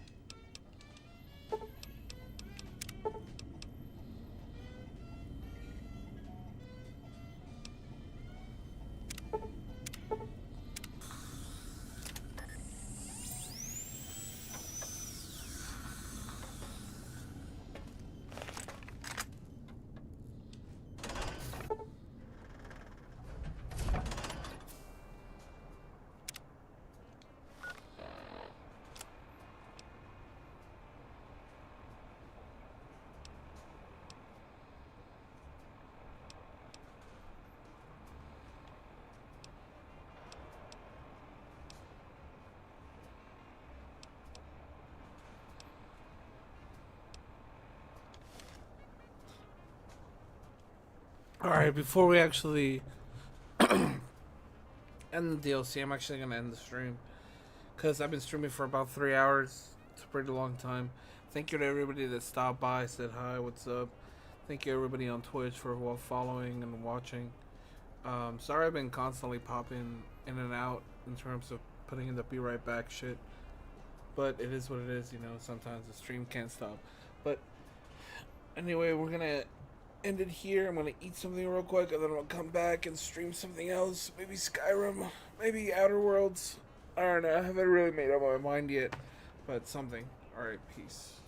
Alright, before we actually end the DLC, I'm actually going to end the stream. Because I've been streaming for about 3 hours. It's a pretty long time. Thank you to everybody that stopped by, said hi, what's up. Thank you everybody on Twitch for following and watching. Sorry I've been constantly popping in and out in terms of putting in the be right back shit. But it is what it is, you know, sometimes the stream can't stop. But anyway, we're going to end it here. I'm gonna eat something real quick and then I'll come back and stream something else. Maybe Skyrim, maybe Outer Worlds. I don't know, I haven't really made up my mind yet, but something. Alright, peace.